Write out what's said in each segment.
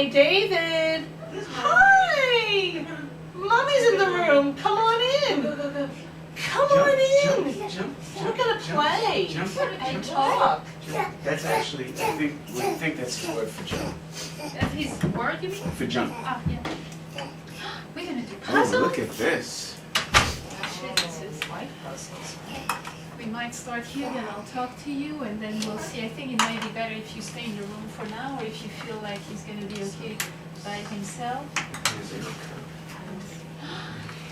Hey, David. Hi. Mommy's in the room. Come on in. Come on in. We're gonna play and talk. That's actually, we think that's the word for jump. That's his word, you mean? For jump. Ah, yeah. We're gonna do Oh, puzzles. look at this. Actually, this is like puzzles. We might start here, then I'll talk to you, and then we'll see. I think it might be better if you stay in the room for now, or if you feel like he's gonna be okay by himself.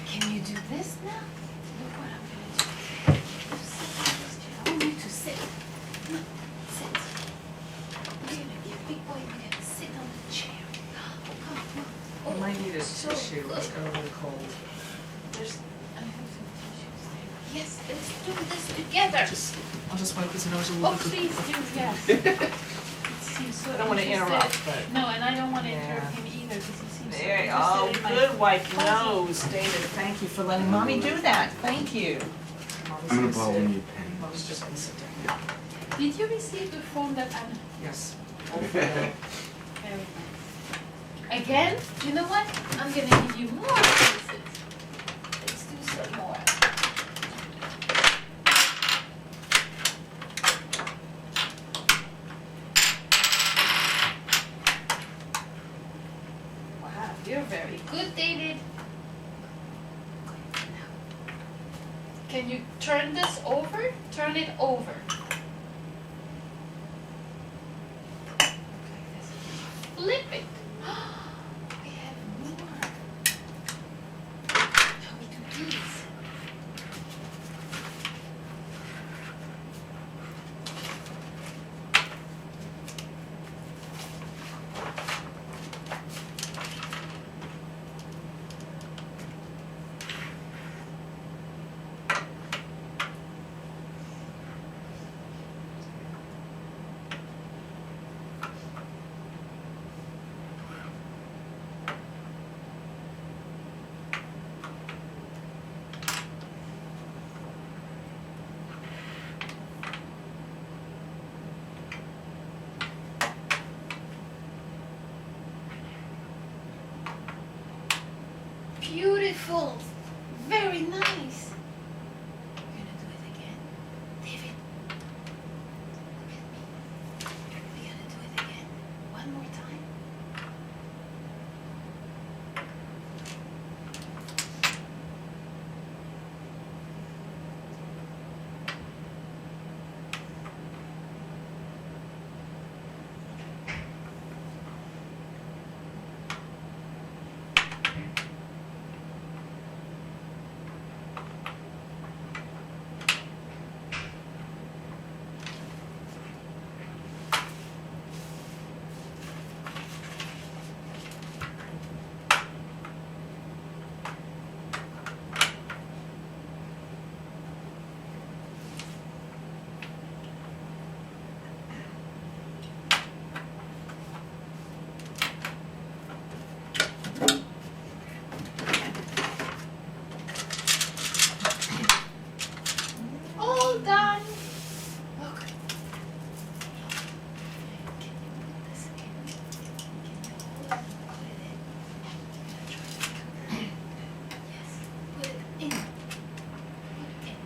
Can you do this now? Look what I'm gonna do. I want you to sit. No, sit. We're gonna be a big boy. We're gonna sit on the chair. Oh, come on. You might need a so tissue. good. It's got a little cold. There's, I have some tissues there. Yes, let's do this together. I'll just wipe his nose a Oh, little bit. please do, yes. It seems so I don't want to interested. interrupt, but. No, and I don't want to Yeah. interrupt him either because he seems so There, interested oh, in my good wipe puzzle. nose, David. Thank you for letting Mommy do that. Thank you. Mommy's I'm gonna gonna borrow sit. one of your pens. Mommy's just gonna sit down. Did you receive the form that I'm... Yes. Very nice. Again, you know what? I'm going to give you more pieces. Let's do some more. Wow, you're very good, David. Can you turn this over? Turn it over. Flip it. We have more. How we do these? Beautiful. Very nice. We're gonna do it again. David, look at me. We're gonna do it again. One more time. All done. Look. Can you put this in? Can you hold it and put it in? I'm gonna try to do that. Yes. Put it in. Put it in.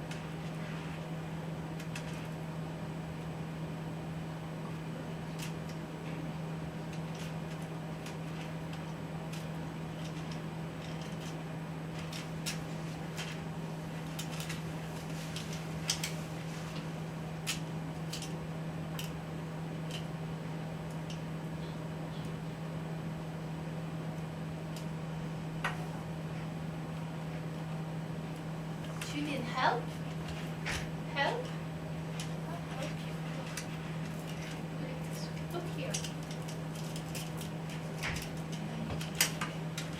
You need help? Help? I'll help you. Put it this way. Look here.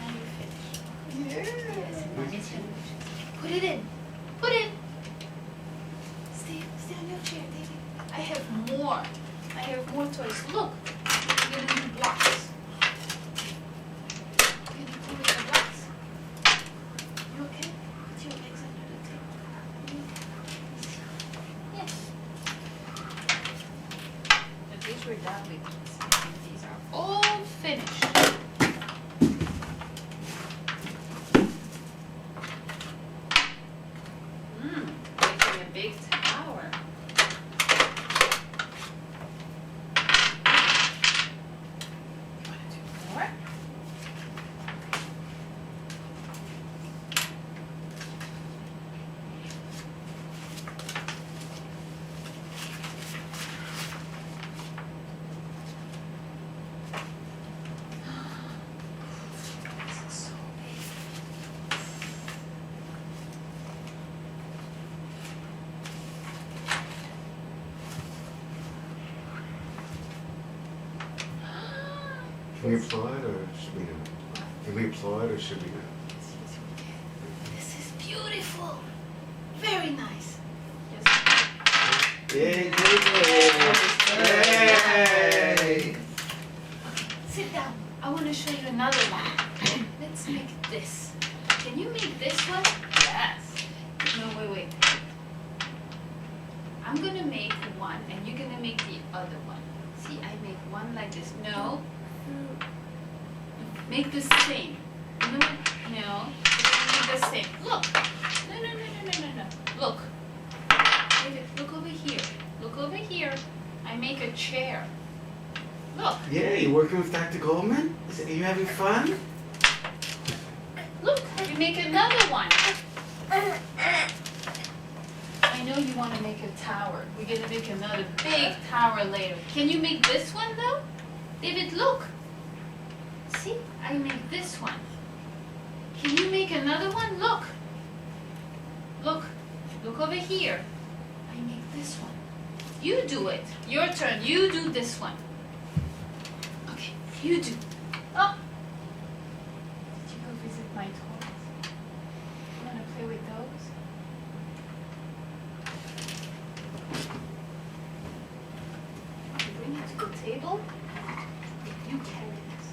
Now you finish. Yes. Nice sandwiches. Put it in. Put it. Stay on your chair, David. I have more. I have more toys. Look. We're gonna do blocks. We're gonna do with the blocks. You okay? Put your legs under the table. Yes. At least we're done with these. These are all finished. big tower. You want to do more? This is so big. Can we applaud or should we not? Can we applaud or should we not? This is beautiful. Very nice. Yay, Yay! Sit down. I want to show you another one. Let's make this. Can you make this one? Yes. No, wait. I'm going to make one and you're going to make the other one. See, I make one like this. No. Make the same. No. Make the same. Look. No. Look. David, look over here. Look over here. I make a chair. Look. Yeah, you working with Dr. Goldman? Are you having fun? Look, we make another one. I know you want to make a tower. We're going to make another big tower later. Can you make this one though? David, look. See, I make this one. Can you make another one? Look. Look over here. I make this one. You do it. Your turn. You do this one. Okay, you do. Oh. Did you go visit my toys? You want to play with those? Okay, bring it to the table. You carry this.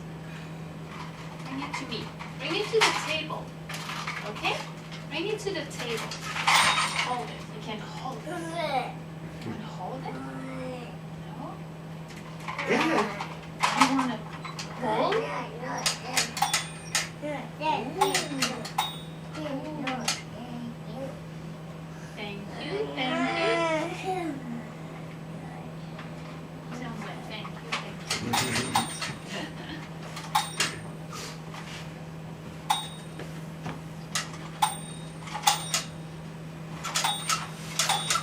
Bring it to me. Bring it to the table. Okay? Bring it to the table. Hold it. You can hold it. You want to hold it? No? Yeah. You want to hold? Thank you. Sounds like thank you.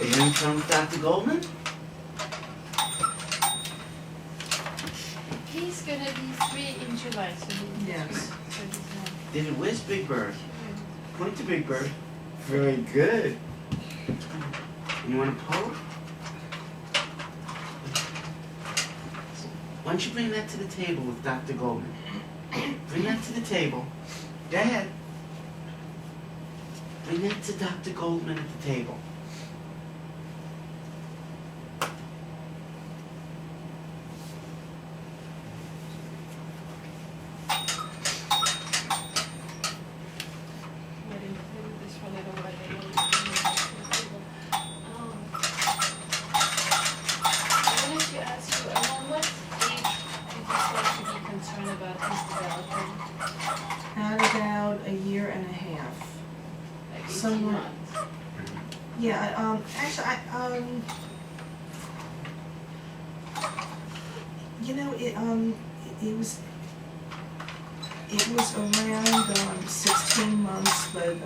Are you having fun with Dr. Goldman? He's gonna be 3 in July, so Yes. David, where's Big Bird? Point to Big Bird. Very good. You want to pull? Why don't you bring that to the table with Dr. Goldman? Bring that to the table. Go ahead. Bring that to Dr. Goldman at the table. At about a year and a half. Somewhere. Yeah, actually, you know, it was around 16 months, but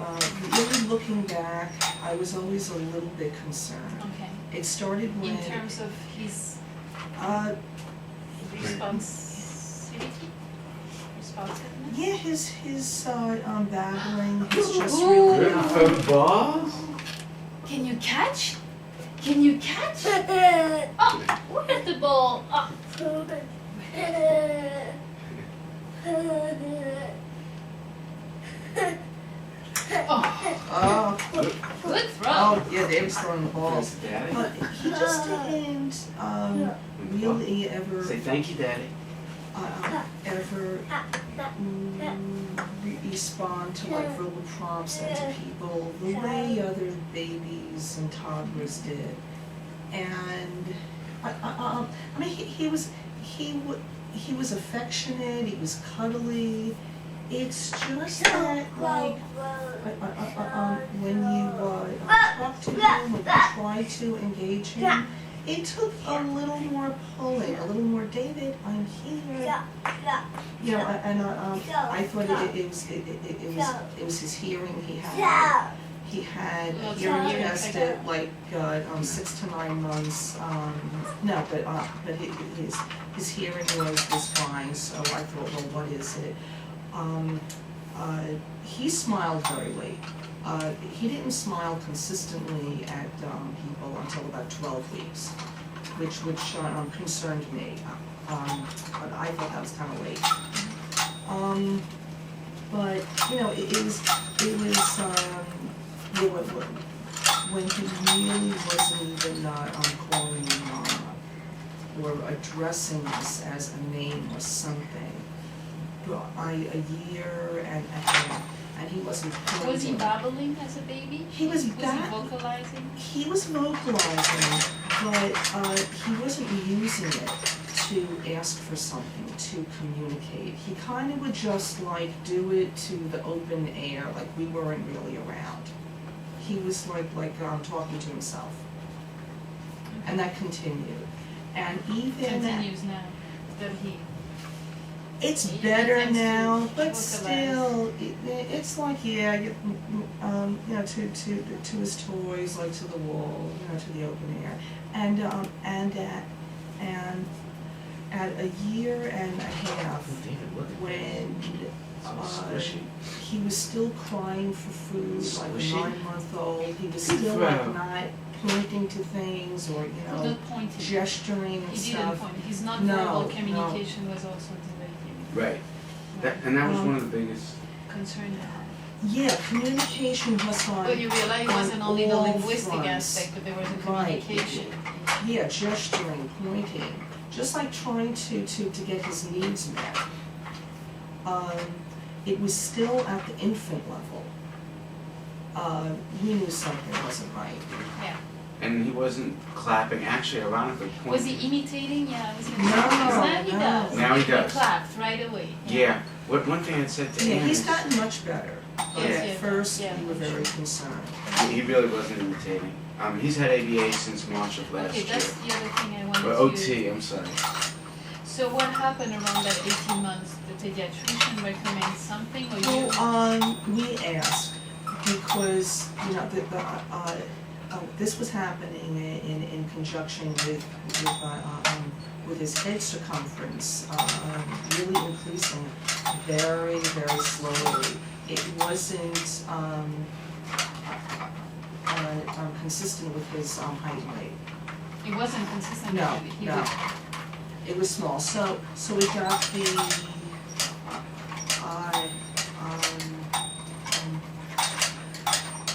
really looking back, I was always a little bit concerned. Okay. It started when In terms of his responsiveness? yeah, his babbling, his just really Good for balls. Can you catch? Can you catch? Oh, where's the ball? Oh. oh, Good throw. oh yeah, David's throwing the balls. That's Daddy. But he just didn't really ever Say thank you, Daddy. ever respond to like verbal prompts and to people the way other babies and toddlers did. And I mean, he was affectionate. He was cuddly. It's just that like when you talk to him, when we tried to engage him, it took a little more pulling, a little more, David, I'm here. You know, and I thought it was his hearing. He had hearing tested like 6 to 9 months. No, but his hearing was fine. So I thought, well, what is it? He smiled very late. He didn't smile consistently at people until about 12 weeks, which concerned me. But I thought that was kind of late. But you know, it was when he really wasn't even calling me mama or addressing us as a name or something. A year and a half. And he wasn't pointing. Was he babbling as a baby? He was vocalizing? He was vocalizing, but he wasn't using it to ask for something, to communicate. He kind of would just like do it to the open air, like we weren't really around. He was like talking to himself. And that continued. And even continues now. That he it's better now, but still, it's like you know, to his toys, like to the wall, you know, to the open air, and at a year and a half, when he was still crying for food, like a 9-month-old, he was still like not pointing to things or gesturing and he stuff. didn't point. His non-verbal communication was also delayed. Right. And that was one of the biggest concern. Yeah, communication was on. Well, you realize it wasn't only the all linguistic fronts. aspect, but there was a communication. Right. Yeah, gesturing, pointing, just like trying to get his needs met. It was still at the infant level. We knew something wasn't right. Yeah. And he wasn't clapping, actually, ironically. Was he imitating? Yeah, was he No, now he does. Now he does. He clapped right away. Yeah. One thing I said to Yeah, him he's is gotten much better. But Yes, at yes, first, yeah, we were I'm very sure. concerned. he really wasn't imitating. He's had ABA since March of last Okay, year. that's the other thing I wanted Or to... OT, I'm sorry. So what happened around that 18 months? The pediatrician recommend something or you? Well, we asked because, you know, this was happening in conjunction with his head circumference really increasing very, very slowly. It wasn't consistent with his height and weight. It wasn't consistent. No, with it. He no. would- It was small. So we got the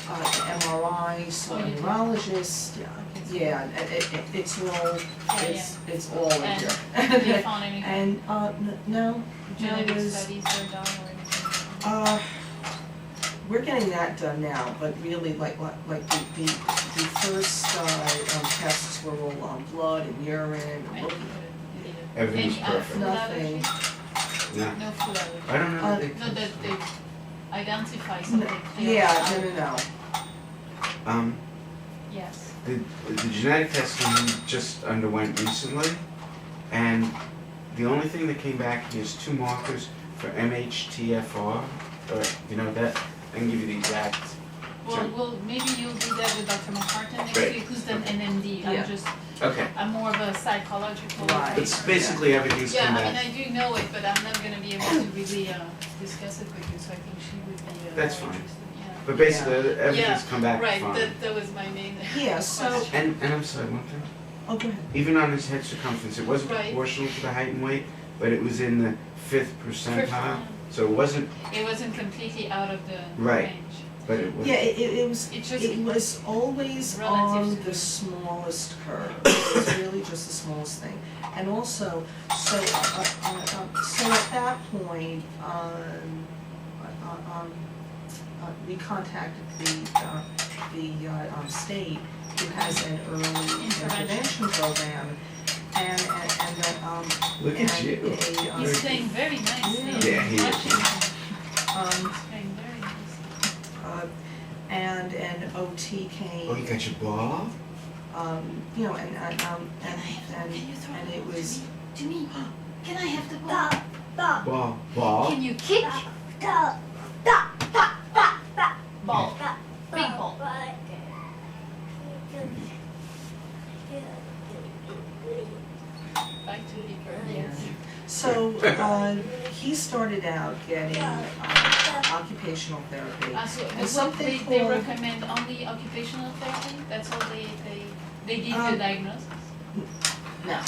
MRI, so Oh, a you did? neurologist. Yeah, it's all in And here. they found anything? And no, Genetic it was. studies were done or anything? We're getting that done now, but really, like the first tests were all on blood and urine and And looking. you did it. Everything's Any perfect. food Nothing. allergy? No. No food allergy? I don't know that they... No, that they identify something clear. Yeah, no. Yes. The genetic testing he just underwent recently, and the only thing that came back is 2 markers for MHTFR, or you know that, I can give you the exact. Well, maybe you'll do that with Dr. McCartan next Great. week, who's an NMD. Yeah. Okay. I'm more of a psychological. Right. It's basically everything's Yeah, come I mean, back. I do know it, but I'm not gonna be able to really discuss it with you, so I think she would be That's more fine. interested, yeah. But basically, everything's come back Right, fine. that was my main Yeah, so- question. And I'm sorry, one thing. Oh, go ahead. Even on his head circumference, it wasn't Right. proportional to the height and weight, but it was in the 5th percentile. So it wasn't, It wasn't completely out of the Right. range. but it was. Yeah, it was. It just- It was always Relative on to the the- smallest curve. It was really just the smallest thing. And also, so at that point, we contacted the state who has an early intervention program, and that Look at and you. He's playing very nicely. Yeah, he is. Watching him. um, He's playing very nicely. and an OT came. Oh, you got your ball? You know, and Can you throw and the it ball was. to me? Can I have the ball? Ball? Can you kick? Ball. Big ball. Back to the Yeah. So he started out getting occupational therapy. So And what something they called- recommend only occupational therapy? That's all they give you a diagnosis? No.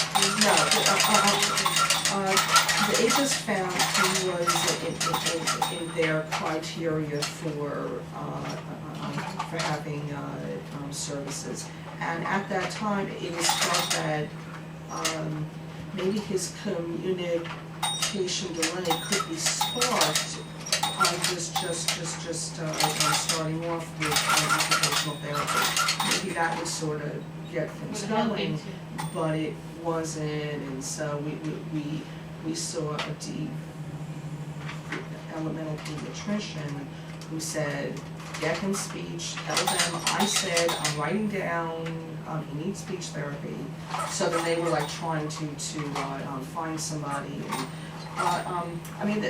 They just found he was in their criteria for having services. And at that time, it was thought that maybe his communication delay could be sparked just starting off with occupational therapy. Maybe that would sort of get things Would help going, him too. but it wasn't, and so we saw a elemental pediatrician who said, get him speech, tell them I said I'm writing down, he needs speech therapy. So then they were like trying to find somebody. And, I mean,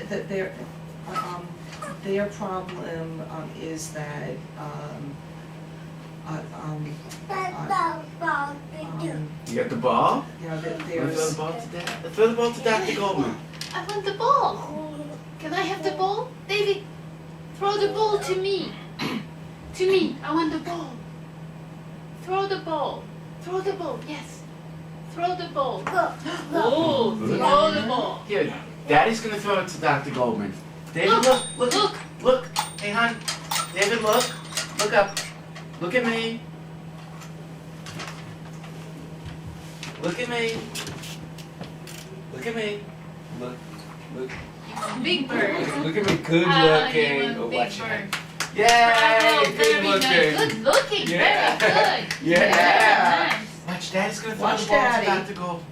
their problem is that You got the ball? you know, that Wanna throw there's. the ball to Dad? Throw the ball to Dr. Goldman. I want the ball. Can I have the ball? David, throw the ball to me. To me. I want the ball. Throw the ball. Throw the ball. Yes. Throw the ball. Oh, throw the ball. Here, Daddy's gonna throw it to Dr. Goldman. David, look. Hey, hon. David, look. Look up. Look at me. Look at me. Look at me. Look. Big bird. Look at me. Good Ah, looking. you Oh, want big watch bird. it. Yay! Bravo, Good very looking. nice. Good looking. Yeah. Very good. Yeah. Very nice. Watch, Daddy's gonna throw Watch the ball Daddy. to Dr. Goldman.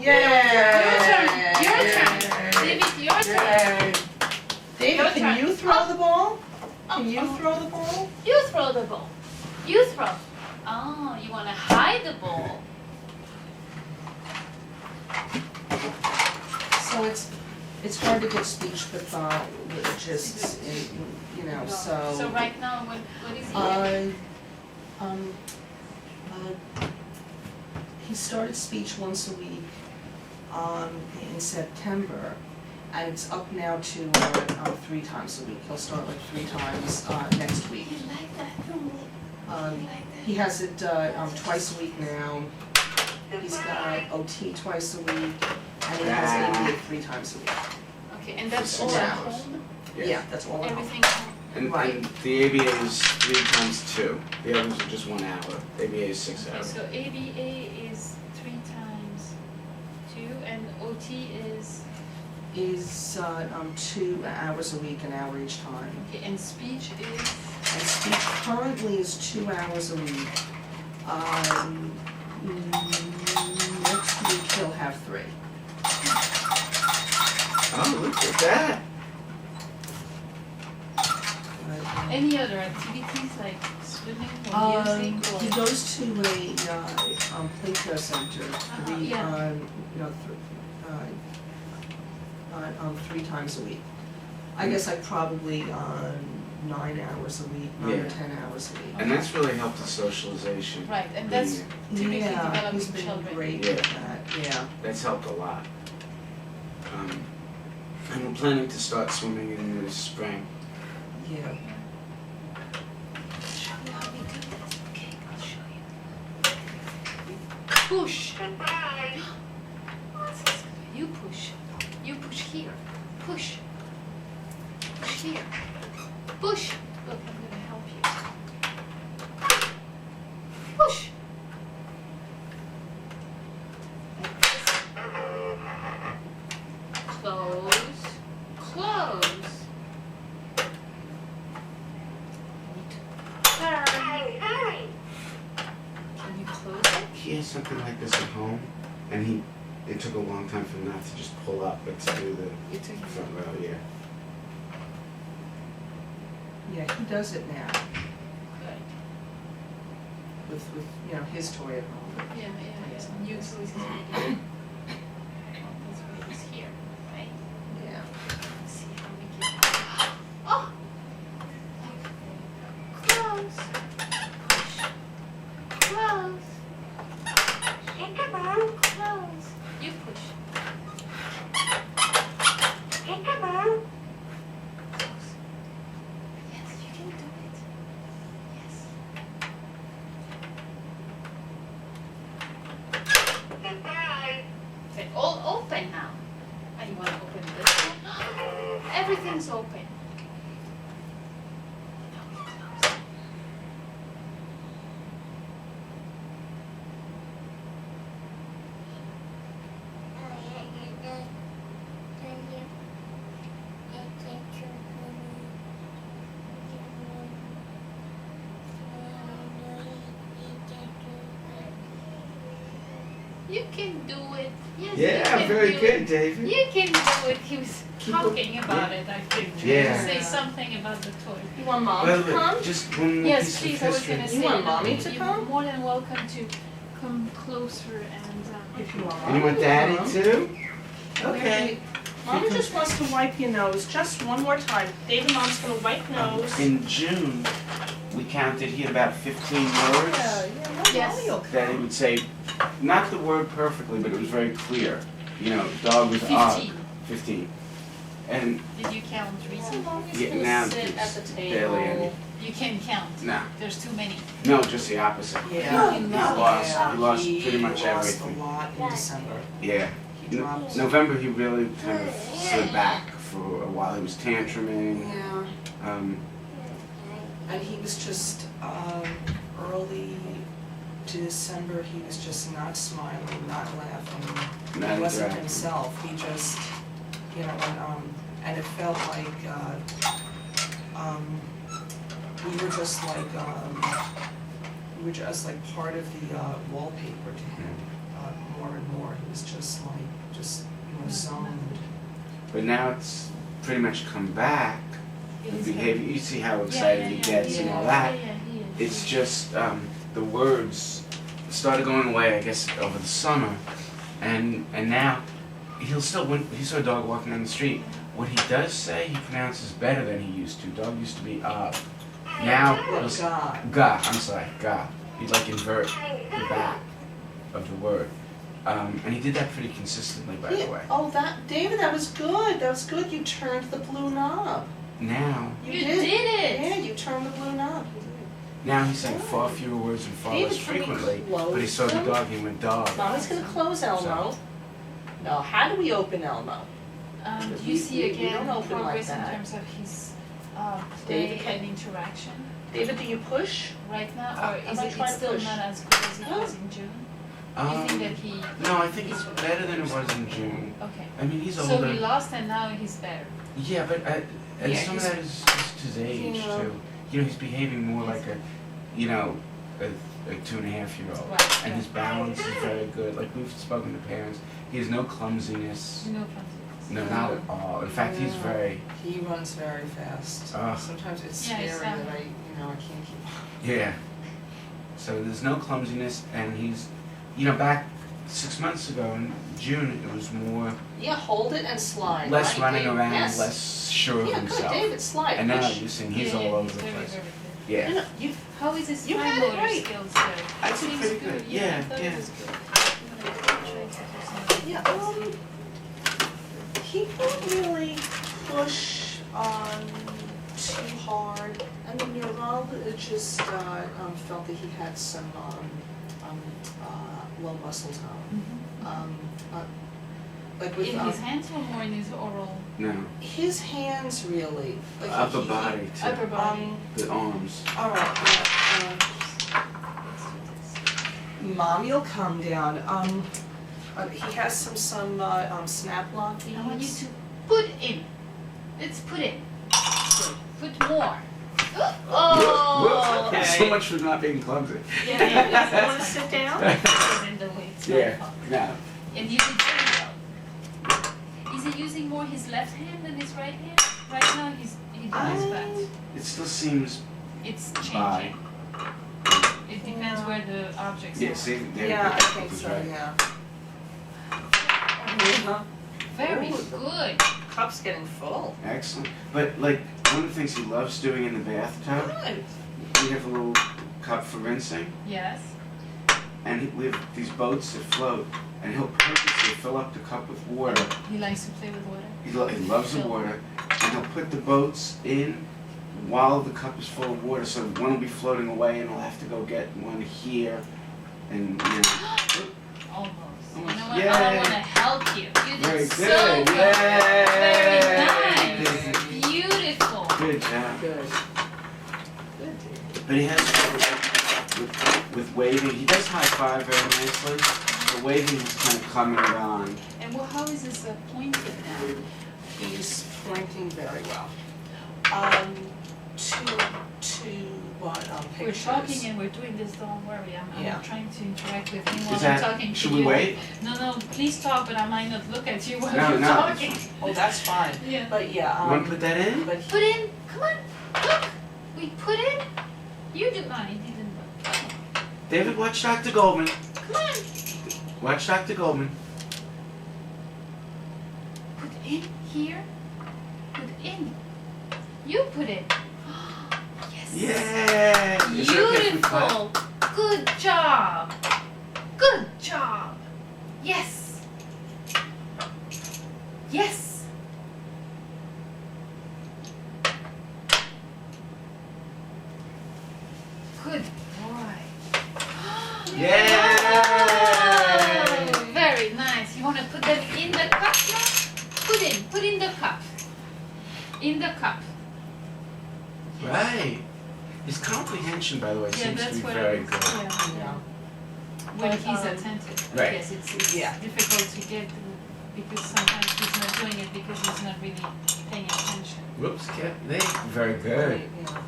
Yeah. Your turn. David, your turn. Yay! David, Your can turn. you throw the ball? Can you Oh. throw the ball? You throw the ball. You throw. Oh, you want to hide the ball. So it's hard to get speech pathologists, you know, So so. right now, what is he? He started speech once a week, in September, and it's up now to, 3 times a week. He'll start like 3 times, next week. You like that? He has it, twice a week now. He's got OT twice a week, and he has ABA 3 times a week. Okay, and that's For all 6 at hours. home? Yeah, that's all at home. Everything. And, Right. and the ABA is 3 times 2. The others are just 1 hour. ABA is 6 Okay, hours. so ABA is 3 times 2, and OT is, Is 2 hours a week, an hour each time. okay, and speech is, And speech currently is 2 hours a week. Next week he'll have 3. Oh, look at that. any other activities like swimming or music or? He goes to a playcare center 3, yeah. 3 times a week. I guess like probably 9 hours a week, 9 or Yeah. 10 hours a week. And that's really helped the socialization. Right, and that's Yeah. typically Yeah, developing he's been children. great Yeah. with that, yeah. That's helped a lot. And we're planning to start swimming in the spring. Yeah. I'll show you how we do this. Okay, I'll show you. Push. You push. You push here. Push. Push here. Push. Look, I'm gonna help you. Push. Like this. Close. Close. Turn. Can you close it? He has something like this at home, and it took a long time for him not to just pull up, but to do the You took front row, yeah. Yeah, he does it now. with you know, his toy at home. Yeah. New toys is really good. This one is here, right? Yeah. Let's see how we can. Oh! Close. Push. Close. Close. You push. Close. Yes, you can do it. Yes. Okay, all open now. And you want to open this one? Everything's open. Now we close. You can do it. Yes, you Yeah, can very do good, it. David. You can do it. He was talking about it, I think. Yeah. Say something about the toy. You want Mom Well, to come? just one more Yes, piece please, of I was history. going to You say. want Mommy that to you're come? more than welcome to come closer and. If you want And you want Daddy Mom. too? Okay. Mom just wants to wipe your nose just one more time. David, Mom's gonna wipe nose. In June, we counted, he had about 15 words Yes. Mommy will that he come. would say, not the word perfectly, but it was very clear. You know, dog was up. 15. 15. And Did you count recently? Mommy's Yeah, gonna now sit it's at the barely any. table. You can count. no, There's too many. no, just the opposite. Yeah. He lost pretty much He lost everything. a lot in December. Yeah. He dropped. November, he really kind of slid back for a while. He was tantruming. Yeah. And he was just, early December, he was just not smiling, not laughing. Not He wasn't interacting. himself. He just, you know, and it felt like, we were just like part of the wallpaper to him, more and more. He was just like, you know, zoned. But now it's pretty much come back. The behavior, you see how excited he gets and all that. It's just the words started going away, I guess, over the summer, and now he'll still, when he saw a dog walking down the street, what he does say he pronounces better than he used to. Dog used to be now he'll say ga. I'm sorry, ga. He'd like invert the back of the word, and he did that pretty consistently, by the way. Oh, David, that was good. That was good. You turned the blue knob. Now You did it! Yeah, you turned the blue knob. he's saying far fewer words and far less David, can we frequently. close But he saw the them? dog, he went dog. Mommy's gonna close Elmo. No, how do we open Elmo? Do you see We again don't open like progress in that. terms of his play David, can- and interaction David, do you push? right now, or I'm is not it trying to still push. not as good as it was in June? You think that he? No, I think it's better than it was in June. Okay. I mean, he's So older. he lost and now he's better. Yeah, but and Yeah, some of he's- that is just his age Yeah. too. You know, he's behaving more like a 2.5-year-old. Right. And his balance is very good. Like we've spoken to parents, he has no clumsiness. No confidence. No, not at all. In fact, he's Yeah. very He runs very fast. Ah. Sometimes it's Yeah, scary it's, that I can't keep up. yeah. So there's no clumsiness, and he's, back 6 months ago in June, it was more Yeah, hold it and slide. less right, running David? around, Yes. less sure of Yeah, good, himself. David, slide. And now Push. you're seeing he's Yeah, all over he's the very, place. very good. Yeah. No, you How is his You fine had it motor right. skills there? I'd say Seems pretty good. good. Yeah, I Yeah, thought yeah. it was good. I'm gonna try to do something. Yeah, he didn't really push too hard. I mean, neurologist felt that he had some low muscle tone. Like with In his hands or more in his oral? No. his hands, really. Like Upper he- body too. Upper body. The arms. All right. Mommy will come down. He has some snap lock. I want you to put in. Let's put in. Good. Put more. Oh, okay. So much for not being clumsy. Yeah, want to sit down? Because in the way it's my Yeah. fault. No. And use it very well. Is he using more his left hand than his right hand? Right now he does that. It still seems It's by. changing. It depends No. where the objects Yeah, are. see, there Yeah, I it think was so, right. yeah. Very Ooh. good. Cup's getting full. Excellent. But like one of the things he loves doing in the bathtub, Good. we have a little cup for rinsing, Yes. and we have these boats that float, and he'll purposely fill up the cup with water. He likes to play with water. He loves the water, and he'll put the boats in while the cup is full of water, so one will be floating away, and he'll have to go get one here, and you know. Almost. You know Almost. what? Yay. I want to help you. You did Very so good. good. Yay. Very nice. Beautiful. Good job. Good. Good, Dave. But he has trouble with waving. He does high five very nicely, but waving is kind of coming and gone. And well, how is this pointed now? He's pointing very well. To what, We're pictures? talking and we're doing this, don't worry. I'm Yeah. trying to interact with him while Is I'm that, talking to should you. we wait? No, please talk, but I might not look at you while No, you're no. talking. Oh, that's fine. Yeah. But yeah, You want to put that in? but Put in, come on, look. We put in. You do, no, he didn't look. David, watch Dr. Goldman. Come on. Watch Dr. Goldman. Put in here. Put in. You put it. Yes. Yay! Is it okay if we clap? Beautiful. Good job. Good job. Yes. Yes. Good boy. Yay! Oh, very nice. You want to put them in the cup now? Put in the cup. In the cup. Right. His comprehension, by the way, Yeah, seems to that's be what very it is. good. Yeah. When But, he's um, attentive. Right. Yes, it's Yeah. difficult to get because sometimes he's not doing it because he's not really paying attention. Whoops, very good. yeah.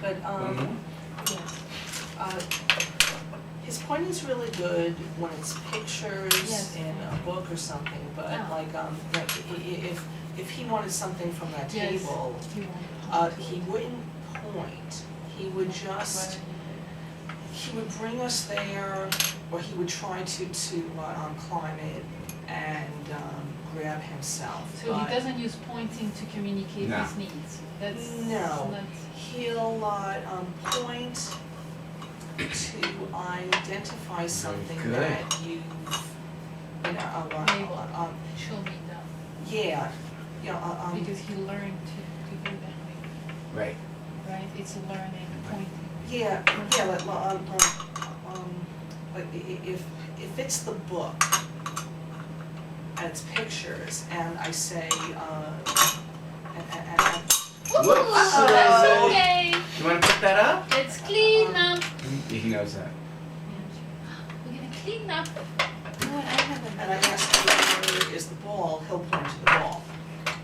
But One more? Yes. his pointing's really good when it's pictures Yes. in a book or something. But Oh. like if he wanted something from that Yes. table, He won't. he wouldn't point. He would just. He would bring us there, or he would try to climb it and grab himself. So he but doesn't use pointing to communicate No. his needs. That's No. not. He'll point to identify something good. that you've, Label. Show me that yeah, because he learned to do that way, Right. right? It's a learning pointing. yeah, like if it's the book and it's pictures, and I say, Ooh, Whoops. that's okay. You want to put that up? Let's clean up. He knows that. We're gonna clean up. You know what? I have and I another. ask where is the ball, he'll point to the ball.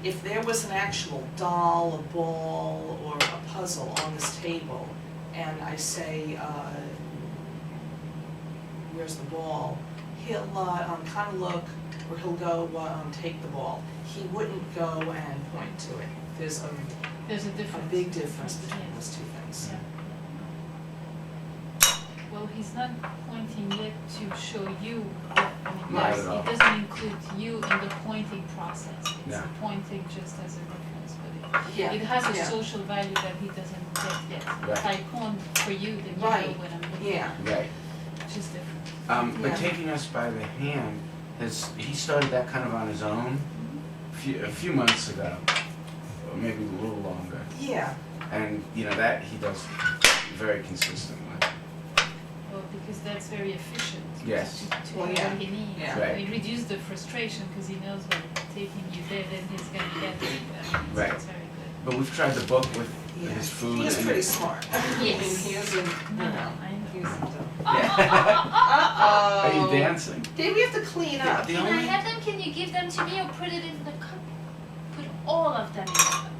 If there was an actual doll, a ball, or a puzzle on this table, and I say, where's the ball, he'll kind of look, or he'll go take the ball. He wouldn't go and point to it. There's There's a a difference. big difference between Yeah. those two things. Yeah. Well, he's not pointing yet to show you. I mean, Not yes, at all. it doesn't include you in the pointing process. It's No. pointing just as a reference, but Yeah. it has a yeah. social value that he doesn't get yet. If Right. I point for you, then you Right. know what I'm looking Yeah. at, Right. which is different. But Yeah. taking us by the hand, he started that kind of on his own a few months ago, or maybe a little longer. Yeah. And that he does very consistently. Well, because that's very efficient. Yes. To Well, have yeah. what he needs. Yeah. Right. It reduces the frustration because he knows when taking you there, then he's gonna get it. Right. It's very good. But we've tried the book with Yeah. his food. He is and pretty it- smart. Yes. I mean, he isn't, No, you no, know. I know. He isn't, Are you Uh-oh. dancing? Dave, we have to clean up. The Can I only have them? Can you give them to me or put it in the cup? Put all of them in the cup.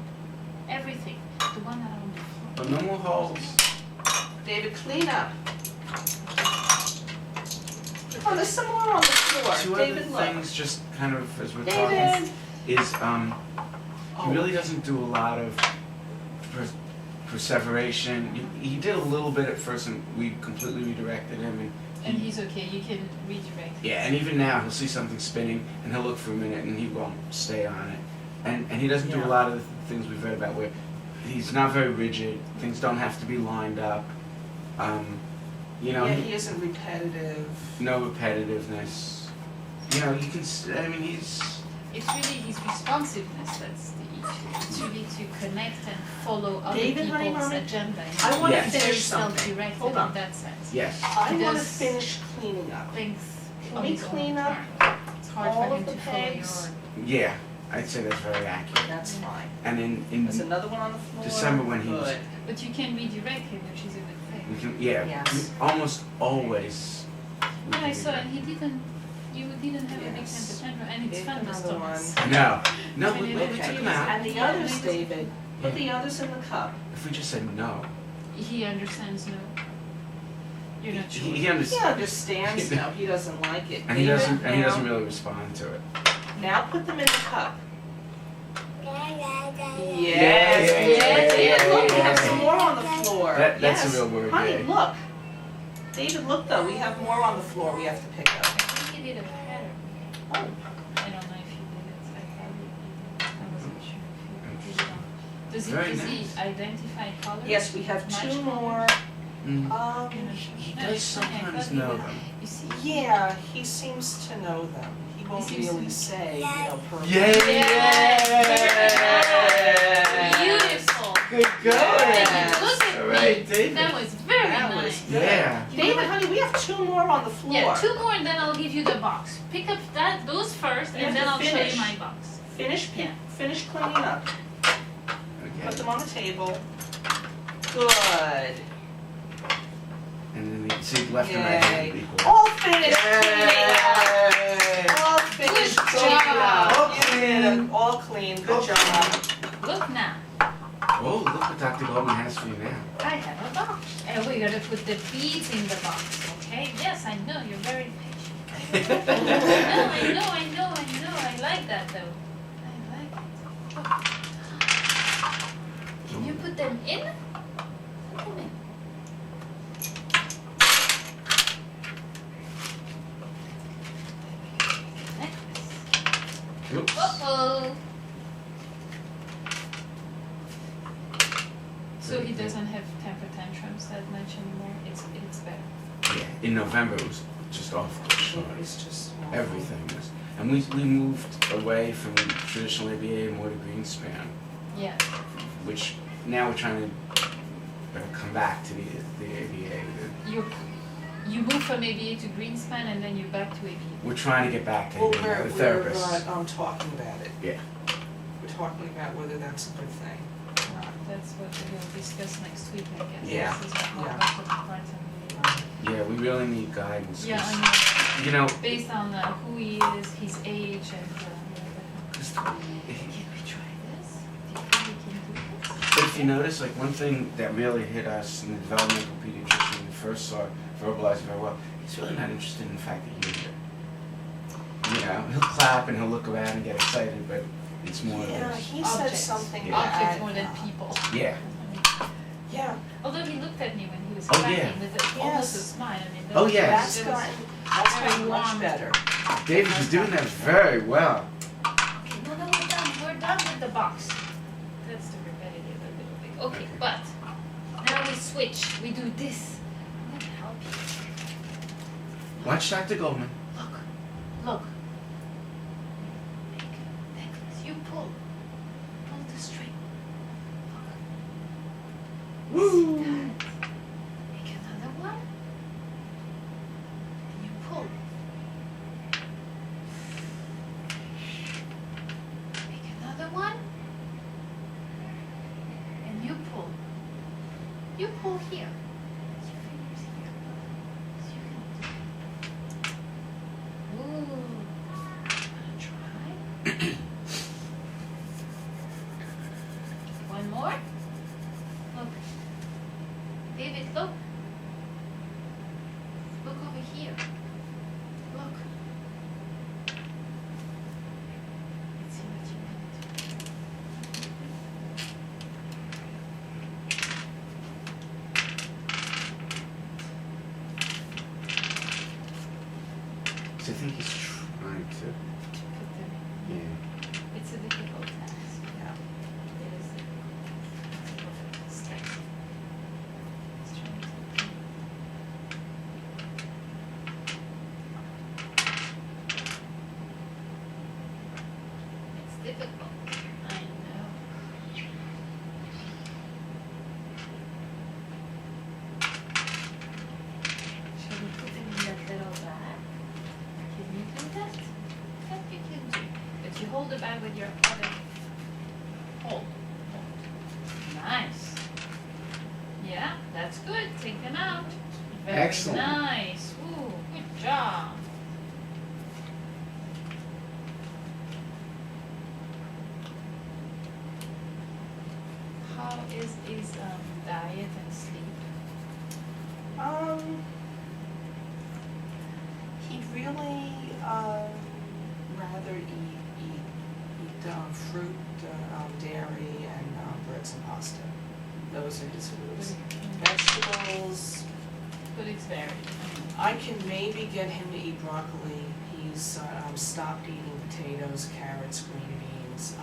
Everything. The one that on the floor. but no more holes. David, clean up. Oh, there's some more on the floor. Two David, other look. things, just kind of as we're David. talking, is he Oh. really doesn't do a lot of perseveration. He did a little bit at first, and we completely redirected him. And he's okay, you can redirect. Yeah, and even now he'll see something spinning, and he'll look for a minute, and he won't stay on it. And he doesn't do Yeah. a lot of the things we've read about where he's not very rigid. Things don't have to be lined up. You know, Yeah, he isn't repetitive. no repetitiveness. You know, you can. I mean, he's. It's really his responsiveness that's the issue. It's really to connect and follow other David, honey, people's mommy, agenda. I want to Yes. Very finish something. self-directed Hold on. in that sense. Yes. I He want to does finish cleaning up. Things Can on we his own clean up terms. It's hard all for of him the to follow pegs? your. Yeah, I'd say that's very accurate. That's fine. And in There's another one on the floor. December when he was- Good. But you can redirect him, which is a good thing. we can, yeah, Yes. almost always. we But I can saw, do and he didn't. You didn't have a big Yes. temper tantrum, and it's Pick thunderstorms. another that. No, no, I mean, we okay. took him out. And the Yeah, others, maybe- David, put the others in the cup. If we just said no, He understands no. You're not sure. he He understands, understands now, he doesn't like it. and he David, doesn't, and he now- doesn't really respond to it. Now put them in the cup. Yeah, Yes, yeah, yes, yeah, look, we have yeah. some more on the floor. That's Yes. a real word, Honey, yeah. look. David, look though, we have more on the floor we have to pick up. I think he did a pattern. Oh, I don't know if he did it. I probably did. I wasn't sure if he did it on. Very Does he nice. identify colors? yes, we have Match two colors? more. Mm. You're not sure. He No, does it's funny, I sometimes thought he know would- them. You see? Yeah, he seems to know them. He won't seems to- really say, you know, per. Beautiful. Good going. David, look at All right, me. David. That was very That was nice. good. Yeah. You know David, what? honey, we have two more on the floor. Yeah, two more and then I'll give you the box. Pick up those first We and have then to I'll show finish. you my box. Finish cleaning up. Put Okay. them on the table. Good. And then you see left and right Yay. equal. All finished Yay. cleaning up. All finished Good cleaning up. job. Yeah, all clean. Good job. Look now. Oh, look what Dr. Goldman has for you now. I have a box. And we're gonna put the beads in the box, okay? Yes, I know, you're very patient. I know. I like that though. I like it. Can you put them in? Put them in. Necklace. Oops. Uh-oh. So he doesn't have temper tantrums that much anymore. It's better. Yeah, in November it was just off the It chart. was just. Everything was. And we moved away from traditional ABA and more to Greenspan, Yeah. which now we're trying to come back to the ABA. You move from ABA to Greenspan and then you're back to ABA. We're trying to get back to Well, ABA, the we're therapist. talking about it. Yeah. We're talking about whether that's a good thing or not. That's what we'll discuss next week, I guess. Yeah, This is what yeah. Dr. McCartan will- Yeah, we really need guidance. Yeah, 'cause, I you know, mean, based on who he is, his age, and just- can we try this? Do you think we can do this? but if you notice, like one thing that really hit us in the developmental pediatrician when we first saw it, verbalized very well, he's really not interested in the fact that you're here. You know, he'll clap and he'll look around and get excited, but it's more of Yeah, this. he said Objects. something Yeah. that. Objects more than people. Yeah. Yeah, Although he looked at me when he was Oh, clapping yeah. with almost a smile. I mean, that Oh, was- yes. that's that was- gotten much warm. better. David, you're doing that very well. Okay, no, we're done. We're done with the box. That's the repetitive a little bit. Okay, but now we switch. We do this. I'm gonna help you. Watch Dr. Goldman. Look. Make a necklace. You pull. Pull the string. Look. Woo! See that? Make another one. And you pull. Make another one. And you pull. You pull here. Put your fingers here. So you can. Ooh. Wanna try? One more. Look. David, look. Look over here. Look. Let's see what you can do. 'Cause I think he's trying to, yeah. It's a difficult task. Yeah. It is difficult. It's like, it's trying to- It's difficult. I know. Shall we put him in that little bag? Can you do that? That you can do. But you hold the bag with your other. Hold. Nice. Yeah, that's good. Take them out. Very Excellent. nice. Ooh, good job. How is his diet and sleep? He'd really rather eat fruit, dairy, and breads and pasta. Those are his foods. Vegetables, But it's varied. I can maybe get him to eat broccoli. He's stopped eating potatoes, carrots, green beans.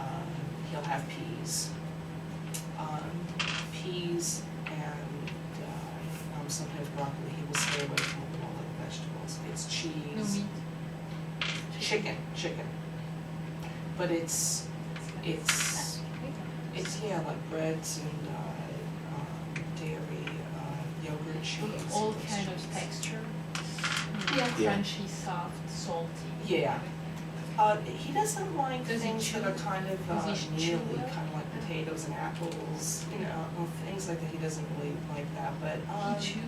He'll have peas. Peas and sometimes broccoli. He will stay away from all the vegetables. It's No cheese. meat. Chicken. But it's yeah, like breads and dairy, yogurt, cheese. All those kind things. of texture. Yeah. Crunchy, soft, salty. Yeah. He doesn't like Does he things that chew? are kind of Does he chew mealy, well? kind of like potatoes and apples, or things like that. He doesn't really like that, but He chew?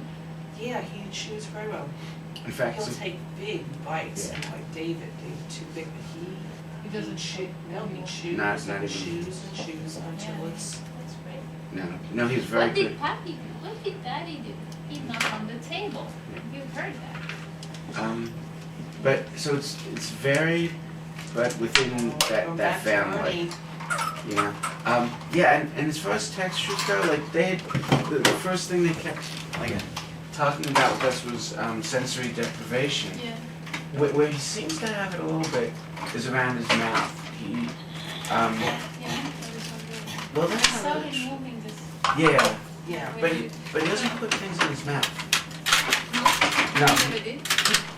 yeah, he chews very well. In fact, He'll so, take big bites, Yeah. and like David too big, but He doesn't chew. No, he chews Not and even- chews and chews until Yeah, it's. that's great. no, he's very What good. did Pappy do? What did Daddy do? He knocked on the table. You heard that. But, so it's varied, but within Go that back to family. Ernie. Yeah. Yeah, and as far as textures go, like they had, the first thing they kept like talking about with us was sensory deprivation. Yeah. Where he seems to have it a little bit is around his mouth. He, Yeah, that was wonderful. well, I that's saw not him moving this. Yeah, Yeah. but he doesn't put things in his mouth. No? No. He never did?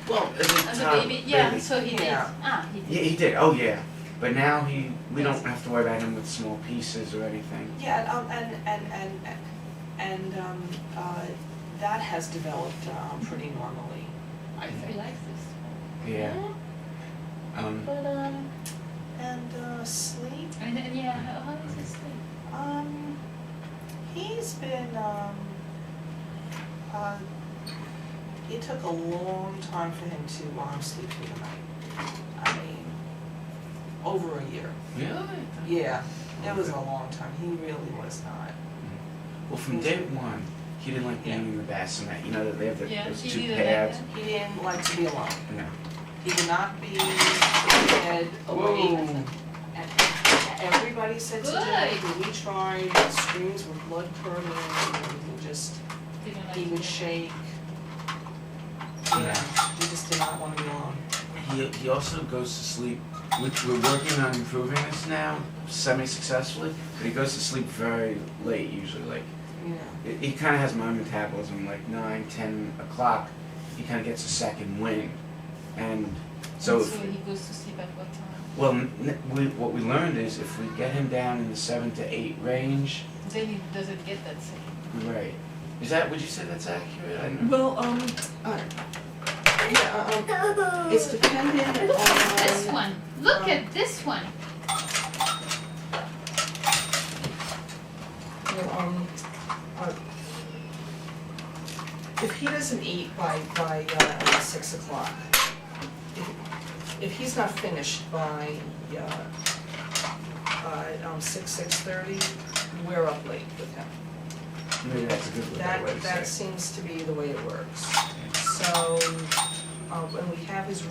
Well, as a As a toddler, baby? Yeah, baby. so he did. Yeah. Ah, he did. Yeah, he did. Oh, yeah. But now we Yes. don't have to worry about him with small pieces or anything. Yeah, that has developed pretty normally, I He think. likes this. Yeah. But and sleep. And then, yeah, how is his sleep? He's been it took a long time for him to sleep through the night. I mean, over a year. Really? Yeah, it was a long time. He really was not. Well, from day one, he didn't like being Yeah. in the bassinet. You know that they have Yeah, those he two didn't like pads. that. He didn't like to be alone. No. He did not be in bed awake. Whoa. And everybody said to him, Good. when we tried, the screams were blood curdling, and Didn't like he it. would shake. Yeah. He just did not want to be alone. He also goes to sleep. We're working on improving this now, semi-successfully. But he goes to sleep very late usually. Like Yeah. he kind of has my metabolism. Like 9, 10 o'clock, he kind of gets a second wind, and so And if, so he goes to sleep at what time? well, what we learned is if we get him down in the 7 to 8 range, Then he doesn't get that sick. right? Is that? Would you say that's accurate? I don't know. Well, it's dependent on. This one. Look at this one. If he doesn't eat by 6 o'clock, if he's not finished by 6:30, we're up late with him. Maybe that's a good way to That say seems to be the way it works. So, when we have his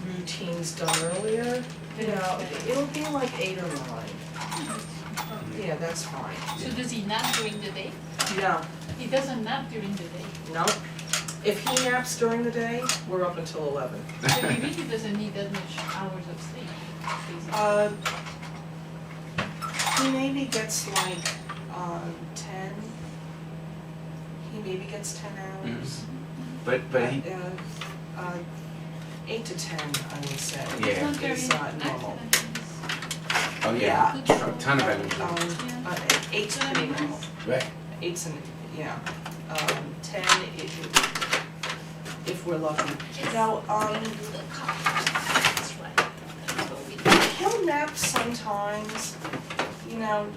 routines done earlier, it'll be like 8 or 9. Yeah, that's fine. So does he nap during the day? No, He doesn't nap during the day. no, If he naps during the day, we're up until 11. So he really doesn't need that much hours of sleep, basically. He maybe gets like 10. He maybe gets 10 hours. But he 8 to 10, I would say. Yeah. He's not very Is normal. active. oh yeah, a ton of energy. 8's So I pretty mean, normal. Right. 8's yeah. 10 if we're lucky. Now, We're gonna do the cup. That's right. That's what we do. he'll nap sometimes. You know,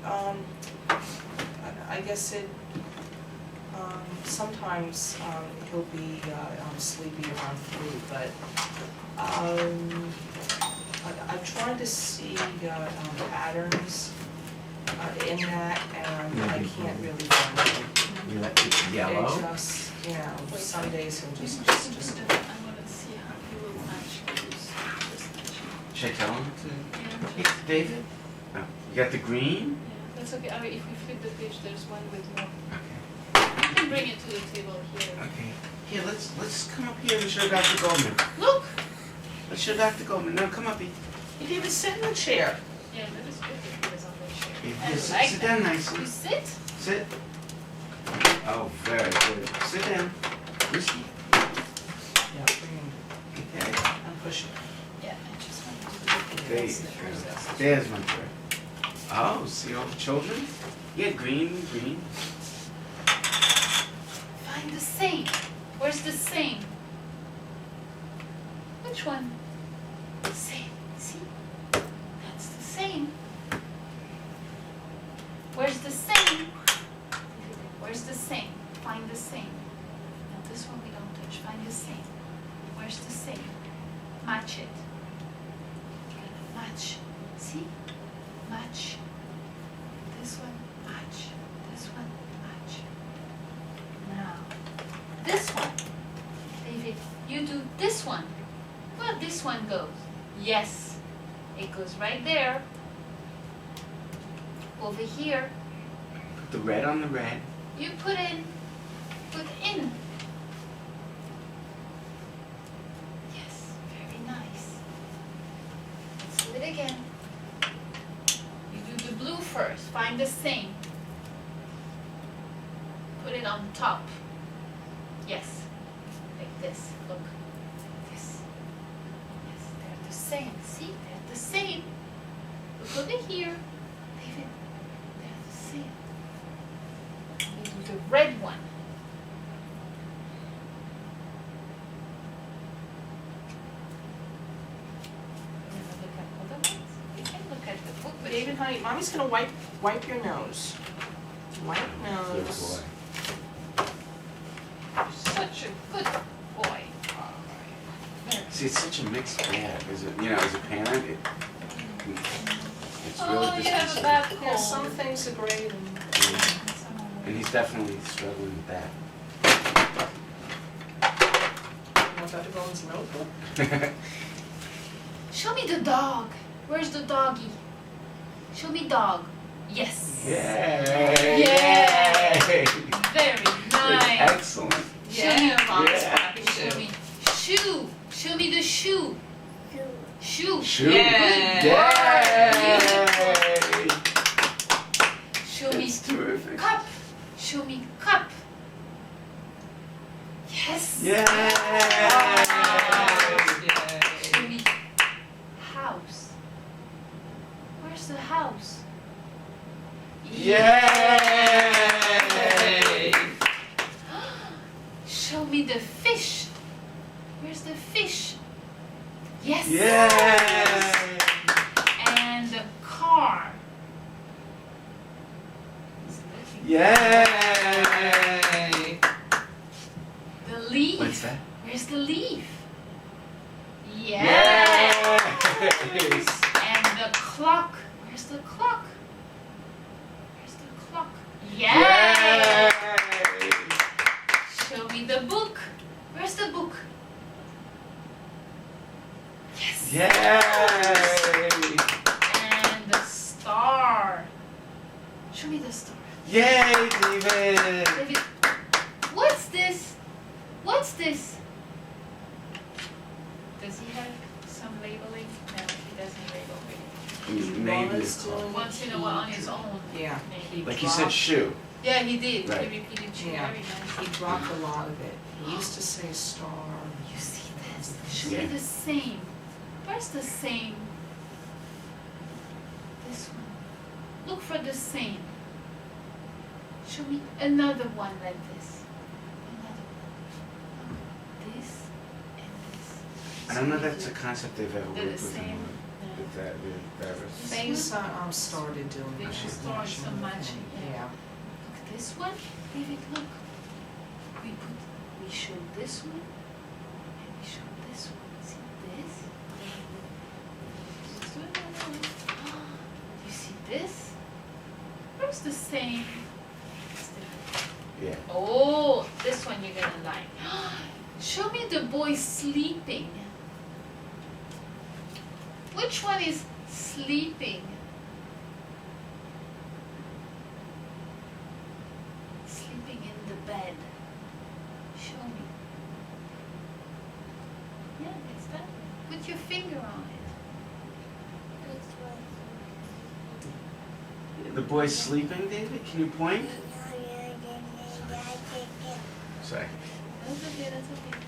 I guess it. Sometimes he'll be sleepy around 3, but I've tried to see patterns in that, and I can't really find them. You like it yellow? It just, you know, some days he'll just I'm gonna see how he will match this. Should I tell him to? Yeah. Hey, David? Oh, you got the green? Yeah, that's okay. I mean, if we flip the page, there's one with more. Okay. You can bring it to the table here. Okay. Here, let's come up here and show Dr. Goldman. Look! Let's show Dr. Goldman. No, come up here. He didn't even sit in the chair. Yeah, that is good if he was on the chair. Here, I sit, like sit that. down nicely. You sit? Sit. Oh, very good. Sit down. Whiskey. Yeah, Okay. I'm pushing. Yeah, I just wanted to do There the you slippers. go. There's my bird. Oh, see all the children? Yeah, green. Find the same. Where's the same? Which one? Same. See? That's the same. Where's the same? Where's the same? Find the same. Now this one we don't touch. Find the same. Where's the same? Match it. Match. See? Match. This one, match. This one, match. Now, this one. David, you do this one. Where this one goes? Yes. It goes right there. Over here. Put the red on the red. You put in. Yes, very nice. Let's do it again. You do the blue first. Find the same. Put it on top. Yes. Like this. Look. This. Yes, they're the same. See? They're the same. Look over here. David, they're the same. We do the red one. We're gonna look at other ones. We can look at the book, but David, honey, mommy's gonna wipe your nose. Wipe nose. you're such a good boy. See, it's such a mixed bag. As a parent, it's really Oh, you have a disconcerting. bad cold. Yeah, some things are great and And he's definitely struggling with that. want Dr. Bowen's notebook. Show me the dog. Where's the doggy? Show me dog. Yes. Yay! Yay! Very That's nice. excellent. Show me Mom's Yeah. happy Show shoe. me shoe. Show me the shoe. Shoe. Shoot. Yeah. Yay! Show me That's terrific. cup. Show me cup. Yes. Yay! Show me house. Where's the house? Yay! Show me the fish. Where's the fish? Yes. Yay! And the car. Yay! The leaf. What's that? Where's the leaf? Yes. Yay! And the clock. Where's the clock? Where's the clock? Yes. Yay! Show me the book. Where's the book? Yes. Yay! And the star. Show me the star. Yay, David! David, what's this? What's What's this? Does he have some labeling? No, he doesn't label it. Maybe Was it's called. doing Once in a while on his own. Yeah. Maybe. Like he said, shoe. Yeah, he did. Right. He repeated you Yeah. very nicely. He dropped a lot of it. He used to say star. You see this? Show Yeah. me the same. Where's the same? This one. Look for the same. Show me another one like this. Another one. This and this. I don't know if that's a concept they've ever worked They're the with same. in with that Faye's started doing They that. just started some matching, yeah. Yeah. Look, this one, David, look. We showed this one, and we showed this one. See this? Let's do another one. You see this? Where's the same? It's different. Yeah. Oh, this one you're gonna like. Show me the boy sleeping. Which one is sleeping? Sleeping in the bed. Show me. Yeah, it's that one. Put your finger on it. The boy's sleeping, David? Can you point? Sorry. That's okay, that's okay.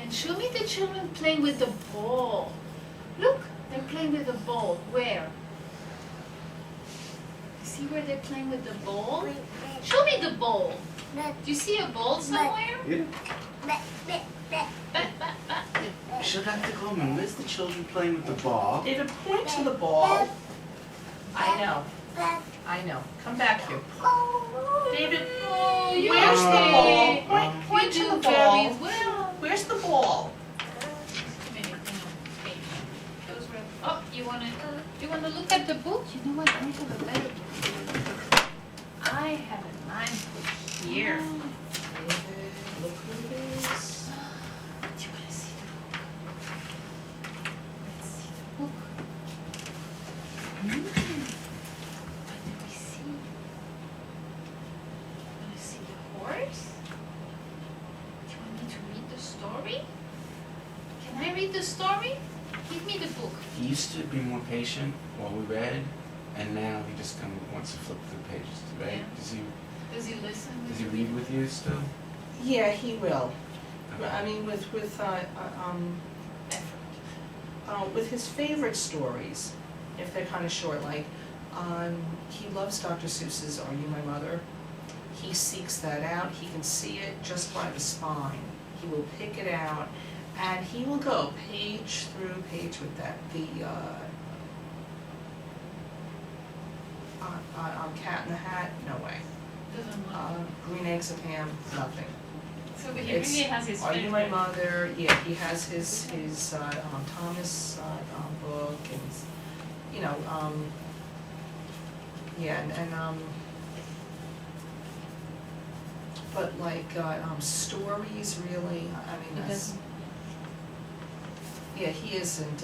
And show me the children playing with the ball. Look, they're playing with the ball. Where? You see where they're playing with the ball? Show me the ball. Do you see a ball somewhere? Yeah. Bat, bat, bat. Should have to go home. Where's the children playing with the ball? David, point to the ball. I know. I know. Come back here. David, Oh, you're where's the okay. ball? Point You to do the very ball. well. Where's the ball? Oh, you wanna look at the book? You know what? I have a better book. I have a nice book here. David, look who it is. Do you wanna see the book? Let's see the book. What do we see? Wanna see the horse? Do you want me to read the story? Can I read the story? Give me the book. He used to be more patient while we read, and now he just kind of wants to flip through the pages, right? Yeah. Does he listen? Does he read with you still? Yeah, he will. Okay. I mean, with his favorite stories, if they're kind of short, like, he loves Dr. Seuss's Are You My Mother? He seeks that out. He can see it just by the spine. He will pick it out, and he will go page through page with that. Cat in the Hat, no way. Doesn't want. Green Eggs and Ham, nothing. So he It's really has his Are You My favorite. Mother? Yeah, he has his Thomas book, and you know, yeah, and but like stories, really. I mean, He that's, doesn't. yeah, he isn't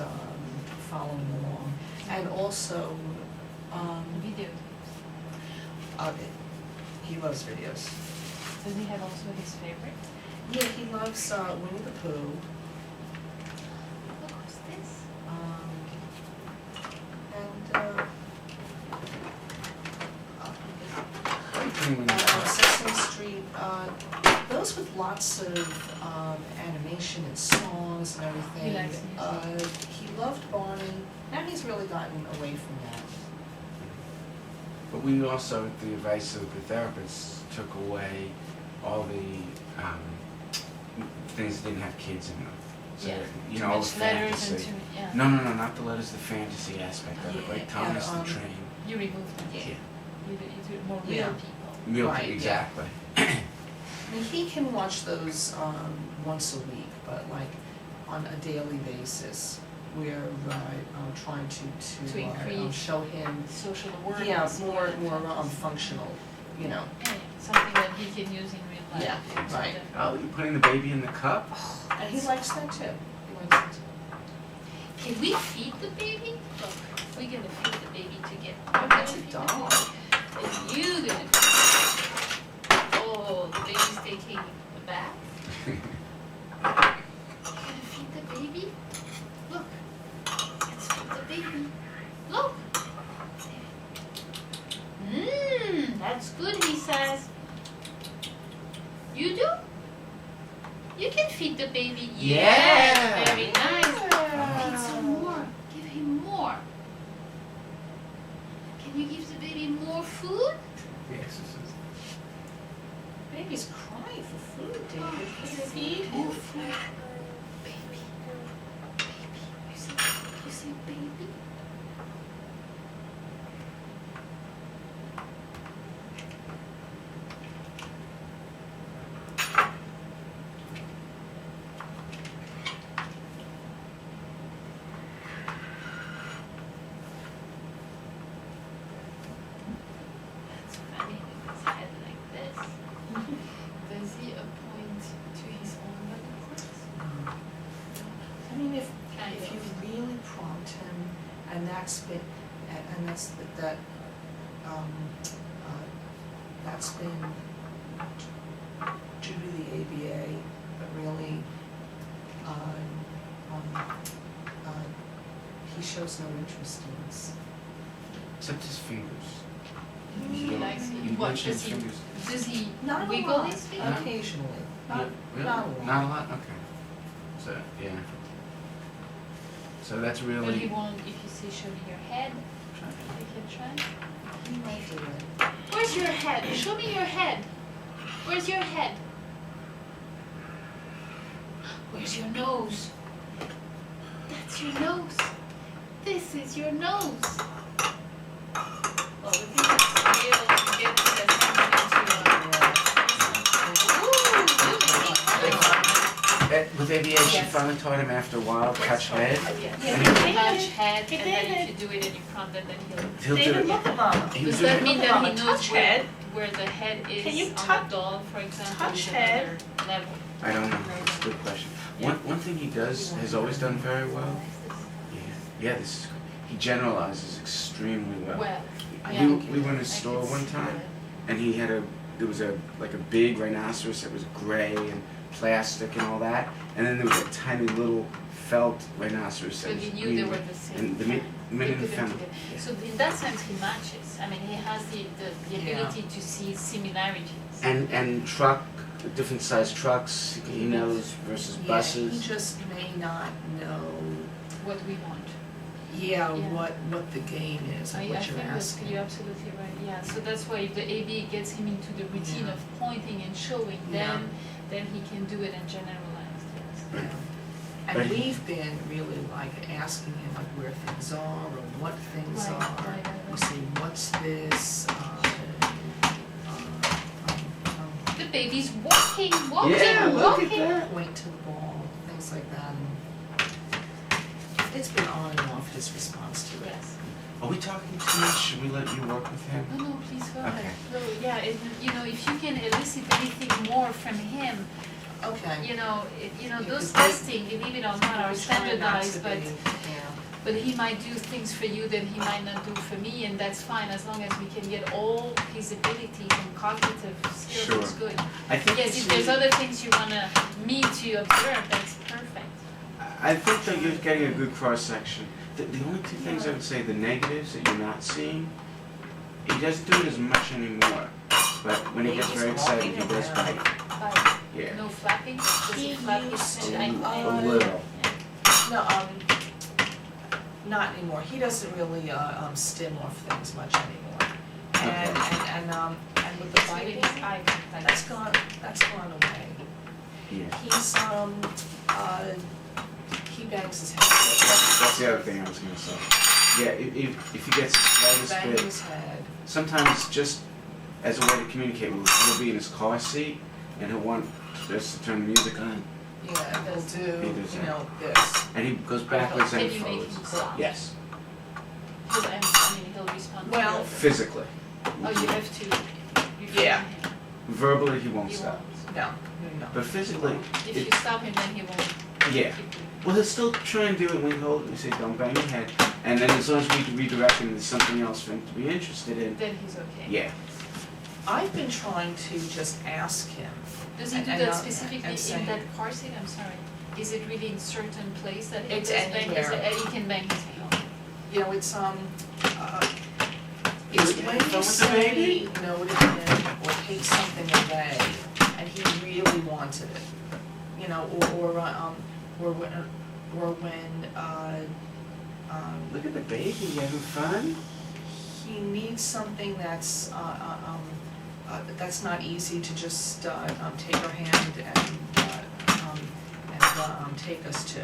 following along, and also Video. he loves videos. Does he have also his favorite? Yeah, he loves Winnie the Pooh. Look, what's this? Sesame Street, those with lots of animation and songs and everything. He likes He loved Barney. Now he's really gotten away from that. But we also, with the advice of the therapist, took away all the things that didn't have kids in them. So, Yeah. you Too know, all the much letters and fantasy. yeah. No, not the letters, the fantasy aspect of it, Yeah, like Thomas yeah, the Train. You remove them. Yeah. You do more real Yeah. people. Real, Right, yeah. exactly. I mean, he can watch those once a week, but like on a daily basis, where I'm trying To increase show him, social awareness. yeah, more than functional, you know. Yeah, something that he can use in real life. Yeah, It's right. different. Oh, you're putting the baby in the cup? And he likes that too. He likes that too. Can we feed the baby? Look, we're gonna feed the baby together. Oh, that's a doll. And you gonna feed the baby. Oh, the baby's taking a bath. You do? You can feed the baby. Yeah. Yes, very nice. Feed some more. Give him more. Can you give the baby more food? Yes. Baby's crying for food, David. Feed him. More food. Baby. Baby. You say baby? That's funny with his head like this. Does he point to his own little place? I mean, if Kind you of. really prompt him, and that's been, and that's been due to the ABA, but really, he shows no interest in us. Except his fingers. He likes it. You What, mentioned does he, fingers. does he Not a wiggle lot. his feet? Huh? Occasionally, Yeah, not, really? not a lot. Not a lot? Okay. So, yeah. So that's But really. he won't, if you say show me your head, you can try. He might do it. Where's your head? Show me your head. Where's your head? Where's your nose? That's your nose. This is your nose. Well, the thing is to be able to get to that With ABA, she finally taught him after a while, touch head. Yes. And Touch head, and then if you do it and you prompt it, then he'll. he'll do David, it. look at Mama. He was Does doing that it. mean that he Mama, knows touch where, head. where the head Can you is on touch- the doll, for example, touch is head? another level? I don't know. That's a good question. One thing he does, has always done very well. Yeah, this is good. He generalizes extremely well. Well, We- yeah, we were in a I store can one see time, that. and he had there was like a big rhinoceros that was gray and plastic and all that, and then there was a tiny little felt rhinoceros So that was you knew green. they were the same. And the kind. men You and the couldn't feminine. get- So in that sense, he matches. I mean, he has the Yeah. ability to see similarities. And truck, different size trucks, he knows versus Yeah, buses. he just may not know, What we want. yeah, Yeah. what the game is I and what think you're that's, asking. you're absolutely right, yeah. So that's why if the AB gets him into the routine Yeah. of pointing and showing, Yeah. then he can do it and generalize, yes. Yeah. But And he- we've been really like asking him like where things are or what things Right, are. right, right, We right. say, what's this? The baby's walking, walking, Yeah, look at walking. that. Point to the ball, things like that. And it's been on and off his response to it. Yes. Are we talking too much? Should we let you work with him? No, no, please go Okay. ahead. No, yeah, you know, if you can elicit anything more from him, Okay. you know, Yeah, those 'cause testing, believe it or not, are We try not standardized, to but be, But he might do things for you that he might not do for me, and that's fine, as long as we can get all his abilities and cognitive skills is Sure. good. I think Yes, if there's other things you wanna me to observe, that's perfect. I think that you're getting a good cross section. The only two things I would say, the negatives that you're not seeing, he doesn't do it as much anymore. But when he gets very excited, he does bite. But Yeah. no flapping, does he He flap his used to, head? A little. No, not anymore. He doesn't really stim off things much anymore. And with the It's really biting, his eye contact. that's gone away. Yeah. He's he bangs his head. That's the other thing I was gonna say. Yeah, if he gets the slightest Banging bit, his head. sometimes just as a way to communicate, he'll be in his car seat and he'll want just to turn the music on, Yeah, he'll He do, does you that. know, this. and he goes backwards Can and you make forwards. him stop? Yes, He'll respond to Well, you. physically. Oh, you have to. Yeah. Verbally, he won't He stop. won't. No, no. But physically, If you stop him, then he won't. yeah. keep doing Well, he'll still try and do it when we hold it. We say, don't bang your head. And then as long as we redirect him to something else for him to be interested in, it. Then he's okay. yeah. I've been trying to just ask him. Does he do And that not- specifically and in saying- that car seat? I'm sorry. Is it really in certain place that he It's does bang his anywhere. head? He can bang his head. You know, it's Is it when you with the say baby? no to him or take something away, and he wanted it, you know, or when Look at the baby, you having fun? he needs something that's not easy to just take our hand and take us to.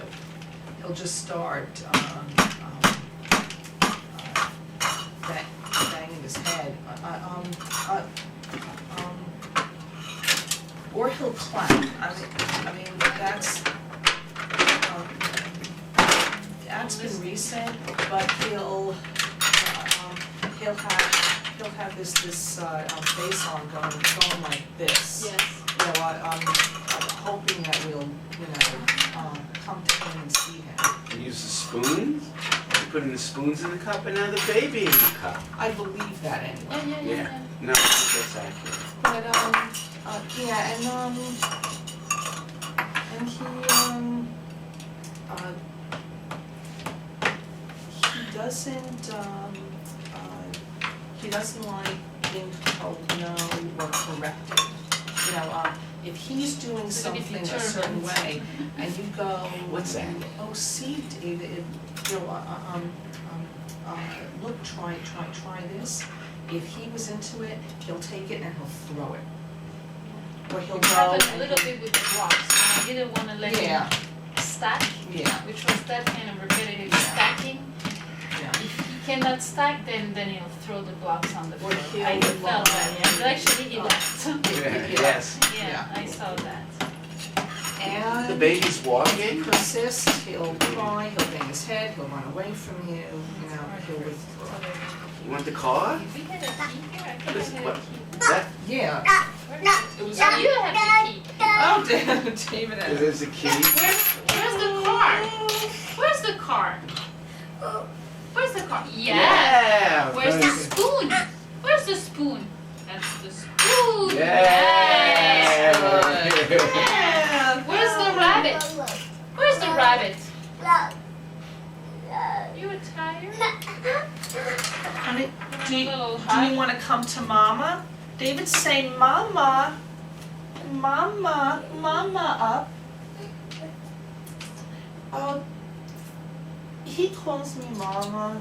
He'll just start banging his head, or he'll clap. I mean that's been recent, but he'll have this face on going like this. Yes. You know, I'm hoping that we'll come to him and see him. You use the spoons? You're putting the spoons in the cup and now the baby in the cup. I believe that anyway. Yeah. No, I think that's accurate. But yeah, and he doesn't like being told no or corrected. You know, if he's doing So if he something a certain turns- way, and you go, What's that? oh, see, David, you know, look, try this. If he was into it, he'll take it and he'll throw it. Or he'll It go happened a and little bit with the blocks, and I didn't want to let yeah, him stack, yeah, which was that kind of repetitive Yeah. stacking. yeah. If he cannot stack, then he'll throw the blocks on the Or floor. he'll I felt that, yeah. but actually he left. Yes. Yeah, Yeah. I saw that. And The baby's if he walking? persists, he'll cry, he'll bang his head, he'll run away from you, you know, he'll withdraw. You want the car? Did we get a key here? I think What is- I had what- a key. That, Yeah. It was you have the key. Oh, David. there's a key. Where's the car? Where's the car? Where's the car? Yeah. Yeah. Where's the very spoon? Where's the spoon? That's the spoon. good. Yes. Yeah. Yeah. Where's the rabbit? Where's the rabbit? You were tired? Honey, do you Little high. want to come to Mama? David, say Mama. Mama. Mama up. Oh, he calls me Mama.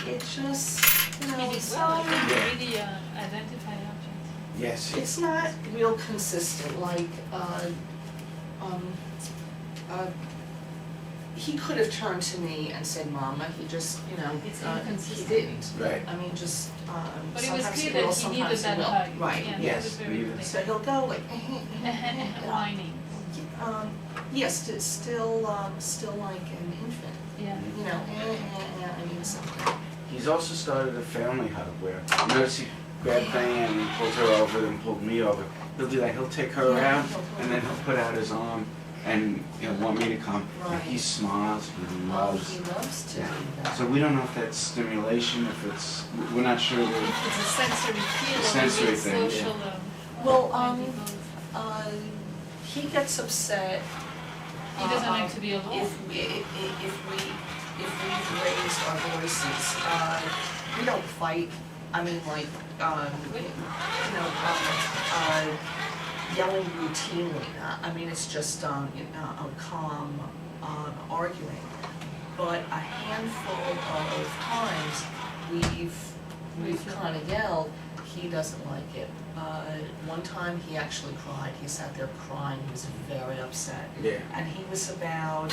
It just, you know, He did it's, well. He can really identify objects. Yes. it's not real consistent, like, he could have turned to me and said Mama, he just, you know, It's he inconsistent. didn't. Right. I mean, just, But it was sometimes clear he will, that he needed sometimes he that will. hug. Right, Yeah, yes, that was very needed. clear. So he'll go like, Whining. yes, it's still like an infant, Yeah. you know, I mean something. He's also started a family hug where, notice he grabbed Diane and pulled her over, then pulled me over. He'll do that, he'll take her around, and then he'll put out his arm and, want me to come. And he Right. smiles, he Oh, loves. he loves to do that. So we don't know if that's stimulation, if it's, we're not sure. It's a sensory feel. Sensory it's thing, yeah. social. Well, maybe both. he gets upset. He doesn't like to be alone. If we've raised our voices, we don't fight. I mean, like, yelling routinely. I mean, it's just a calm arguing. But a handful of times we've kind of yelled. He doesn't like it. One time he actually cried. He sat there crying. He was very upset. Yeah. And he was about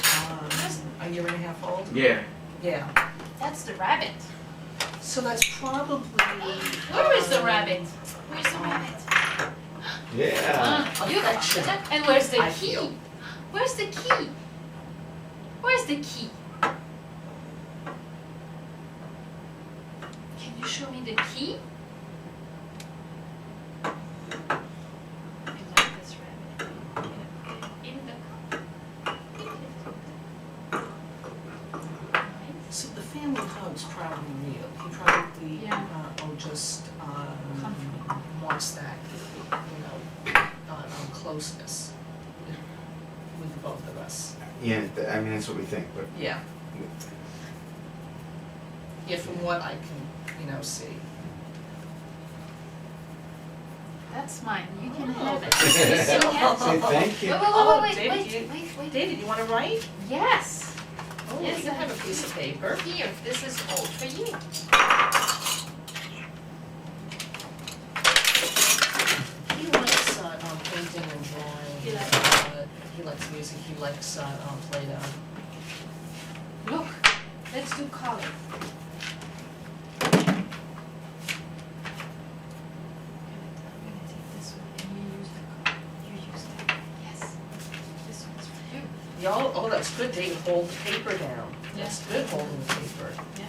a year and a half old. Yeah. Yeah. That's the rabbit. So that's probably. Where is the rabbit? Where's the rabbit? Yeah. You Affection. And where's the I key? feel. Where's the key? Where's the key? Can you show me the key? I like this rabbit. In the cup. So the family hug's probably real. He probably Yeah. just Comfort. wants that, closeness with both of us. Yeah, I mean, that's what we think, but Yeah. Yeah, from what I can, see. that's mine. You can Oh. have it. You see it? Say thank you. Wait. David, you wanna write? Yes. Oh, Yes, you I have a piece of paper. Here, this is all for you. He likes painting and drawing. He He likes music. He likes Play-Doh. Look, let's do color. I'm gonna take this one and you use the color. You use that. Yes. This one's for you. Oh, that's good. David, hold the paper down. That's Yeah. good holding the paper. Yeah.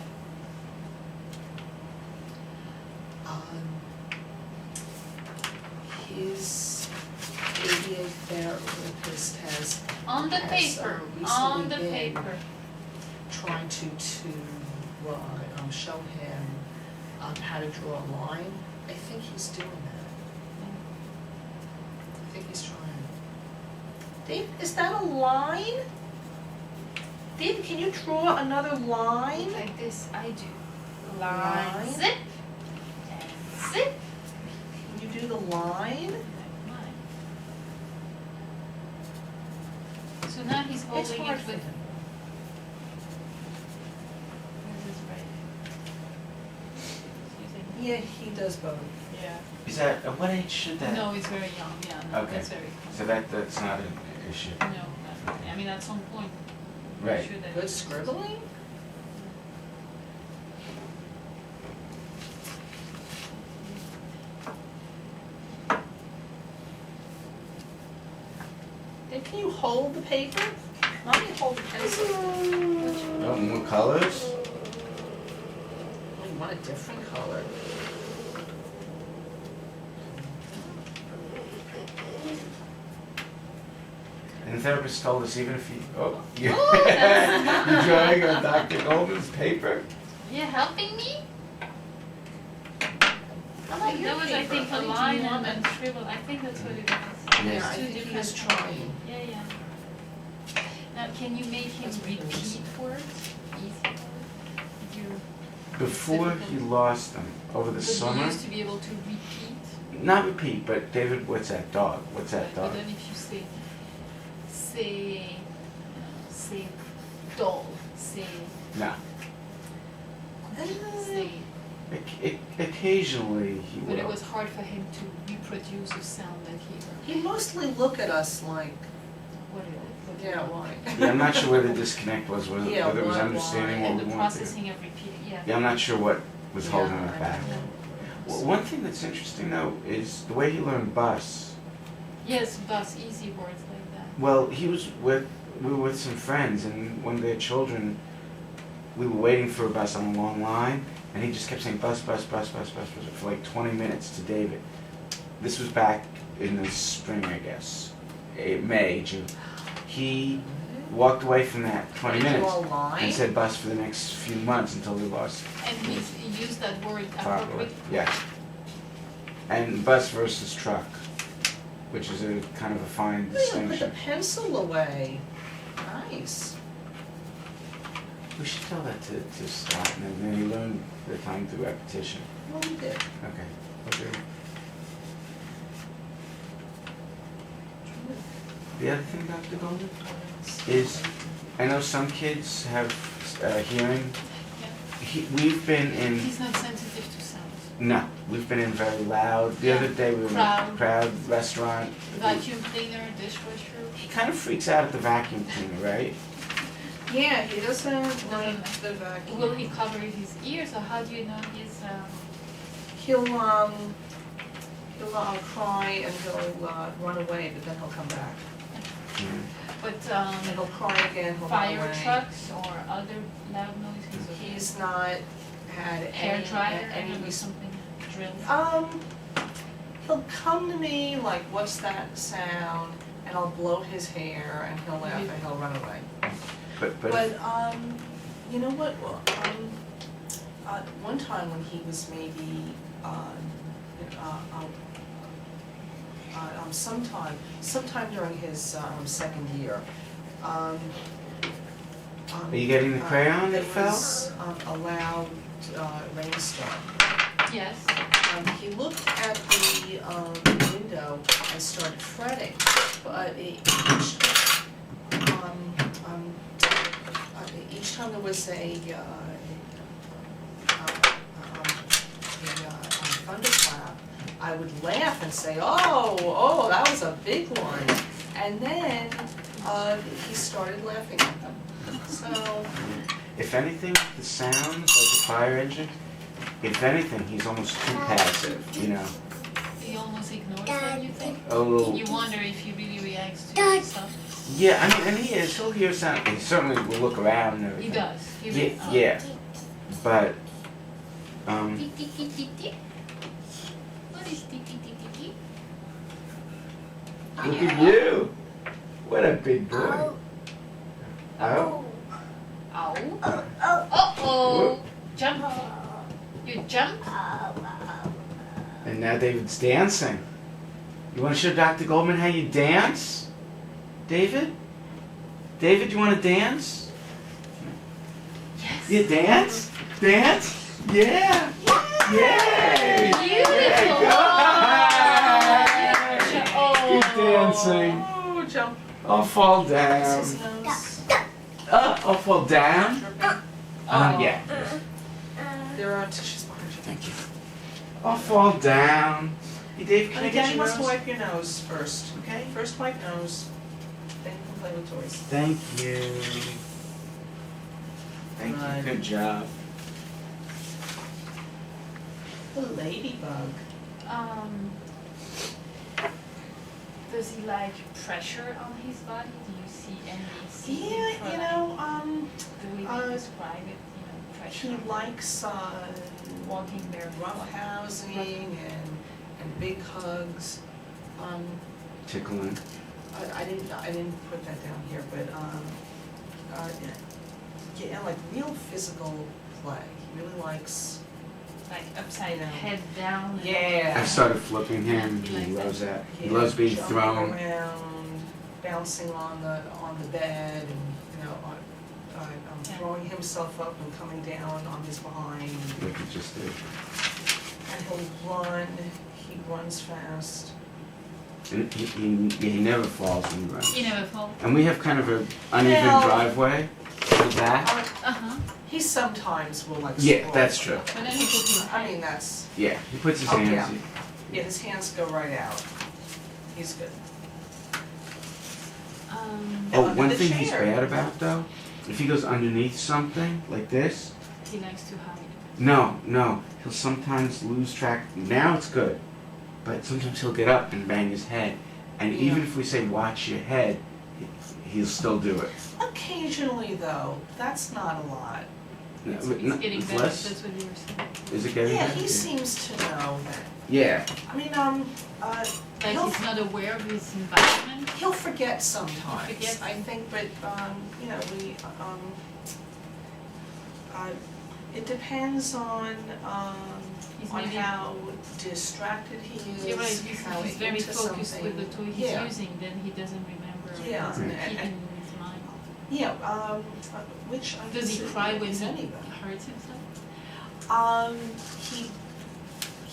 His ABA therapist has On the Has, paper. recently On the been- paper. trying to show him how to draw a line. I think he's doing that. I think he's trying. Dave, is that a line? Dave, can you draw another line? Like this, I do. Line. Zip. And zip. Can you do the line? Like mine. So now he's It's holding hard it for with him. his right. He's using- Yeah, he does both. Yeah. Is that, at what age should that? No, it's very young, yeah, no, Okay. that's very So common. that's not an issue. No, I mean, at some point, I'm Right. sure that. Good scribbling? Dave, can you hold the paper? Let me hold the pencil. Oh, more colors? Oh, you want a different color? And the therapist told us even if you, you're Oh, that's- you're drawing on Dr. Goldman's paper. Yeah, helping me? How about your That was, I paper? think, a Honey, do you line want and it? scribble, I think that's what it is. Yes. Yeah, It's I two think he different is things. trying. Yeah, yeah. Now, can you make him That's repeat nice. words? Easy words? You, Before he lost them over the but summer, you used to be able to repeat. not repeat, but David, what's that dog? What's that But dog? then if you say doll, say, No. say, Occasionally he but it will. was hard for him to reproduce a sound that he heard. He mostly look at us like, What it is. yeah, why? Yeah, I'm not sure where the disconnect was, whether Yeah, whether it was why- understanding why? what And we the wanted to do. processing of repeating, yeah. Yeah, I'm not sure what was holding Yeah, it I back. don't know. Well, one thing that's interesting though is the way he learned bus. Yes, bus, easy words like that. Well, we were with some friends, and one of their children, we were waiting for a bus on a long line, and he just kept saying bus, bus, bus, bus, bus, bus for like 20 minutes to David. This was back in the spring, I guess, May, June. He walked away from that 20 Draw minutes a line? and said bus for the next few months until we lost And he used that word properly. appropriately. Yeah. And bus versus truck, which is a kind of a fine Oh, you put the distinction. pencil away. Nice. We should tell that to Scott, and then he learned the time through repetition. Well, we did. Okay. The other thing, Dr. Golden, is I know some kids have hearing. We've been in, He's not sensitive to sounds. no, we've been in very loud. The other day we were in a crowd restaurant. Vacuum cleaner, dishwasher. He kind of freaks out at the vacuum cleaner, right? Yeah, he doesn't like the vacuum. Will he cover his ears, or how do you know his, He'll cry and he'll run away, but then he'll come back. Yeah. but, And he'll cry again, he'll run fire away. trucks or other loud noises? or He's not had hair any, dryer, any or something drilled? He'll come to me like, what's that sound? And I'll blow his hair and he'll laugh and he'll run away. But But, you know what, one time when he was maybe, sometime during his, second year, are you getting the crayon that there fell? was, a loud, rainstorm. Yes. He looked at the window and started fretting, but each time there was a thunderclap, I would laugh and say, oh, that was a big one. And then he started laughing at them. So, If anything, the sounds like the fire engine, if anything, he's almost too passive, you know. He almost ignores them, you think? A little. You wonder if he really reacts to stuff. Yeah, I mean, and he is. He'll hear sound. He certainly will look around and everything. He does. He Yeah, really, yeah. But Tick, tick, tick, tick, tick. What is tick, tick, tick, tick, tick? look at you. What a big boy. Oh. Ow. Uh-oh. Jump. You jump. And now David's dancing. You want to show Dr. Goldman how you dance? David? David, you want to dance? Yes. You dance? Dance? Yeah! Yay! Beautiful. Good dancing. oh, jump. I'll fall His down. nose. I'll fall down. Yeah. There are tissues behind you. Thank you. I'll fall down. Hey, Dave, can And I again, get you your must nose? wipe your nose first, okay? First wipe nose, then you can play with toys. Thank you. Thank you. Right. Good job. The ladybug. Does he like pressure on his body? Do you see any Yeah, for you like, know, the way they describe it, you know, pressure, he likes walking barefoot. roughhousing and big hugs. Tickling. I didn't put that down here, but yeah, like real physical play. He really likes. Like upside Yeah. head down. and- Yeah. I started flipping him. He He likes loves that. He Yeah, loves being jumping thrown. around, bouncing on the bed, and you know, Yeah. throwing himself up and coming down on his behind. Like he just did. And he'll run. He runs fast. And he never falls when he runs. He never falls. And we have kind of an uneven Well- driveway to the back. Uh-huh. He sometimes will like. Yeah, sprawl. that's true. But then he puts his I mean, that's Yeah, he puts his Oh, hands. yeah, his hands go right out. He's good. Oh, under one the thing he's chair. bad about though, if he goes underneath something like this, he likes to hide. no, he'll sometimes lose track. Now it's good, but sometimes he'll get up and bang his head, and Yeah. even if we say watch your head, he'll still do it. Occasionally, though, that's not a lot. It's No, getting it's better, less. that's what you were saying. Is it getting Yeah, better? he seems to know that. Yeah. I mean, Like He'll- he's not aware of his environment. he'll forget sometimes. He forgets. I think, but you know, it depends on He's maybe- how distracted he is. You're right, how he's very into focused with the something. toy he's Yeah. using, then he doesn't remember. Yeah, Doesn't and- keep and- in his mind. Yeah, which I Does he consider cry when is he anybody. hurts himself?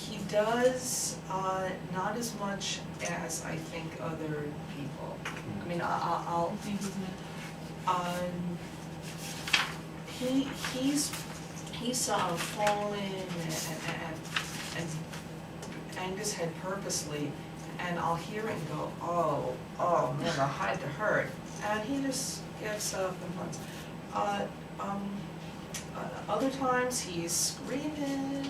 He does, not as much as I think other people. I mean, I I'll, think he's not. he's fallen and banged his head purposely, and I'll hear it and go, oh man, I had to hurt, and he just gets up and runs. Other times he's screaming.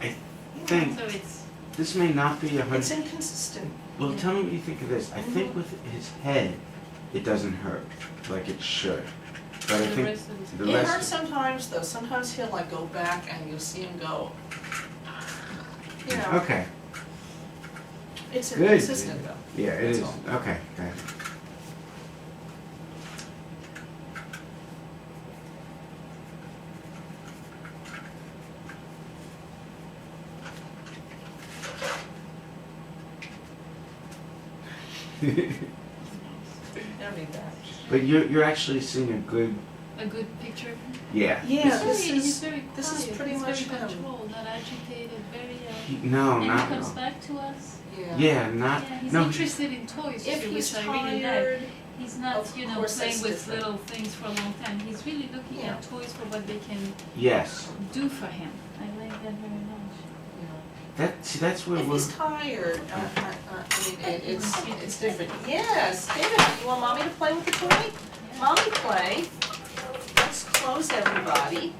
I You know, think So it's, this may not be It's 100. inconsistent. Well, tell me what you think of this. I think with his head, it doesn't hurt like it should. But I the think rest of his. the It rest. hurts sometimes though, sometimes he'll like go back and you'll see him go, you know, Okay. it's Good. inconsistent though. Yeah, it That's is. all. Okay. Got it. Don't need that. But you're actually seeing a good a good picture of him? Yeah. Yeah, He's very this is quiet, pretty he's much very him. controlled, not agitated, very No, and he not at comes all. back to us. Yeah, not, Yeah, he's no, interested in toys If too, he's which I really like. tired, He's not, of you know, course playing that's with different. little things for a long time. He's really looking Yeah. at toys for what they can yes. do for him. I like that very much. See, that's where if we're, he's tired, I mean, it's different. Yes, David, you want mommy to play with the toy? Mommy play. Let's close everybody.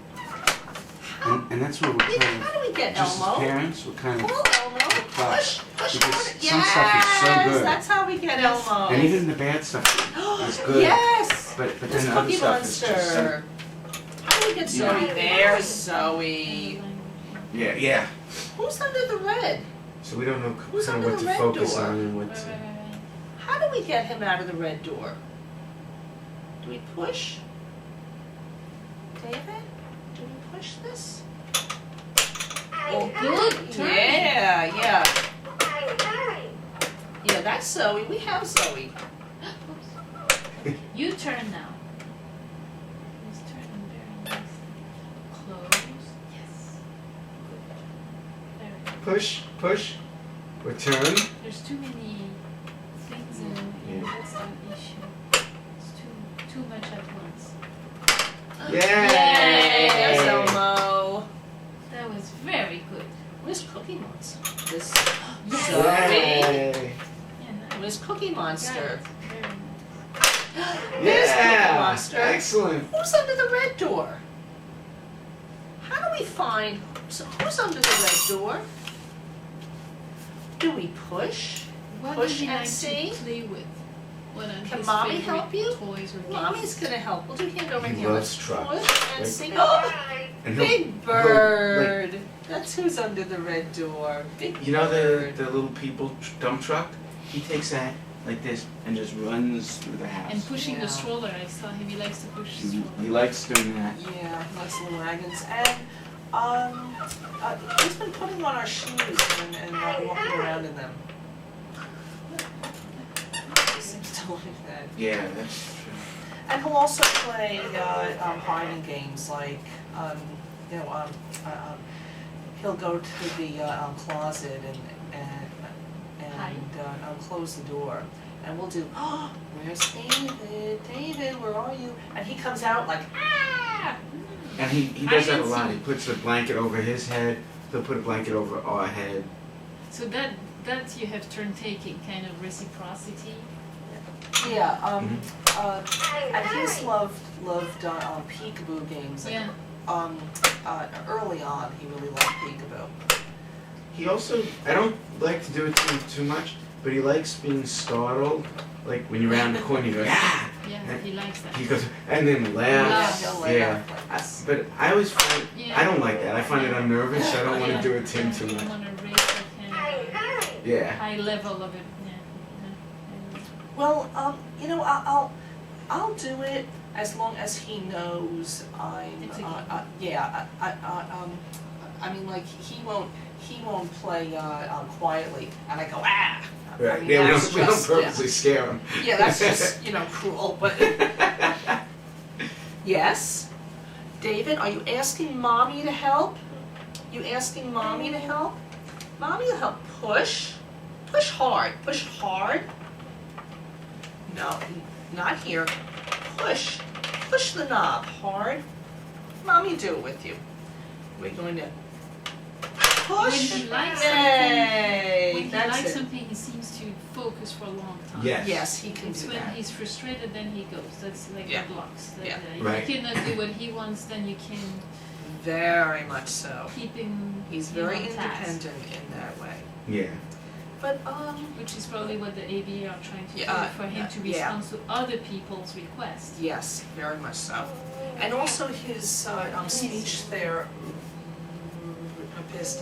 and that's where we're kind of, How do we get just as Elmo? parents, we're kind Pull of, Elmo. Push because harder. some stuff is so Yes, good. that's how we get Elmo. and even the bad stuff is good. Yes. But This then the other Cookie stuff is just so, Monster. How do we get Zoe? Yeah. There's Zoe. yeah. Who's under the red? So we don't know Who's kind of under what to the red focus door? on and what Right, to. right, right, right. How do we get him out of the red door? Do we push? David? Do we push this? Oh, good turn. Yeah, yeah. Yeah, that's Zoe. We have Zoe. Oops. You turn now. He's turning very nicely. Close. Yes. Good. Very good. Push, return. There's too many things in Yeah. that's an issue. It's too much at once. Yay! There's Yay. Elmo. That was very good. Where's Cookie Monster? This Yes. Zoe. Yay. Yeah, nice. Where's Cookie Monster? Very nice. There's Cookie Yeah. Monster. Excellent. Who's under the red door? How do we find who's under the red door? Do we push? What Push does he and like see? to play with? What are Can his mommy favorite help you? toys or games? Mommy's gonna help. We'll do hand over He hand. loves Let's trucks. push and Like- see. Oh, And he'll- Big Bird. That's who's under the red door. Big You know Bird. the little people dump truck? He takes that like this and just runs through the house. And pushing Yeah. the stroller, I saw him. He likes to push the He stroller. likes doing that. Yeah, nice little wagons. And he's been putting on our shoes and walking around in them. He seems to like that. Yeah, that's true. And he'll also play hiding games like he'll go to the closet and close the door, and we'll do, oh, where's David? David, where are you? And he comes out like, ah! And he does that a Hide and lot. He seek. puts a blanket over his head. He'll put a blanket over our head. So that you have turn taking kind of reciprocity. Yeah, and he's loved peekaboo games. Yeah. Early on, he really liked peekaboo. He also, I don't like to do it to him too much, but he likes being startled. Like when you're around the corner, you go, ah! Yeah, he likes that. He goes, and then laughs. He'll laugh. Yeah. Yes. But I always find, Yeah. I don't like that. I find it unnerving, so I don't want to do it to him too You much. want to raise that kind of Yeah. high level of it. Yeah. Well, I'll do it as long as he knows I'm. It's a I mean, like he won't play quietly, and I go ah. I Right. mean, Yeah, that's we don't just- purposely scare him. Yeah, that's just cruel, but. Yes, David, are you asking mommy to help? You asking mommy to help? Mommy will help. Push hard, push hard. No, not here. Push the knob hard. Mommy do it with you. We're going to push. When he likes Yay! When he That's likes it. something, he seems to focus for a long time. Yes. Yes, he can It's do when that. he's frustrated, then he goes. That's like Yeah. the blocks. Yeah. Right. If you cannot do what he wants, then you can Very much so. keep him. He's you know, very on task. independent in that way. Yeah. But Which is probably what the ABA are trying to Yeah, do for him to yeah. respond to other people's requests. yes, very much so. And also his speech therapist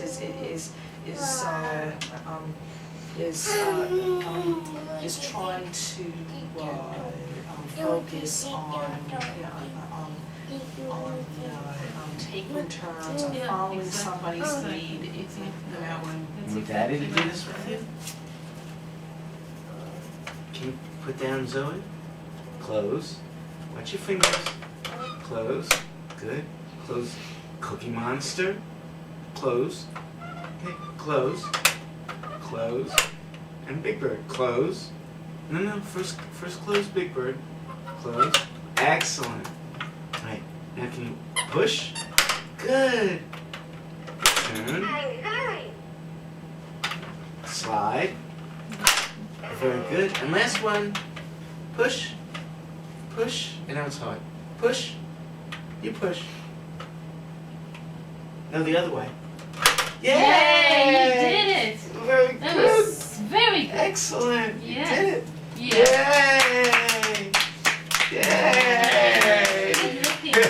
is trying to focus on taking turns, on Yeah, following exactly. somebody's lead, Exactly. and Want Daddy to do this with you? Can you put down Zoe? Close. Watch your fingers. close, good, close, Cookie Monster, close, okay, close, close, and Big Bird, close, no, first close Big Bird, close, excellent, right, now can you push, good, turn, slide, very good, and last one, push, push, and now it's hard, push, you push, no, the other way, Yay, you did it! very That good, was very good. excellent, Yeah. you did it, Yeah. yay, Good yay, looking. Good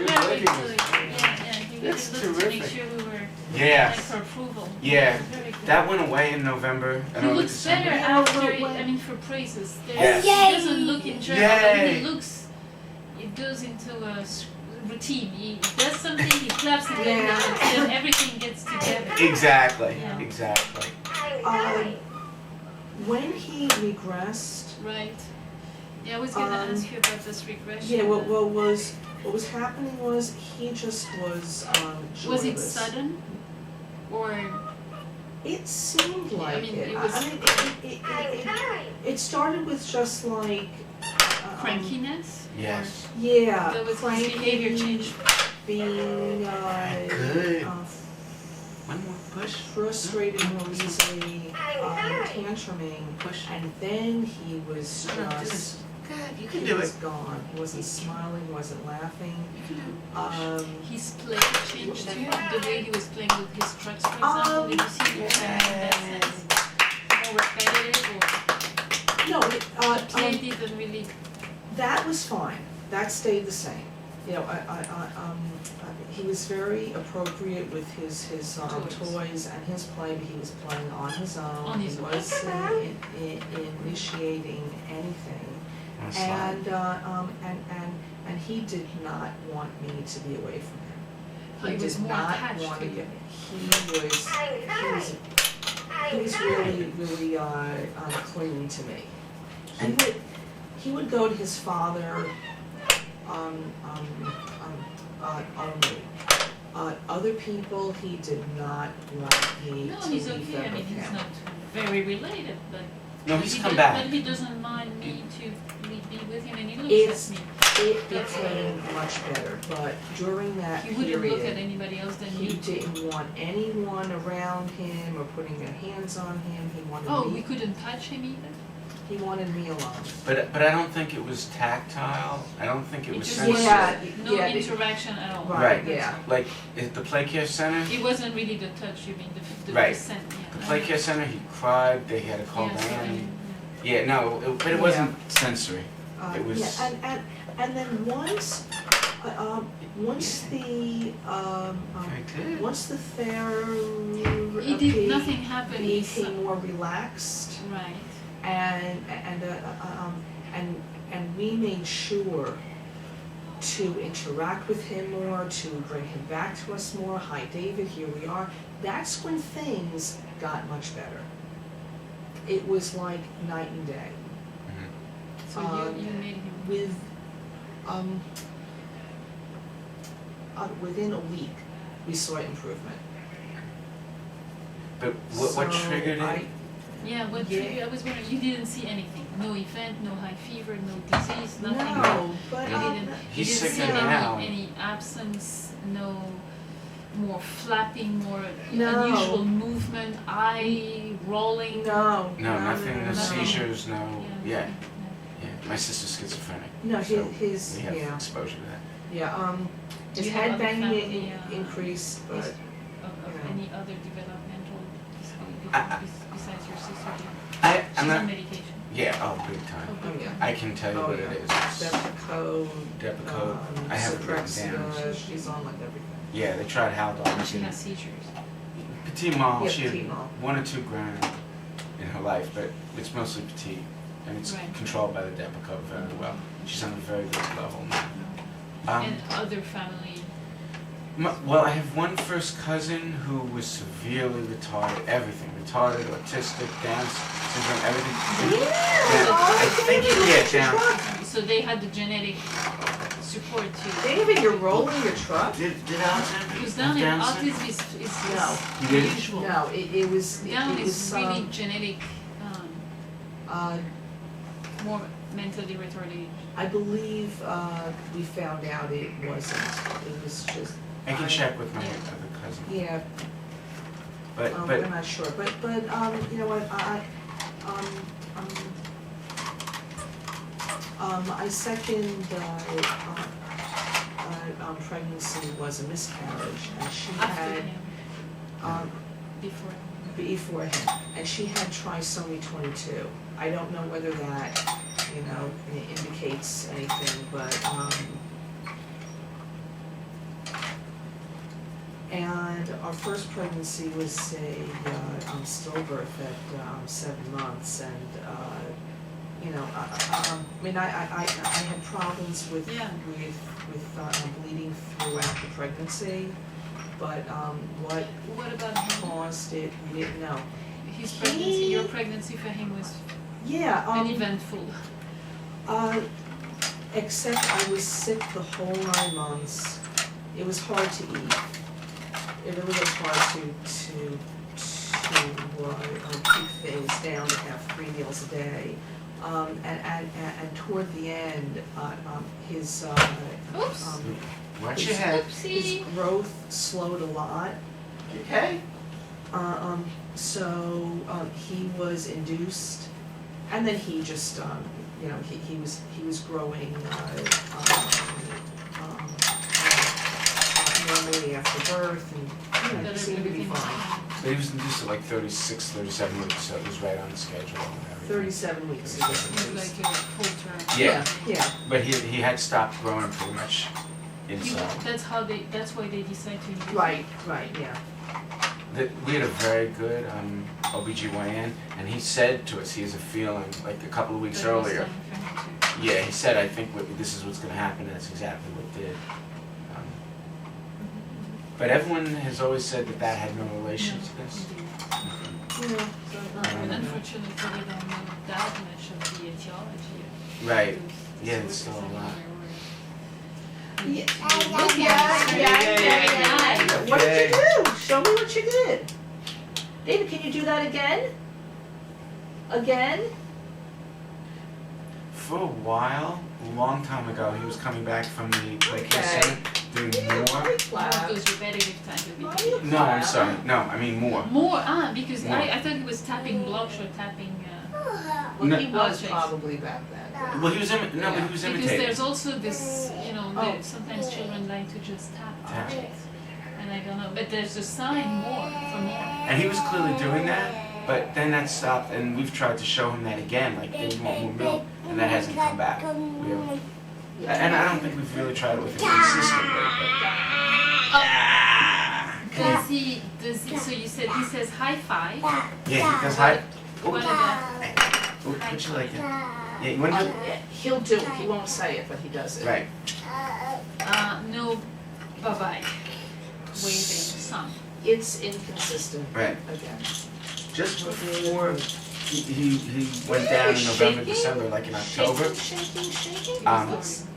Very looking. good. Yeah, he really That's looked to make terrific. sure we were Yeah. like for approval. Yeah. Very good. That went away in November and He early looks December. better Yeah, after, well, I mean, for praises. Yes. He doesn't look in general, but Yay. he looks, it goes into a routine. He does something, he claps again, Yeah. and then everything gets together. Exactly, Yeah. exactly. When he regressed, Right. Yeah, I was gonna ask you about this regression. yeah, what was happening was he just was joyless. Was it sudden? Or, It seemed like mean, it. it I was- mean, it started with just like crankiness? Yes. Yeah, There was cranky, behavior change. being Good. One more push. frustrated more easily, tantruming, Push. and then he was No, do just this. Good, you he can do was it. gone. He wasn't smiling, wasn't laughing. You can do it. His play changed too, the way he was playing with his trucks, for example, did you see the trend in that sense? More repetitive, No, or the play didn't really, that was fine. That stayed the same. You know, he was very appropriate with his toys and his play. He was playing on his own. On his He own. wasn't initiating anything. Wanna slide? And he did not want me to be away from him. Oh, he was did more not attached want to to you. he was really clinging to me. He would go to his father only. Other people he did not want me no, to he's leave okay, them I mean, with he's him. not very related, but. No, but he's he come does- back. But he doesn't mind me to be with him, and he looks It's- at me. It became much better, but during that He wouldn't look at period, anybody else than he you. didn't want anyone around him or putting their hands on him. He wanted Oh, we me. couldn't touch him either? He wanted me alone. But I don't think it was tactile. I don't think it It was just sensory. Yeah, No yeah, interaction at all. Right, That's yeah. all. Like at the play care center. It wasn't really the touch, you mean, the Right. scent, yeah. The play care center. He cried. They had to call Yeah, sorry, Diane. yeah. Yeah, no, but it wasn't sensory. It was- Yeah, and then once the Very good. once the therapy He did, nothing happened, he became more relaxed, right. and we made sure to interact with him more, to bring him back to us more. Hi, David, here we are. That's when things got much better. It was like night and day. Mhm. So you made him. With within a week, we saw improvement. But what So triggered it? Yeah, what Yeah. triggered, I was wondering, you didn't see anything, no event, no high fever, no disease, nothing? No, but You didn't, you He's didn't see sicker now. any absence, no more flapping, more No. unusual movement, eye rolling? no, No, nothing. No nothing. seizures. No. Yeah. nothing, Yeah. My sister's schizophrenic. No, so his we have yeah, exposure to that. yeah. Do His you have head other banging family, increased, but Of Yeah. any other developmental I- besides your sister? I'm She's not. on medication. Yeah. Oh, big time. oh yeah. I can tell you Oh, what yeah. it is. It's Depakote, Depakote. I have it written down. Suprexia, she's on like everything. Yeah, they tried Haldol. She has seizures. Petite mal. Yeah, She had petite mal. 1 or 2 grand in her life, but it's mostly petite, and it's Right. controlled by the Depakote very well. She's on a very good level now. And other family. Well, I have one first cousin who was severely retarded, everything, retarded, autistic, Down syndrome, everything. Yeah, I think he had Down. So they had the genetic support you. David, you're rolling your truck? Did Alexander? Because down in Down, sir? autism is No. You didn't? unusual. No, it was, Down it was, is really genetic, more mentally retarded. I believe, we found out it wasn't, it was just. I can check with my other cousin. Yeah, But we're not sure, but, you know what, I second, pregnancy was a miscarriage, and she After had, him, before. before him, and she had trisomy 22. I don't know whether that, you know, indicates anything, but, and our first pregnancy was a stillbirth at 7 months, and you know, I mean, I had problems with Yeah. bleeding throughout the pregnancy, but what What about him? caused it, we didn't know. His pregnancy, your pregnancy for him was Yeah, uneventful. Except I was sick the whole 9 months. It was hard to eat. It really was hard to keep things down, to have 3 meals a day. And toward the end, his Oops. watch your head. his Oopsie. growth slowed a lot. Okay. So he was induced, and then he just you know, he was growing normally after birth, and you know, That he seemed to be everything was fine. But he was induced at like 36, 37 weeks, so it was right on schedule and everything. 37 weeks. It was like a full term. Yeah. Yeah. But he had stopped growing pretty much inside. That's why they decide to use Right, yeah. We had a very good OBGYN, and he said to us, he has a feeling, like a couple of weeks earlier. Yeah, he said, I think this is what's going to happen, and that's exactly what did. But everyone has always said that had no relation to this. And unfortunately, they don't know that much of the etiology. Right. Yeah, it's still a lot. What did you do? Show me what you did. David, can you do that again? Again? For a while, a long time ago, he was coming back from the play care Okay. center doing more. Those repetitive type of No, I'm sorry. No, I mean more. More, because More. I thought he was tapping blocks or tapping, Well, he was objects. probably back then. Well, he was but he was because imitating. there's also this, you know, Oh. sometimes children like to just tap Tap. objects. And I don't know, but there's a sign more for more. And he was clearly doing that, but then that stopped, and we've tried to show him that again, like they want more milk, and that hasn't come back. And I don't think we've really tried it with him consistently, Does he, so you said he says high five. yeah, he does high. What about, Would you like it? Yeah, you want to do it? He'll do it. He won't say it, but he does it. Right. no, bye-bye, waving, some. It's inconsistent. Right. Again. Just before he went down in November, December, like in October, Shaking.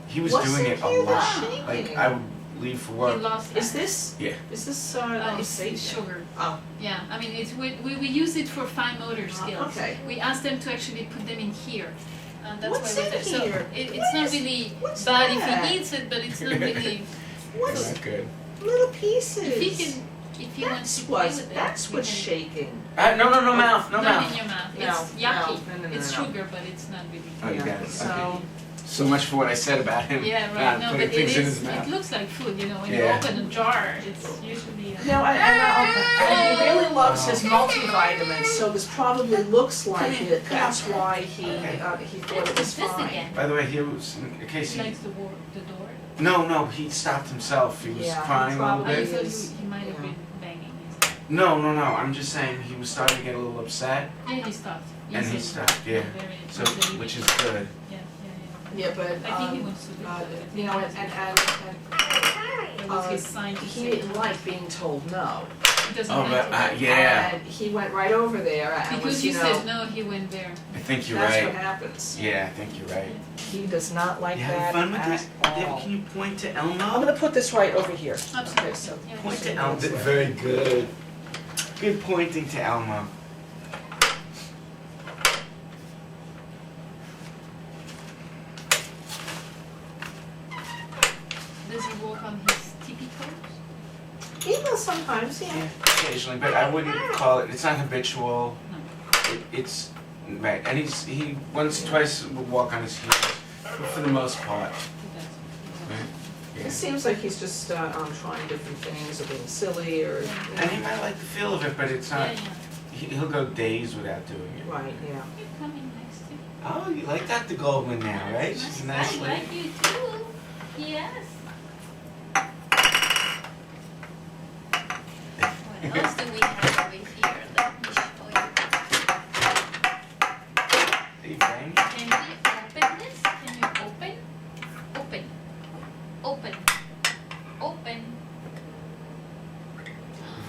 he was What's doing in it a here lot. that's shaking? Like I would leave for He work. lost Is that. this? Yeah. Is this It's safe? sugar. Oh. Yeah, I mean, we use it for fine motor skills. Okay. We ask them to actually put them in here. That's What's why we in do. So here? it's not really What's bad if that? he eats it, but it's not really. What's That's good. little pieces? If he wants to play That's with it, that's we what's can- shaking. No mouth, no Not mouth. in your mouth. No, It's yucky. no. It's sugar, but it's not really. Oh, you got it. So. Okay. So much for what I said about him Yeah, not right. No, putting but it things in is. his It mouth. looks like food, you know. When Yeah. you open a jar, it's usually. No, and he really loves his multivitamins, so this probably looks like it. That's why he thought it was It's this fine. again. By the way, here was in case He he. likes the door. No, he stopped himself. He was Yeah, crying a little probably I bit. thought is, he might have yeah. been banging his. No. I'm just saying he was starting to get a little upset, Yeah, he stopped. and he Easily. stopped. Yeah. Very, So, very which is easily. good. Yeah. Yeah, but I think he wants to do it. you know, That was his sign to he say. didn't like being told no. He doesn't Oh, like but, it. yeah, And he went right over there and Because was, you you know, said no, he went there. I think you're that's right. what happens. Yeah, I think you're right. He does not like You that having fun with at this? David, all. can you point to I'm Elmo? gonna put this right over here. Absolutely. Okay, so Yeah. Point to Elmo. Very good. Good pointing to Elmo. Does he walk on his tippy toes? he will sometimes, yeah. Yeah, occasionally, but I wouldn't call it. It's not habitual. It's right, and he once, twice will walk on his heels, but for the most part. He does. Right? It Yeah. seems like he's just trying different things or being silly or, you And he know. might like the feel of it, but it's Yeah, not. yeah. He'll go days without doing it. Right, yeah. You're coming next to me. Oh, you like Dr. Goldman now, right? She's a nice I lady. like you too. Yes. What else do we have over here? Let me show you. Hey, Frank. Can we open this? Can you open? Open. Open. Open.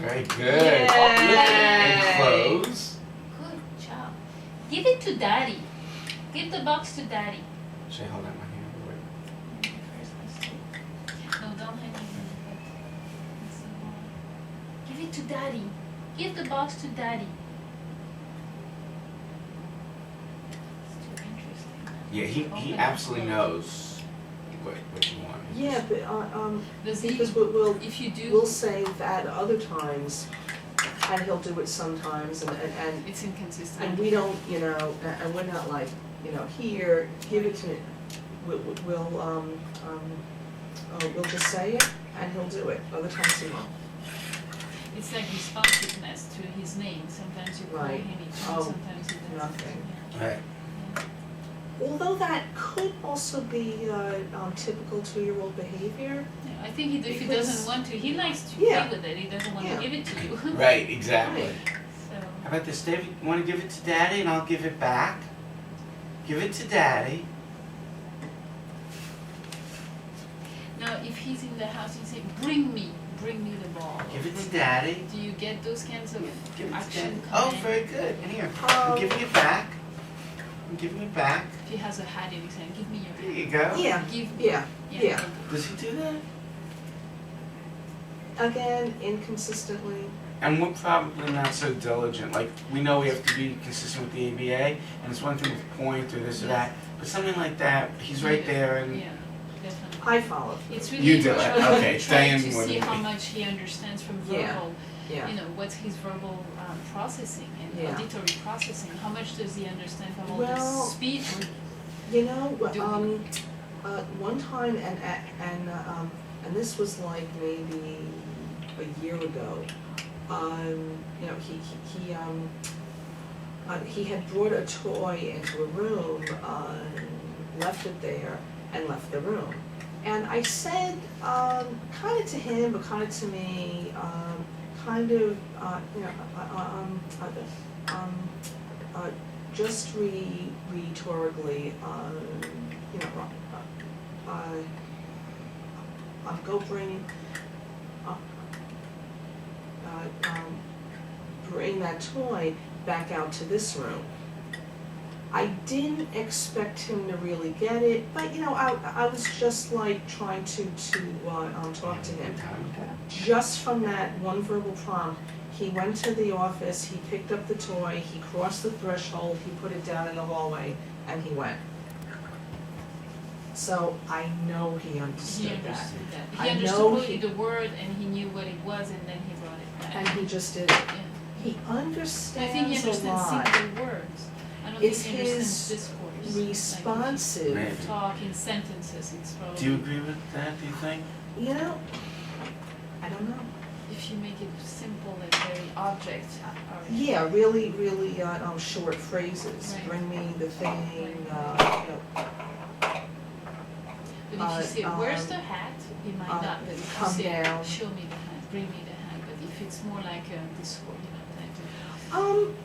Very good. Oh, look, and close. Good job. Give it to Daddy. Give the box to Daddy. Should I hold out my hand? Wait. No, don't hang it in the bed. That's the wrong. Give it to Daddy. Give the box to Daddy. It's too interesting. Yeah, he Open it. absolutely knows what you want. Yeah, but, Does he, because we'll if you do, we'll say that other times, and he'll do it sometimes, and it's inconsistent. and we don't, you know, and we're not like, you know, here, give it to me. We'll just say it, and he'll do it. Other times he won't. It's like responsiveness to his name. Sometimes you call Right. him, he Oh, comes, sometimes he doesn't. nothing. Right. Although that could also be typical 2-year-old behavior. Yeah, I think if he Because- doesn't want to, he likes to Yeah. play with it. He doesn't want Yeah. to give it to you. Right, exactly. Right. So, How about this, David? You want to give it to Daddy, and I'll give it back. Give it to Daddy. now if he's in the house, he say, "Bring me the ball." Give it to Daddy. Do you get those kinds of Give it to Daddy. action? Oh, command? very good. And here, I'm giving it back. I'm giving it back. If he has a hat in his hand, give me There your you hat. go. Yeah, Give me. yeah, yeah. Does he do that? Again, inconsistently. And we're probably not so diligent. Like, we know we have to be consistent with the ABA, and it's one thing with point or this or that, but something like that, he's right there, and Yeah, definitely. I follow. It's really You do it. trying Okay, to Diane see more than how me. much he understands from Yeah. verbal, Yeah. you know, what's his verbal processing and Yeah. auditory processing. How much does he understand from all Well, this speech? You know, Do one time, and this was like maybe a year ago. You know, he had brought a toy into a room, left it there, and left the room. And I said, kind of to him, but kind of to me, kind of, you know, just rhetorically, you know, go bring that toy back out to this room. I didn't expect him to really get it, but you know, I was just like trying to talk to him. Just from that one verbal prompt, he went to the office, he picked up the toy, he crossed the threshold, he put it down in the hallway, and he went. So I know he He understood that. understood that. I He understood know only he- the word and he knew what it was and then he brought it back. And he just did it. Yeah. He I think he understands a understands lot. simple words. I don't It's think he understands his discourse. responsive. Maybe. Like if you talk in sentences, it's probably. Do you agree with that, do you think? You know, I don't know. If you make it simple and very object oriented. Yeah, really, really short phrases. Right. Bring me the thing, you know. But if you say, where's um, the hat? He might not, but if you come say, down. show me the hat, bring me the hat, but if it's more like a discourse, you know, type of.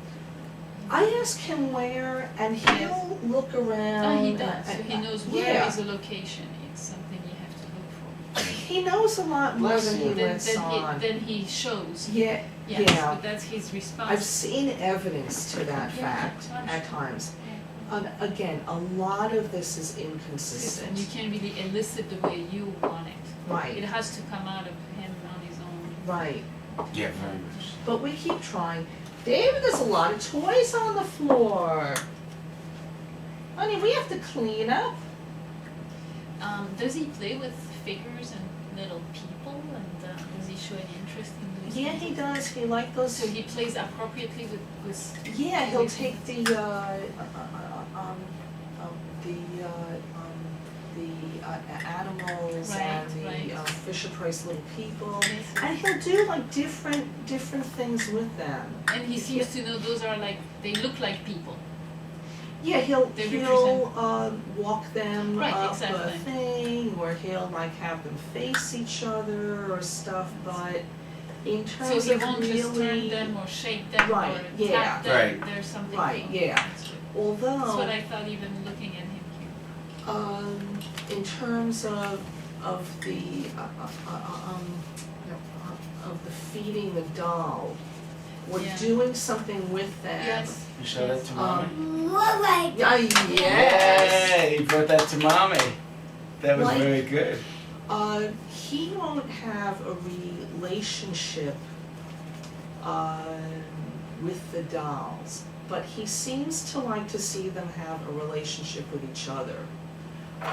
I ask him where, and he'll look around. Oh, he does, so he knows where yeah. is a location, it's something you have to look for. He knows a lot more Bless than he you. lets on. Then he shows. Yeah, Yes, yeah. but that's his response. I've seen evidence to that Yeah, fact I'm at sure. times. Yeah. Again, a lot of this is And you inconsistent. can't really elicit the way you want it. It Right, has to come out of him on his own. right. Yeah, very much. But we keep trying. David, there's a lot of toys on the floor. Honey, we have to clean up. Does he play with figures and little people, and does he show any interest in those Yeah, things? he does. He likes those. So he plays appropriately with Yeah, he'll take the animals Right, and the right. Fisher Price little people, Yes. and he'll do like different things with them. And he seems to know those are like, they look like people. Yeah, he'll They walk them Right, up exactly. a thing, or he'll like have them face each other or stuff. But in So terms he of won't just turn really, them or shake them Right, or yeah. tap them, Right. there's something Right, wrong. yeah. That's what although I thought even looking at him here. in terms of the of the feeding the doll, we're Yeah. doing something with them. Yes. You show that to mommy? Yes. Yay, you brought that to mommy. That was Like- very good. He won't have a relationship with the dolls, but he seems to like to see them have a relationship with each other,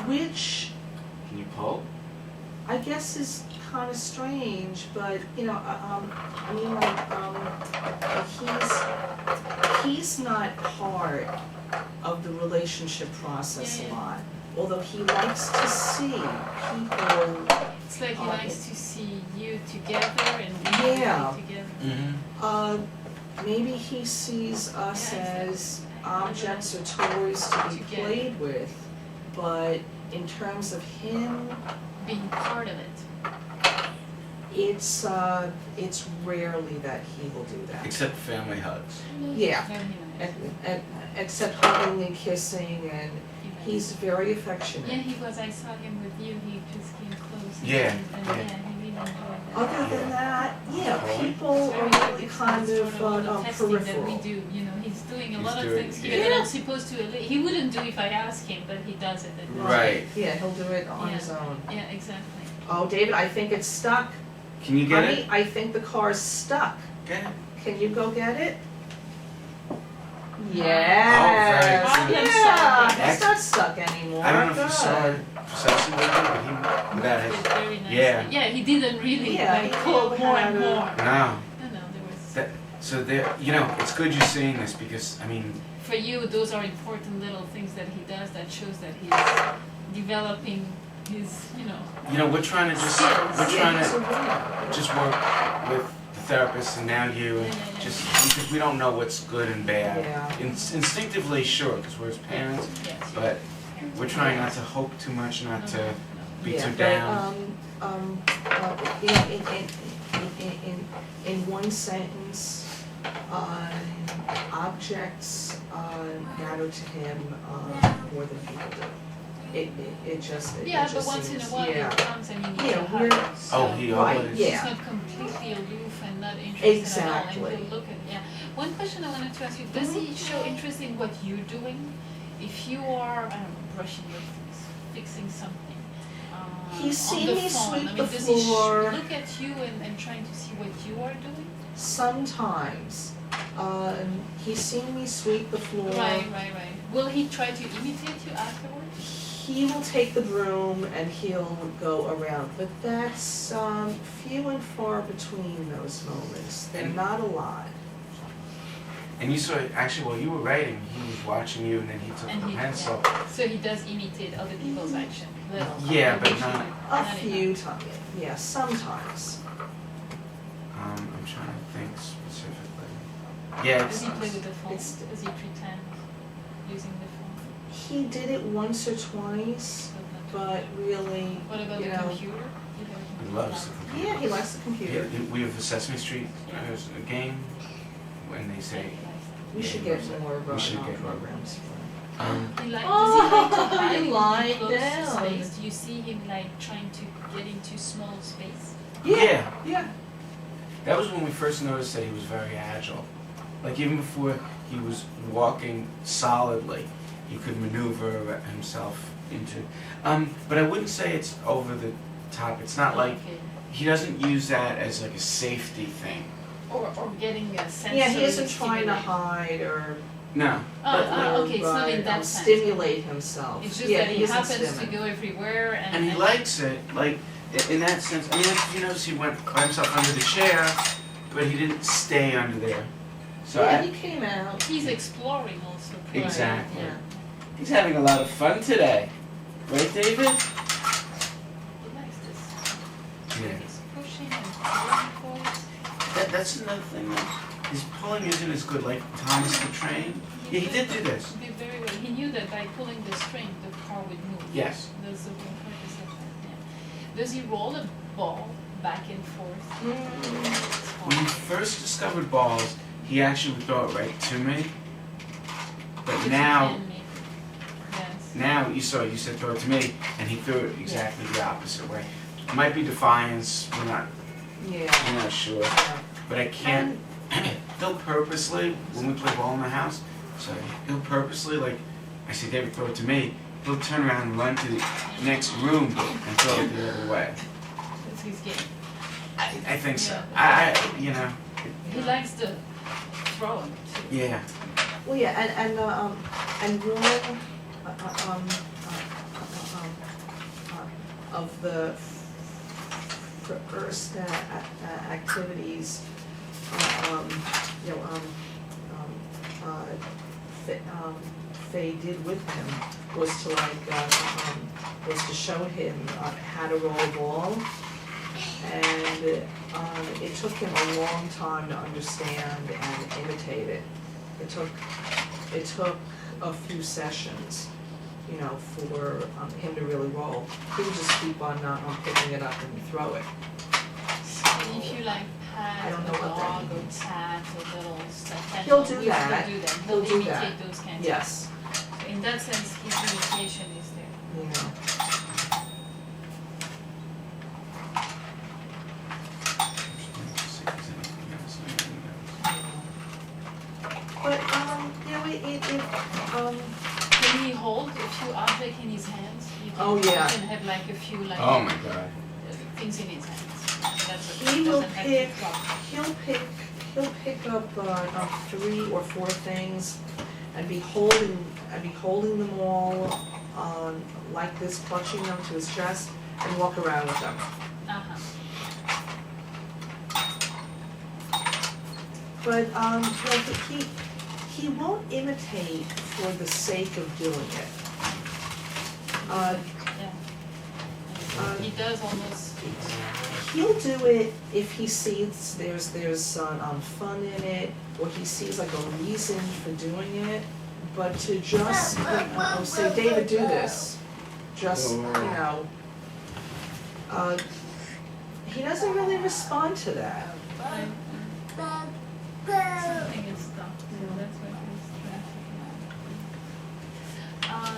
which Can you pull? I guess is kind of strange, but you know, I mean, like, he's not part of the relationship process Yeah. a lot. Although he likes to see people. It's like he Oh, likes to see you together and Yeah. we together. Mm-hmm. Maybe he sees us Yeah, as objects or toys to be Together. played with, but in terms of him, Being part of it. it's rarely that he will do that. Except family hugs. Yeah. Very nice. Except hugging and kissing, and he's very affectionate. Yeah, he was. I saw him with you. He just came close. Yeah, And yeah. yeah, he really enjoyed that. Other than that, yeah, people It's are very like really it's kind sort of all the testing that we peripheral. do. You know, he's doing a He's lot of doing- things here yeah. that I'm supposed to. He wouldn't do if I asked him, but he does it. And Right. Yeah, he'll do it on Yeah. his own. Yeah, exactly. Oh, David, I think it's stuck. Can you get Honey, it? I think the car's stuck. Get it. Can you go get it? very Yes. good. Yeah, it's not stuck anymore. I don't know if you Good. saw it precisely what he did, but he, without his, Did very nicely. Yeah. Yeah, he didn't really Yeah, like he pull had more and a- more. no. No, there was. That, so there, you know, it's good you're seeing this because, I mean, For you, those are important little things that he does that shows that he's developing his, we're trying to just, Skills. we're Yeah, trying he's a to winner. just work with the therapist and now you, and Yeah, yeah, yeah. just because we don't know what's good and bad. Yeah. Instinctively, sure, because we're his parents, yes. but we're trying not to hope too much, not to be Yeah, too but, down. in one sentence, objects matter to him more than people do. It just Yeah, it but just once in a seems, while yeah. he comes and he needs Yeah, a hug. we're- So Oh, he Right, always. yeah. he's not completely aloof and not interested at all, Exactly. and he'll look at, yeah. One question I wanted to ask you, does he show interest in what you're doing? If you are, I don't know, brushing your teeth, fixing something, He's on seen the me phone, sweep I mean, the does he floor. look at you and trying to see what you are doing? Sometimes, he's seen me sweep the floor. Right. Will he try to imitate you afterwards? He will take the broom and he'll go around, but that's few and far between those moments. They're not a lot. And you saw, actually, while you were writing, he was watching you and then he took And the he- pencil. So he does imitate other people's action, little. Yeah, but occasionally, A enough. few times, yeah, sometimes. I'm trying to think specifically. Yeah, Does he play with the phone? it's- Does he pretend using the phone? He did it once or twice, but really, What about you the know, computer? he loves the computer. yeah, he likes the computer. We have a Sesame Street game when they say, We should get more We should get more. programs for him. He like, Oh, does he like to hide he in lied close down. space? Do you see him like trying to get into small space? Yeah. Yeah. That was when we first noticed that he was very agile. Like even before he was walking solidly, he could maneuver himself into. But I wouldn't say it's over the top. It's not like Okay. he doesn't use that as like a safety thing. Or getting a sensory Yeah, he isn't trying to stimulation. hide or No. Okay, it's not in that sense. stimulate himself. It's just Yeah, that he isn't happens stimming. to go everywhere and. And he likes it, like in that sense. I mean, like, you notice he went by himself under the chair, but he didn't stay under there. So Yeah, I, he came out. He's exploring also. pretty well. Exactly. Yeah. he's having a lot of fun today, right, David? He likes this. Yeah. He's pushing and pulling cords. That's another thing. Though. His pulling isn't as good, like Thomas the Train. Yeah, he did do this. He did very well. He knew that by pulling the string, the car would move. Yes. That's the whole purpose of that. Yeah. Does he roll a ball back and forth? When he first discovered balls, he actually would throw it right to me. But now, Yes. you said throw it to me, and he threw it exactly the opposite way. It might be defiance. We're not sure. Yeah. But I can't. He'll purposely, when we play ball in the house, he'll purposely, like, I say, David, throw it to me. He'll turn around and run to the next room and throw it the other way. That's his game. I think so. Yeah. I He likes to throw him too. yeah. Well, yeah, and one of the first activities, Faye did with him was to was to show him how to roll a ball, and it took him a long time to understand and imitate it. It took a few sessions, for him to really roll. He would just keep on picking it up and throw it. And if you like I pat don't a know what that dog or means. tap a little stuff, He'll do he'll that. do that. He'll do imitate that. those kinds Yes, of. So in that sense, his imitation is there. But Can he hold a few objects in his hands? You can, Oh, yeah. You can have like a few like Oh my God. things in his hands. That's what he will doesn't have to pick. drop. He'll pick up 3 or 4 things and be holding them all like this, clutching them to his chest, and walk around with them. Uh-huh. But he won't imitate for the sake of doing it. He does almost. He'll do it if he sees there's fun in it, or he sees like a reason for doing it. But to just say, David, do this, he doesn't really respond to that. Something is stuck, so that's what he's trying to figure out.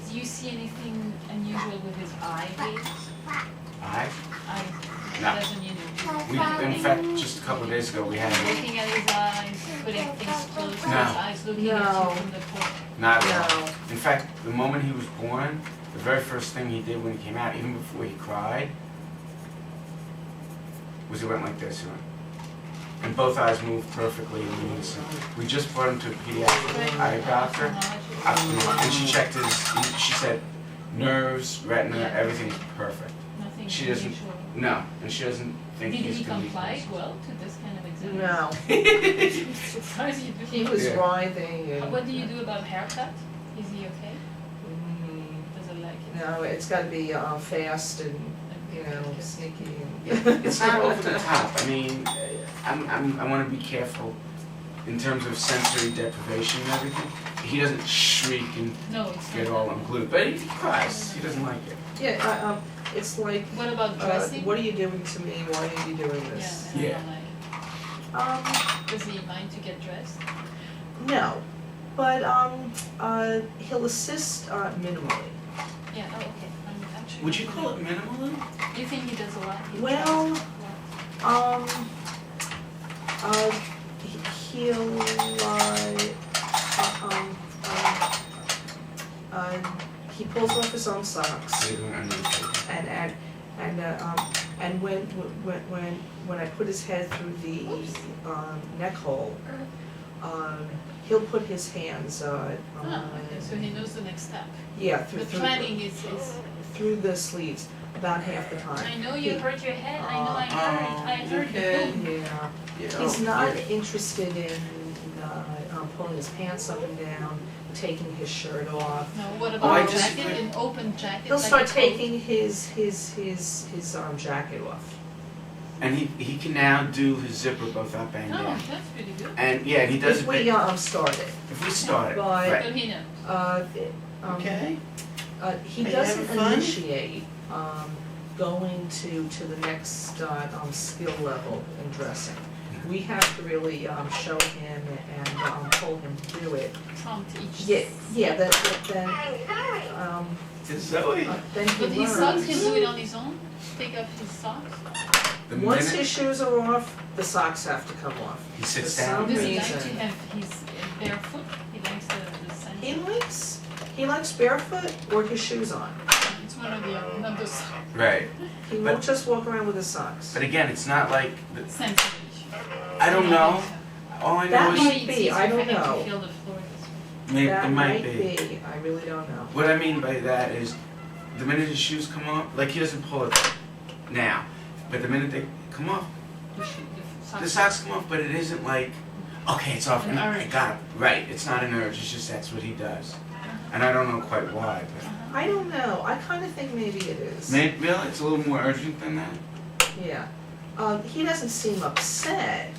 Do you see anything unusual with his eye gaze? I. Eye, No. doesn't In fact, just a couple of days ago, we had looking at his eyes, putting things close to his No. eyes, looking at No. you from the porch. not at all. No. In fact, the moment he was born, the very first thing he did when he came out, even before he cried, was he went like this. He went, and both eyes moved perfectly in unison. We just brought him to a pediatric eye doctor, and she checked she said nerves, retina, everything's perfect. Nothing She doesn't- unusual. No, and she doesn't think Did he's he gonna be comply crazy. well to this kind of exam? No, I'm surprised you do. he was Yeah. writhing and. What do you do about haircut? Is he okay? Mm, Does it like it? No, it's gotta be fast and, Okay. sneaky and. It's not over the top. I mean, I want to be careful in terms of sensory deprivation and everything. He doesn't shriek and No, it's get not. all unglued, but he cries. He doesn't like it. Yeah, it's like, What about dressing? what are you doing to me? Why are you doing this? Yeah. Like, does he mind to get dressed? No, but he'll assist minimally. Yeah, oh, okay, I'm actually. Would you call it minimally? Do you think he does a lot? He Well, tries a lot? He'll he pulls off his own socks. And when I put his head through the neck hole, he'll put his hands Okay, so he knows the next step. yeah The planning is. through the sleeves about half the time. I know you hurt your head, I heard okay. you. Yeah, Yeah. he's not interested in pulling his pants up and down, taking his shirt off. No, what I about just- jacket, an open jacket? He'll like start a coat? taking his jacket off. And he can now do his zipper both up and Oh, down. that's pretty good. And yeah, he does If a bit. we started, If we start it, But- right? So he knows. Okay. He Are you doesn't having fun? initiate going to the next skill level in dressing. We have to really show him and pull him to do it. Prompt each. Yeah, then Is Zoe? then he But his socks, he'll learns. do it on his own? Take off his socks? The Once minute his shoes are off, the socks have to come off. he sits For some down. Does he like reason. to have his barefoot? He likes the sand? He likes barefoot or his shoes on. It's one of the other, not the Right. He won't just walk around with his socks. But again, it's not like the, sensitive. I don't know. All I know That is might It's be, easier I don't for him know. to feel the floor this way. maybe That it might be. I really don't know. What I mean by that is, the minute his shoes come off, like he doesn't pull it now, but the minute they come off, the socks come off, but it isn't like, okay, it's off. An I urge. got it. Right. It's not an urge. It's just that's what he does, and I don't know quite why. But I don't know, I kinda think maybe it is. maybe really, it's a little more urgent than that. Yeah. He doesn't seem upset.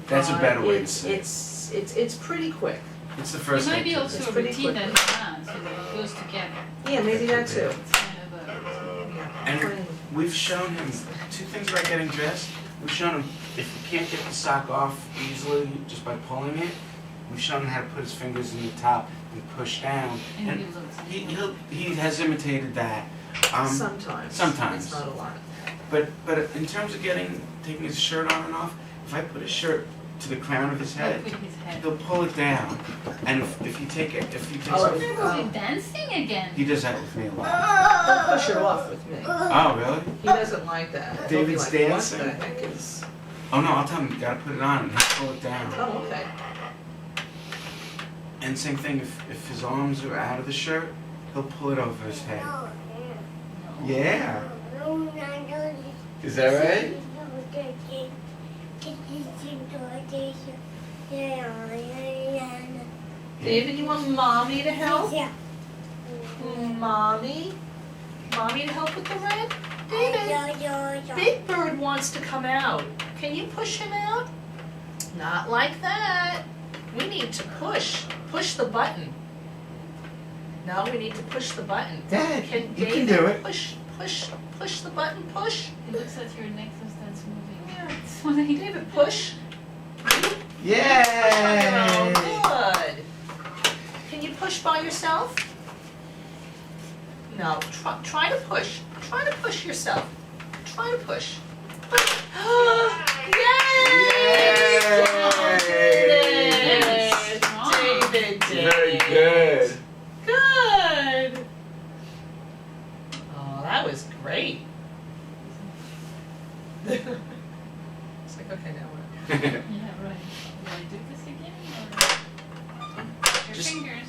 That's a but better way to it's- say it. It's pretty quick. It's the It first might thing. be to- also It's a pretty routine that quick. he wants, you know, it goes together. Yeah, maybe that too. It's kind of a routine. Yeah. And plain. we've shown him two things about getting dressed. We've shown him if you can't get the sock off easily just by pulling it, we've shown him how to put his fingers in the top and push down. And And he looks. he has imitated that. Sometimes. sometimes. It's not a lot. But in terms of taking his shirt on and off, if I put his shirt to the crown of his head, With his head. he'll pull it down. And if you take it, if you take Oh, something, We're dancing again. he does that with me a lot. He'll push it off with me. Oh, really? He doesn't like that. He'll be David's like, dancing? What the heck is? Oh no, I'll tell him you gotta put it on and he'll pull it down. Oh, okay. And same thing, if his arms are out of the shirt, he'll pull it over his head. Yeah. Is that right? David, you want mommy to help? Mommy? Mommy to help with the red? David, Big Bird wants to come out. Can you push him out? Not like that. We need to push. Push the button. No, we need to push the button. Dad, Can you David can do it. push the button, push? He looks at your neck and starts moving. Yeah. That's what he did. David, push. Yay! Push on your own. Good. Can you push by yourself? No, try to push. Try to push yourself. Try to push. Yay! David, Very good. Good. Oh, that was great. It's like, okay, now what? Yeah, right. Do I do this again or? Your Just- fingers.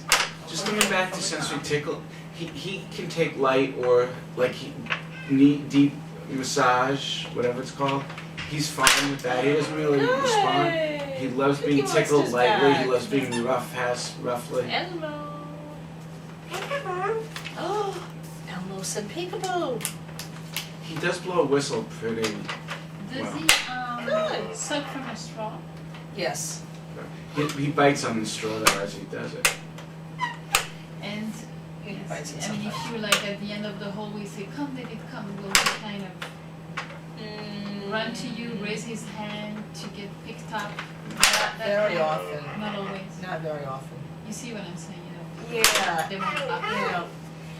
Just coming back to sensory tickle, he can take light or like deep massage, whatever it's called. He's fine with that. He doesn't really respond. He loves Look, being he wants tickled his lightly. back. He loves being roughly. Elmo. Oh, Elmo said peekaboo. He does blow a whistle pretty. Does Wow. he Good. suck from a straw? Yes. He bites on the straw though as he does it. And He yes, bites it I mean, if sometimes. you like at the end of the hallway say, "Come, David, come," will he kind of run to you, raise his hand to get picked up? Not very often. Not always. Not very often. You see what I'm saying, Yeah, they won't you up. know,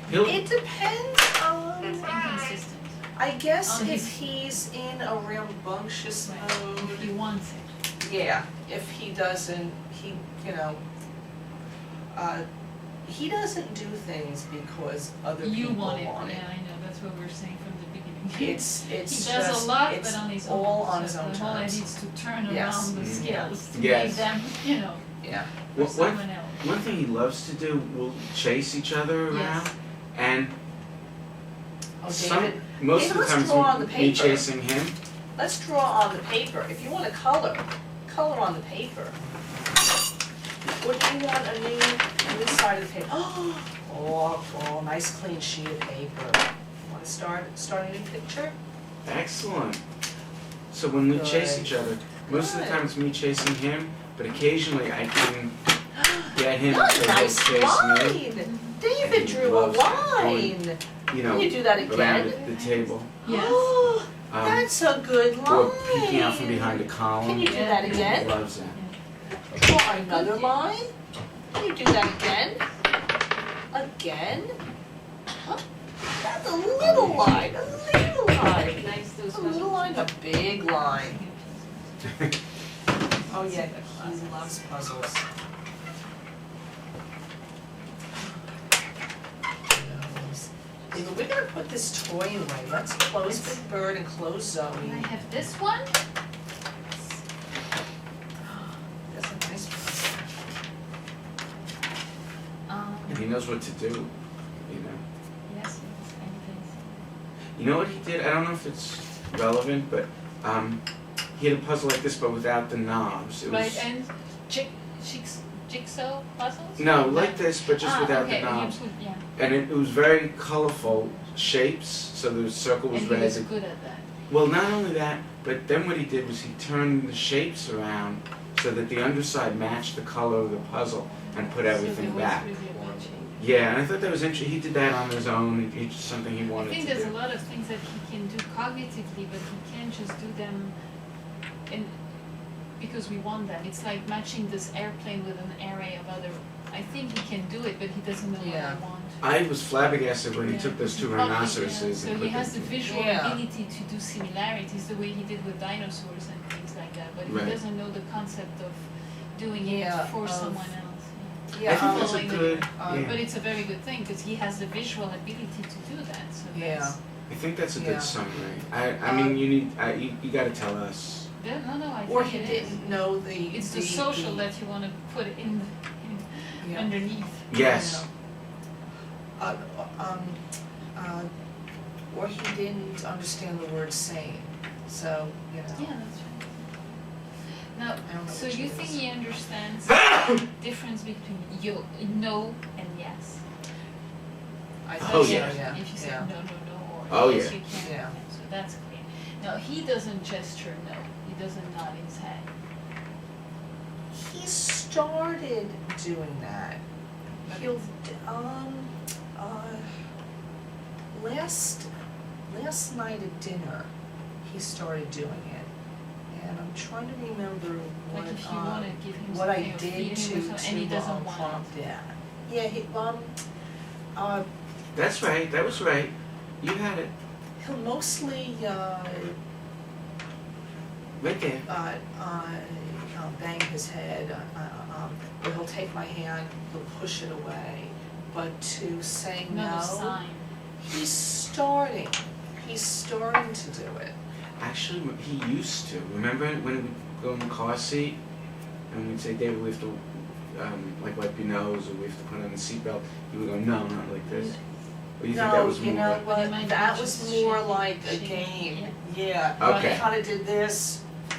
He'll, it depends It's on, inconsistent. I guess On if his- he's in a rambunctious Right. mode. If he wants it. Yeah, if he doesn't, he doesn't do things because other You people want it, want it. yeah, I know, that's what we're saying from the beginning. It's He just, does a lot, it's but on his own. all on So his own the whole idea terms. is to turn Yes. around the Mhm. skills, to Yes. make them, Yeah, for What- someone else. One thing he loves to do, we'll chase each other around, Yes. and oh some, David, most David, of the let's times draw on the me paper. chasing him, let's draw on the paper. If you want to color on the paper. Or do you want a new side of the paper? Oh, nice clean sheet of paper. Want to start a new picture? excellent. So when we chase Good. each other, most of the Good. time it's me chasing him, but occasionally I can get him What to a nice chase me. line! David He drew a loves that. line. You Can know, you do that around again? the table. Yes. Oh, Um, that's a good line. or peeking out from behind a column. Can you do that He again? loves that. Draw another line. Can you do that again? Again? Huh? That's a little line, a little line. Nice those A little line, a big line. Oh yeah, He he loves puzzles. David, we're gonna put this toy away. Let's close Big Bird and close Zoe. And I have this one. That's a nice puzzle. And he knows what to do, you know. Yes, yes, anything. You know what he did? I don't know if it's relevant, but he had a puzzle like this, but without the knobs. It was Right, and jigsaw puzzles? no, like this, but just without okay, the knobs. yeah. And it was very colorful shapes. So the circle was And he red. was good at that. Well, not only that, but then what he did was he turned the shapes around so that the underside matched the color of the puzzle and put everything So there back. was really a matching. Yeah, and I thought that was interesting. He did that on his own. It's just something he I wanted think to there's do. a lot of things that he can do cognitively, but he can't just do them because we want them. It's like matching this airplane with an array of other. I think he can do it, but he doesn't know Yeah. what I want. I was flabbergasted when he Yeah, took those two probably, rhinoceroses So and he put has the them. visual Yeah. ability to do similarities the way he did with dinosaurs and things like that, but Right. he doesn't know the concept of doing Yeah, it for of- someone else. I think Yeah, that's a following the- good. But Yeah. it's a very good thing because he has the visual ability to do that. So Yeah. that's, I think that's a Yeah. good summary. I mean, you got to tell us. no, I Or think he it is. didn't know the. It's the social that you want to put Yeah. underneath. Yes. Uh, or he didn't understand the word sane, so, Yeah, that's right. Now, I don't know so which you it think is. he understands the difference between no and yes? I Oh, think so, yeah. yeah, If you say yeah. no, or Oh, yes, yeah. you can. Yeah. So that's clear. Now, he doesn't gesture no. He doesn't nod his head. He started doing that. He'll, last night at dinner, he started doing it. And I'm trying to remember Like if you want to give him what I something or did feed him to with something and he doesn't want prompt it. that. Yeah, he, That's right. That was right. You had it he'll mostly, right there. bang his head, or he'll take my hand, he'll push it away. But to say Not a no, sign. he's starting to do it. Actually, he used to. Remember when we go in the car seat and we'd say, David, we have to like wipe your nose or we have to put on the seatbelt. He would go, no, not like this. Or you think that was more? know But it what, might that be was just more shaking- like a shaking, game, yeah. yeah. Okay. He kinda did this, Yeah.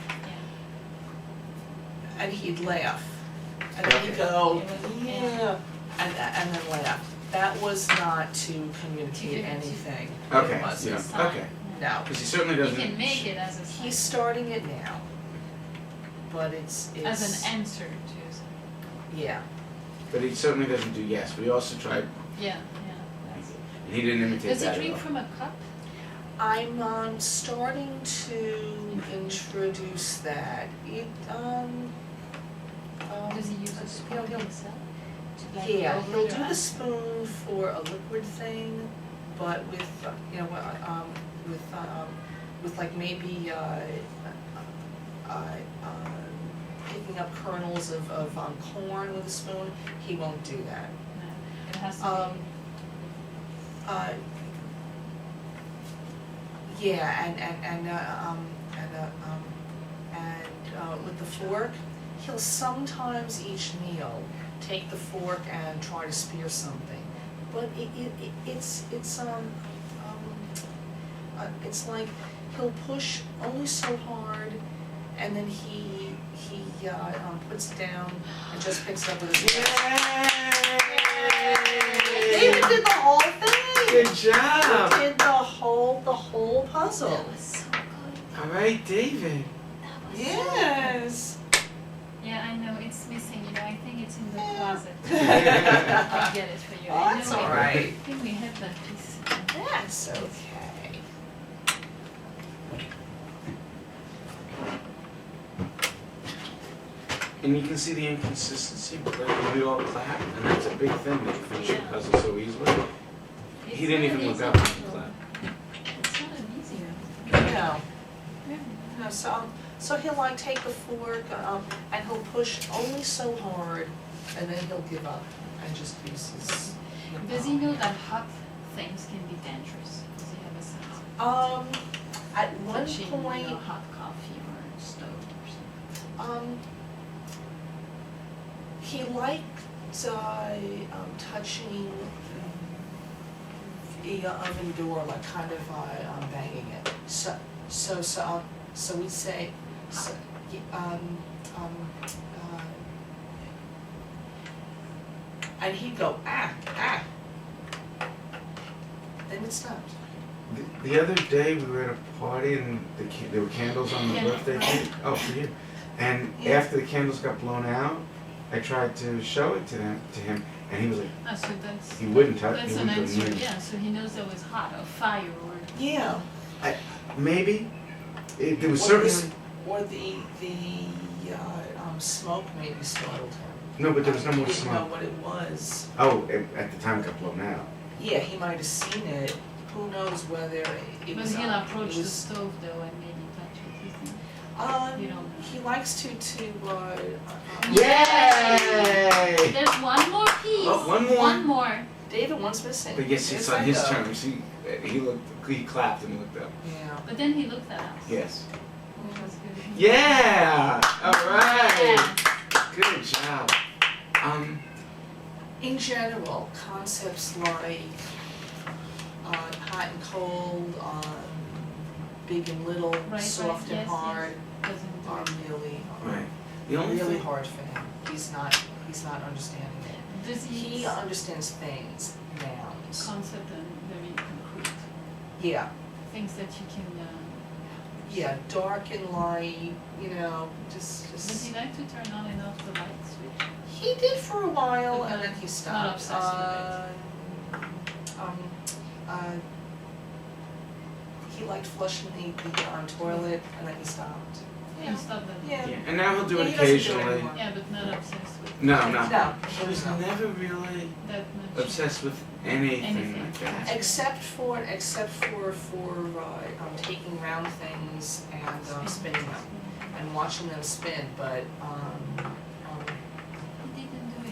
and he'd laugh. And then he'd Okay. go, Yeah. yeah, and then laugh. That was not to communicate To- anything. It Okay, wasn't. yeah. Sign. Okay. No, Because he certainly You doesn't. can make it as a sign. he's starting it now. But it's, As an answer to something. yeah. But he certainly doesn't do yes. We also tried, Yeah, that's it. and he didn't imitate Does he that drink at all. from a cup? I'm starting to introduce that. Does he use a spoon he'll- himself? like Yeah, over he'll your do the eyes? spoon for a liquid thing, but with, you know, with like maybe, picking up kernels of corn with a spoon, he won't do that. No, it has to Um, yeah, and with the fork, he'll sometimes each meal take the fork and try to spear something, but it's like he'll push only so hard, and then he puts it down and just picks it up with his hands. David did the whole thing. Good job. He did the whole puzzle. That was so good. All right, David. That was Yes. Yeah, I know, it's missing, you know, I think it's in the closet. Yeah. I'll get it for you. Oh, I that's know all it. right. I think we have that piece. That's okay. And you can see the inconsistency, like when we all clap, and that's a big thing that you finish your puzzle so easily. He didn't even look up when he clapped. It's not an easy one. No, Yeah. no, so he'll like take the fork, and he'll push only so hard, and then he'll give up and just use his. Does he know that hot things can be dangerous? Does he have a sense? At one Touching, point, you know, hot coffee or stove or something. he liked, touching the oven door, like kind of, banging it. So we'd say, and he'd go, ah. Then it stopped. The other day, we were at a party and there were candles on the Yeah. birthday cake. Oh, for you. And Yeah. after the candles got blown out, I tried to show it to him, and he was like, Ah, so that's, he wouldn't touch, he that's an wouldn't go answer, near. yeah, so he knows that was hot or fire or. Yeah. Maybe. There was Or certainly, Or the smoke maybe startled him. no, but there was no more He didn't know smoke. what it was. Oh, at the time it got blown out. Yeah, he might have seen it. Who knows whether it But was. he'll approach it the was- stove though and maybe touch it, you think? You don't know. He likes to. Yay! There's one more piece. Oh, one more. One more. David, one's missing. But yes, Where's it's on that his go? turn. See, he clapped and looked up. Yeah. But then he looked at us. Yes. Which was good. Yeah! All right. Yeah. Good job. In general, concepts like hot and cold, big and little, Right, soft right, and yes, hard, Doesn't do are it. really, Right. The only really thing, hard for him. He's not understanding it. Does He understands things, nouns. concept and very concrete Yeah, things that you can. yeah, dark and light, Does just. he like to turn on and off the light switch? He did for a while and Okay. then he Not stopped. obsessed He liked flushing the toilet and then he stopped. Yeah, stop that. Yeah. yeah, and now he'll do Yeah, it he doesn't do it occasionally. anymore. Yeah, but not obsessed with No, no. No, He was no. never really that much. obsessed with anything Anything. like that. Except for taking round things and spinning them and watching them spin, but He didn't do any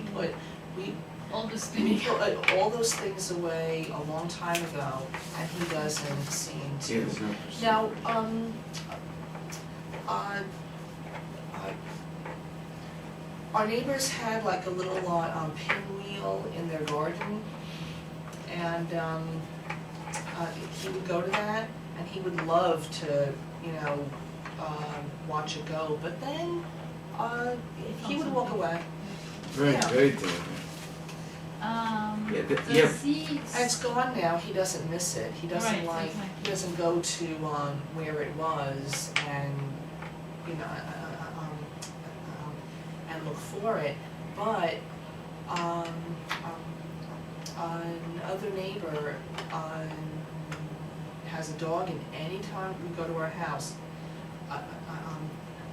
of this. we all the we spinning. put all those things away a long time ago, and he doesn't seem Yeah, to. there's no Now, our neighbors had like a little pinwheel in their garden, and he would go to that, and he would love to, watch it go, but then he would walk away. Very, Yeah. very different. Yeah, Does he? And it's gone now, he doesn't miss it, he doesn't Right, he exactly. doesn't go to where it was and, and look for it, but, another neighbor, has a dog, and anytime we go to our house,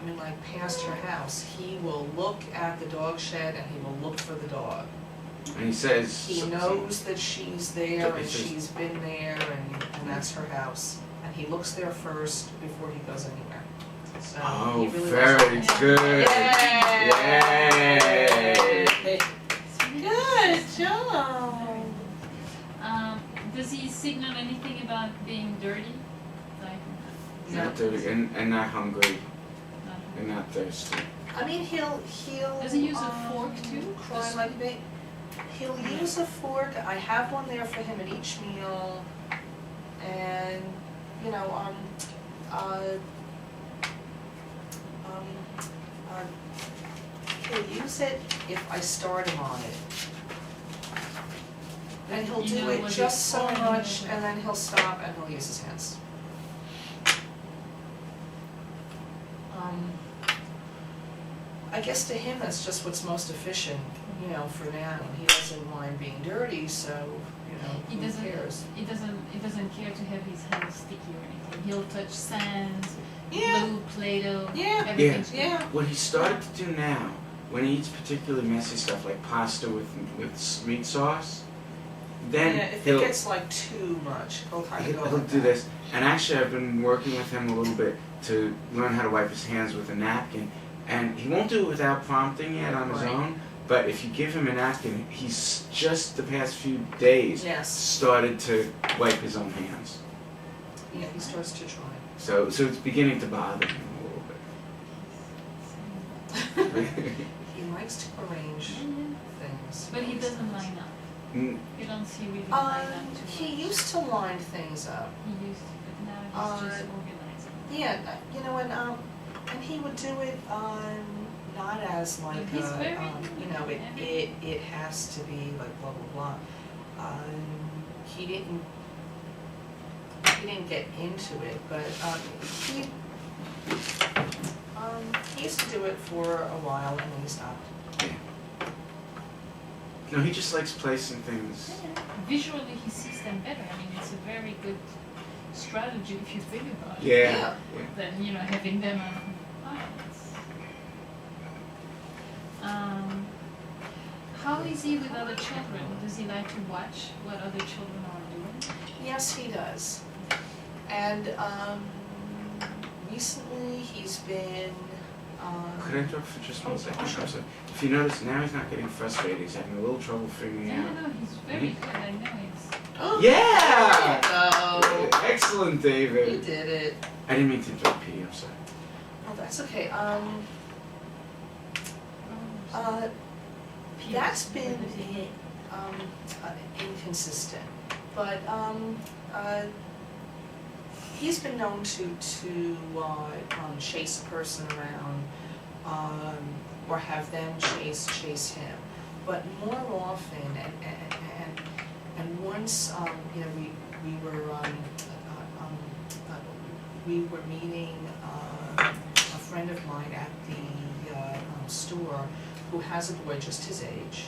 I mean, like past her house, he will look at the dog shed and he will look for the dog. And he says. He knows that she's there and It says- she's been there and that's her house. And he looks there first before he goes anywhere. So Oh, he really very loves her. good. Yay! Good job. Does he signal anything about being dirty? Like, Not dirty and not hungry not- and not thirsty. I mean, he'll. Does he use a fork too? Cry like a baby. He'll use a fork. I have one there for him at each meal, and you know, he'll use it if I start him on it. And he'll You do know it what just it's so for, much, you know. and then he'll stop and he'll use his hands. I guess to him, that's just what's most efficient, you know, for now. He doesn't mind being dirty, so, you know, He who doesn't- cares? He doesn't care to have his hands sticky or anything. He'll touch sand, Yeah. glue, Play-Doh, Yeah. everything's good. Yeah. What he started to do now, when he eats particularly messy stuff like pasta with meat sauce, then Yeah, if he'll it gets like too much, he'll kind of go he'll like do that. this. And actually, I've been working with him a little bit to learn how to wipe his hands with a napkin. And he won't do it without prompting yet on his Right. own. But if you give him a napkin, he's just the past few days Yes. started to wipe his own hands. Yeah, he starts to try. So it's beginning to bother him a little bit. He likes to arrange things. But he doesn't line up. Mm, You don't see really line up too He much. used to line things up. He used to, but now he's just organizing. Yeah, you know, and he would do it not as like But he's very, you know, it has to be like blah blah blah. He didn't get into it, but he used to do it for a while and then he stopped. no, he just likes placing things. Visually, he sees them better. I mean, it's a very good strategy if you think about it. Yeah. Than, you know, having them on piles. How is he with other children? Does he like to watch what other children are doing? Yes, he does. And recently he's been Could I interrupt for just one second? I'm sorry. If you notice, now he's not getting frustrated. He's having a little trouble figuring No, out. no, he's very good. I know he's. Yeah! There you go. Excellent, You David. did it. I didn't mean to interrupt Petey. I'm sorry. Oh, that's okay. Oh, That's been inconsistent, but he's been known to chase a person around, or have them chase him. But more often, and once you know we were meeting a friend of mine at the store who has a boy just his age,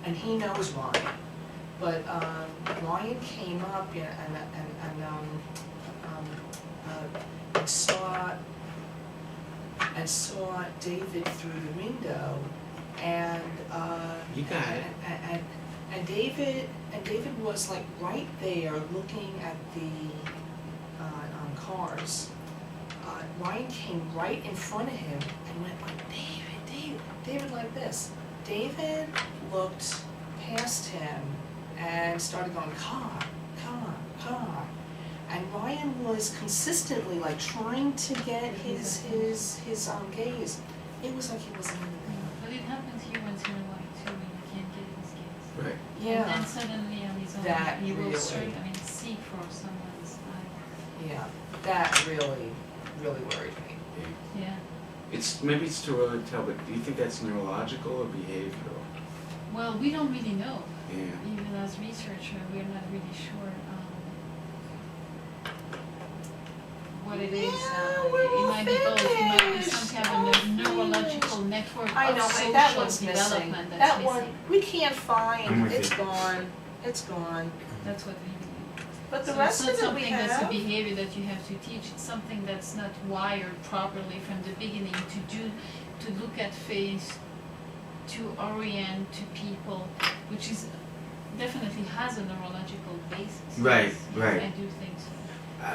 and he knows Ryan, but Ryan came up and saw David through the window, and You got it. and David was like right there looking at the cars. Ryan came right in front of him and went like, David like this. David looked past him and started going, car. And Ryan was consistently like trying to get his gaze. It was like he wasn't in But it happens here once in a while too, when you can't get his gaze. Right. there. And then suddenly on his own, That he will really- seek for someone's eye. Yeah, that really worried me. Yeah. Maybe it's too early to tell, but do you think that's neurological or behavioral? Well, we don't really know. Yeah. Even as researchers, we're not really sure what it is. we're It all might be both. It might be finished. some kind of a neurological network I of know, social that one's missing. development that's That missing. one, we can't I'm find, with it's you. gone, it's gone. That's what we believe. But the So rest of it's it not we something that's a have. behavior that you have to teach, it's something that's not wired properly from the beginning to look at face, to orient to people, which is definitely has a neurological basis. Right, Yes, right. I do think so.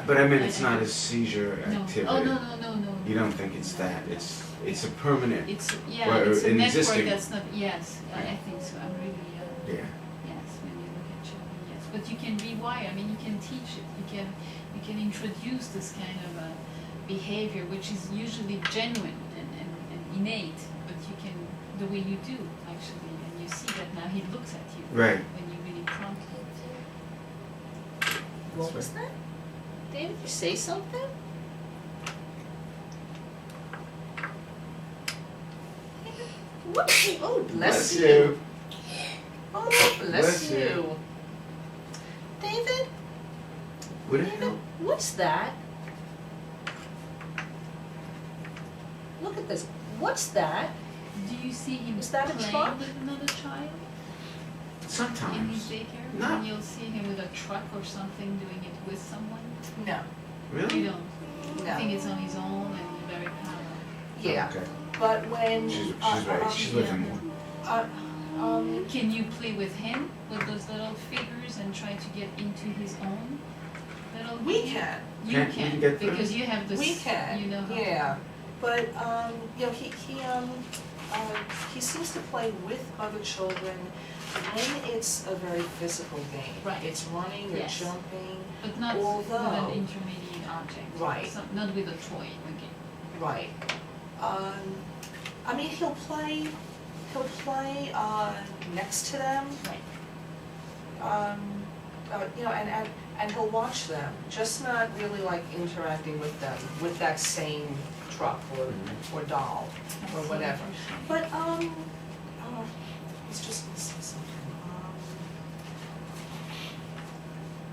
But I mean, it's not a seizure No. activity. Oh, no. You don't think it's that? It's a permanent. It's, Or it's a an network existing- that's not, yes, I think so, I'm really, Yeah. yes, when you look at children, yes. But you can rewire, I mean, you can teach it, you can introduce this kind of behavior, which is usually genuine and innate, but you can, the way you do, actually, and you see that now he looks at you. Right. When you really prompt him. What was that? David, you say something? What? Oh, bless you. Oh, bless Bless you. you. David, What the David, hell? what's that? Look at this. What's that? Do you see him Is that a playing truck? with another child in his Sometimes. daycare? No. And you'll see him with a truck or something doing it with someone? No. Really? You don't? I think it's on his own and very powerful. Yeah, Okay. but when She's right. She's with him more. Can you play with him, with those little figures and try to get into his own little we game? can. You Can't we can, get through? because you have this, We can. you know how to. Yeah, but you know, he seems to play with other children when it's a very physical game. Right. It's running or Yes. jumping. But not with an Although- intermediate object. Right. Not with a toy again. Right. I mean, he'll play next to them. Right. You know, and he'll watch them, just not really like interacting with them with that same truck or doll or whatever. But it's just gonna say something.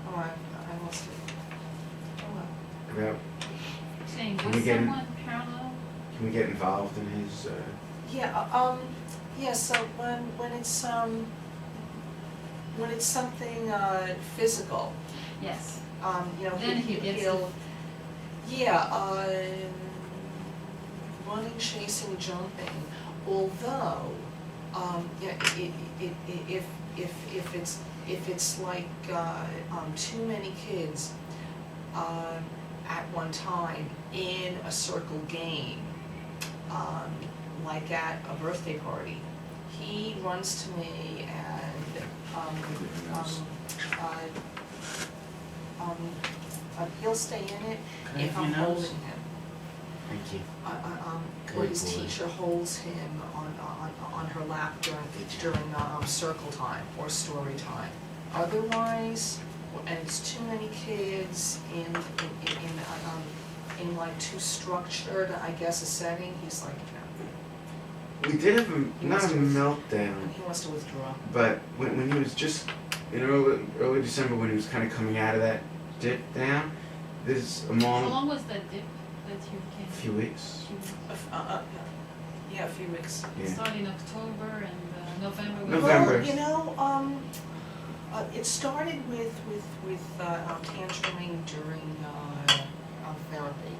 Oh, I lost it. Oh well. About, Saying Can with we get him- someone parallel? can we get involved in his? Yeah. So when it's something physical, Yes. you know, Then he gets he'll, running, chasing, jumping. Although, yeah, if it's like too many kids at one time in a circle game, like at a birthday party, he runs to me and he'll stay in it Can I if have I'm your nose? holding him. Thank you. Or Good his boy. teacher holds him on her lap during circle time or story time. Otherwise, and it's too many kids in like too structured, I guess, a setting, he's like, no. We did have not a meltdown, And he wants to withdraw. but when he was just in early December, when he was kind of coming out of that dip down, there's a How mom. long was that dip that you came? A few weeks. Yeah, a few weeks. It Yeah. started in October and November was. November. Well, you know, it started with tantruming during therapy.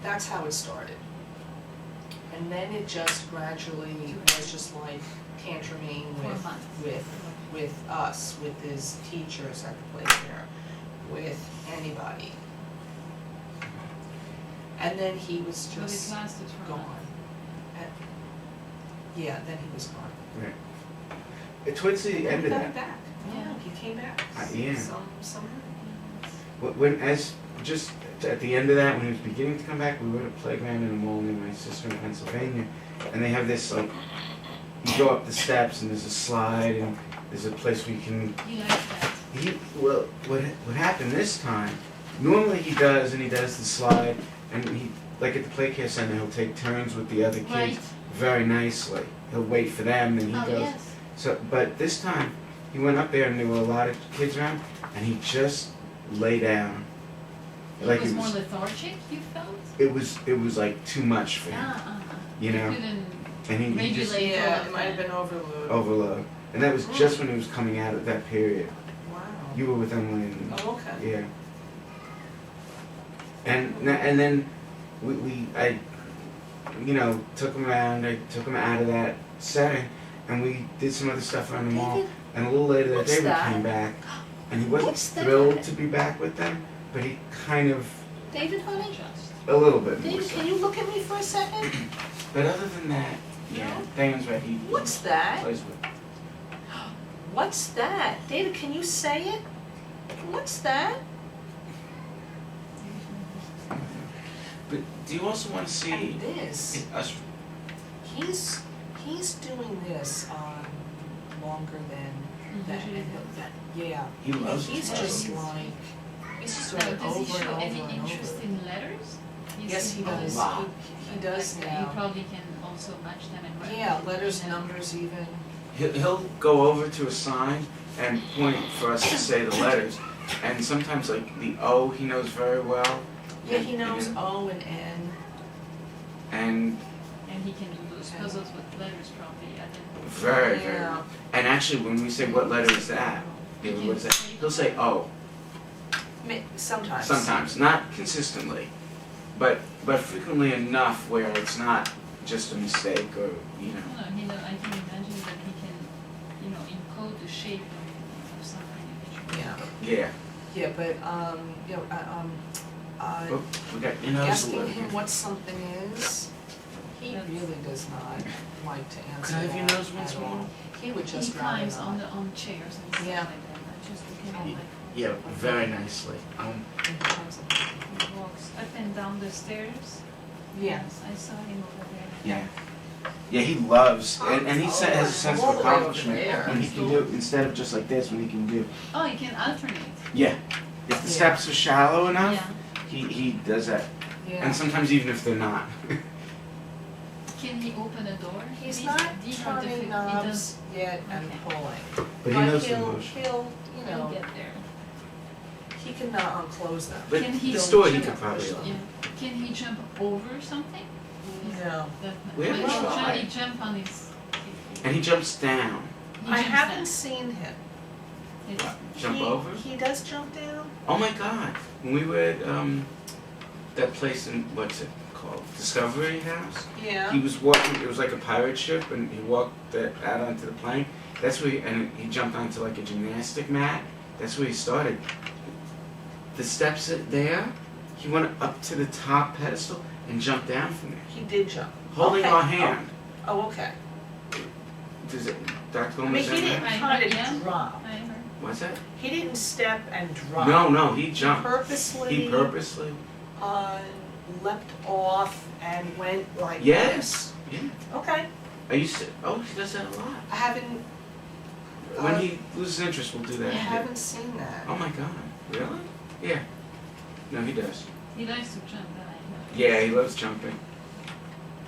That's how it started. And then it just gradually was just like tantruming For a month. with us, with his teachers at the playcare, with anybody. And then he was So it just lasted for a gone. month. And- yeah, then he was gone. Right. Towards the end of He that, got back. Yeah. He came back. Yeah. Somehow. when as just at the end of that, when he was beginning to come back, we were at a playground in a mall near my sister in Pennsylvania, and they have this like, you go up the steps and there's a slide and there's a place where you can. You like that? What happened this time? Normally he does the slide, and he like at the playcare center he'll take turns with the other kids Right. very nicely. He'll wait for them, then he Oh, goes. yes. So, but this time he went up there and there were a lot of kids around, and he just lay down. It Like was it more was, lethargic, you felt? it was like too much for him, you know. couldn't And he just regulate all Yeah, of it might have that. been overload. overload, and that was just when he was coming out of that period. Wow. You were with Emily and, Oh, okay. yeah. And then I took him around, I took him out of that setting, and we did some other stuff around the mall. David, And a little later that What's day we that? came back, and he wasn't What's that? thrilled to be back with them, but he kind of, David, honey? a little bit more David, so. can you look at me for a second? But other than that, yeah, Diane's right, he What's that? plays with. What's that? David, can you say it? What's that? But do you also want to see And this, us? he's doing this longer than that. Yeah. He loves He's it. just like, he's just doing Now, it does he over and show over any and interest over. in letters? Yes, he does. Wow. He does He now. probably can also match them and write. Yeah, letters, numbers even. He'll go over to a sign and point for us to say the letters, and sometimes like the O he knows very well. Yeah, he knows O and N. And And he can do those puzzles with letters probably, and then. very, Yeah. and actually when we say what letter is that, David, what is that? He'll say O. Sometimes. Sometimes, not consistently, but frequently enough where it's not just a mistake or No, I can imagine that he can, encode the shape of something. Yeah, Yeah. yeah, but, Oh, we got asking him what something is, he really does not like to answer Could I have your that nose once at more? all. He would He just rather climbs on not. chairs and stuff Yeah. like that. I just look at him like. Yeah, very nicely. He walks up and down the stairs. Yeah. Yes, I saw him over there. Yeah. Yeah, he loves, and he has a sense All of the way over accomplishment there. when he can do, instead of just like this, when he can do, Oh, he can alternate. yeah. If the Yeah. steps are shallow enough, Yeah. he does that. Yeah. And sometimes even if they're not. Can he open a door? He's These not are turning different. He knobs does. yet and Okay. pulling. But he knows the he'll, motion. he'll, He'll get there. he can unclose them. But Can he the store he jump? could probably. Yeah. Can he jump over something? No. We haven't Well, tried. he jump on his. And he jumps down. He I jumps haven't down. seen him. It's- Jump over? He does jump down? Oh my God! When we were at that place in what's it called, Discovery House. Yeah. He was walking. It was like a pirate ship, and he walked out onto the plane. That's where he jumped onto like a gymnastic mat. That's where he started. The steps there. He went up to the top pedestal and jumped down from there, He did jump. holding Okay. our hand. Oh, okay. Does it, Dr. I Gomez? mean, he say didn't that? kind Yeah. of drop. I heard. What's that? He didn't step and drop. No, he He jumped. purposely, He purposely. leapt off and went like Yes. Yeah. this. Okay. Are you? Oh, he does that a lot. I haven't, When he loses interest, we'll do I that. haven't seen that. Oh my God! Really? Yeah. No, he does. He likes to jump, that I know. Yeah, he loves jumping.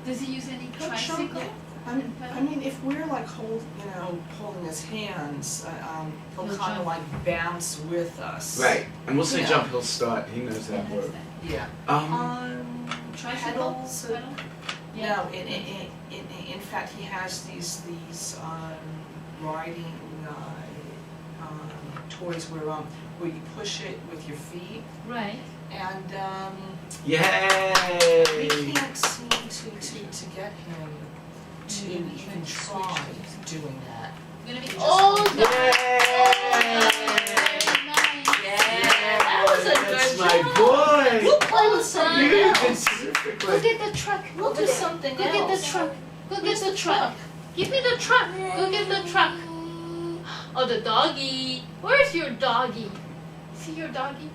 Does he use any He'll jump tricycle? it. I mean, if we're like holding his hands, he'll He'll kind of jump. like bounce with us. Right. And we'll say Yeah. jump. He'll start. He knows He that likes word. that. Yeah. Tricycle? pedals, Pedal? No, in fact, he has these riding toys where you push it with your feet, Right. and we Yay! can't seem to get him to Maybe even switch try to- doing that. Gonna be. Just- Oh, Yay! very nice. Yeah, that was a That's good my job. boy. We'll play with something You did else. terrifically. Go get the truck. We'll do something Go else. get the truck. Go get Where's the truck. Give me the truck. Go get the truck. Oh, the doggy. Where's your doggy? See your doggy?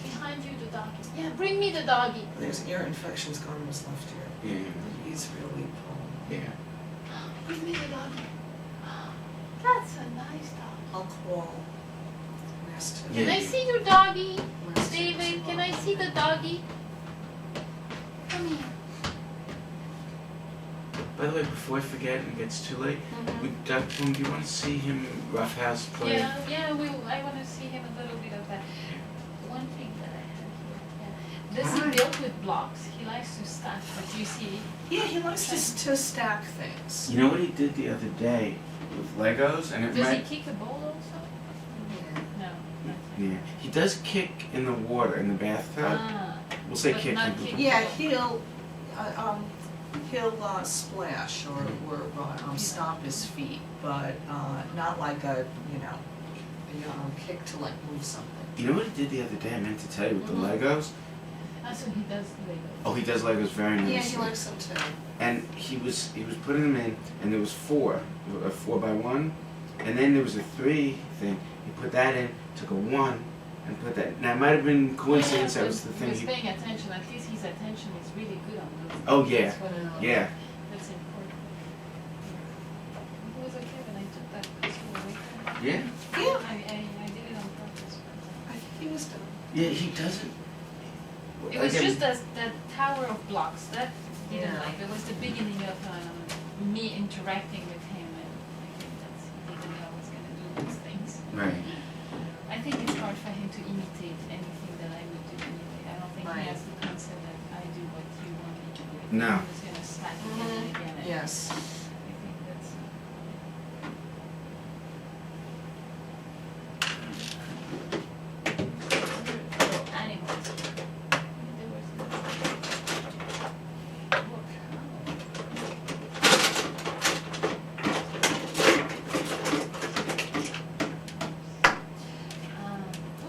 Behind you, the doggy. Yeah, bring me the doggy. There's ear infections going in his left ear. Yeah. He's really prone. Yeah. Bring me the doggy. That's a nice dog. I'll call Nesta. Can Yeah. I see your doggy? Nesta David, as can well. I see the doggy? Come here. By the way, before I forget and it gets too late, Dr. Bloom, do you want to see him roughhouse play? Yeah, I want to see him a little bit of that. One thing that I have here. Yeah. Does he Alright. build with blocks? He likes to stack, but you see, Yeah, he likes to stack things. You know what he did the other day with Legos, and it does he might. kick a ball also? No. Yeah, he does kick in the water in the bathtub. Ah, We'll say but kick. not in- kick. Yeah, he'll splash or stomp his feet, but not like a kick to like move something. You know what he did the other day? I meant to tell you with the Mhm. Legos. Ah, so he does Legos. Oh, he does Legos very nicely. Yeah, he likes them too. And he was putting them in, and there was four, a 4x1, and then there was a 3 thing. He put that in, took a 1, and put that. Now it might have been coincidence. That was the He thing. was paying attention. At least his attention is really good on those. Oh, yeah. That's what, Yeah. That's important. It was okay when I took that pencil away from him. Yeah. Yeah. I did it on purpose. I think he was done. Yeah. He doesn't. It was Again, just that tower of blocks that he didn't Yeah. like. It was the beginning of me interacting with him, and I think that's he didn't know I was going to do those things. Right. I think it's hard for him to imitate anything that I would do anyway. I don't think Right. he has the concept that I do what you want me to do. No. He's just going to slap again and again. And Yes. I think that's. Little animals. There was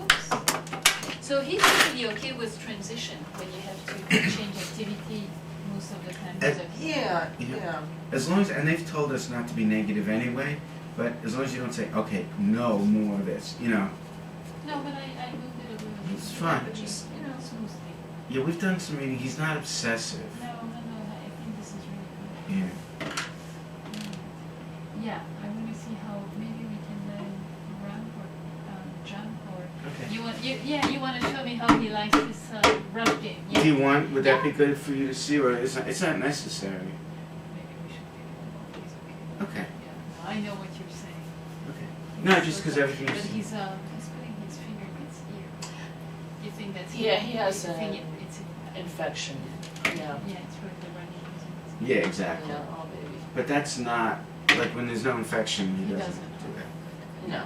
oops. So he's usually okay with transition when you have to change activity most of the time. He's okay. Yeah, Yeah. yeah. As long as, and they've told us not to be negative anyway, but as long as you don't say, okay, no more of this, you know. No, but I moved it a little bit. It's fine. But just, smoothly. Yeah, we've done some reading. He's not obsessive. No, I think this is really good. Yeah. Yeah, I want to see how maybe we can run or jump or Okay. you want to show me how he likes this rough game. Yeah. Do you want? Would that be good for you to see, or it's not necessary? Maybe we should do one of these, okay? Okay. Yeah, I know what you're saying. Okay. No, just because But everything's. he's putting his finger in his ear. You think that's Yeah, he has you think a it's infection. Yeah. yeah, it's for the running. Yeah, exactly. Yeah, oh baby. But that's not like when there's no infection. He He doesn't doesn't. do that. No.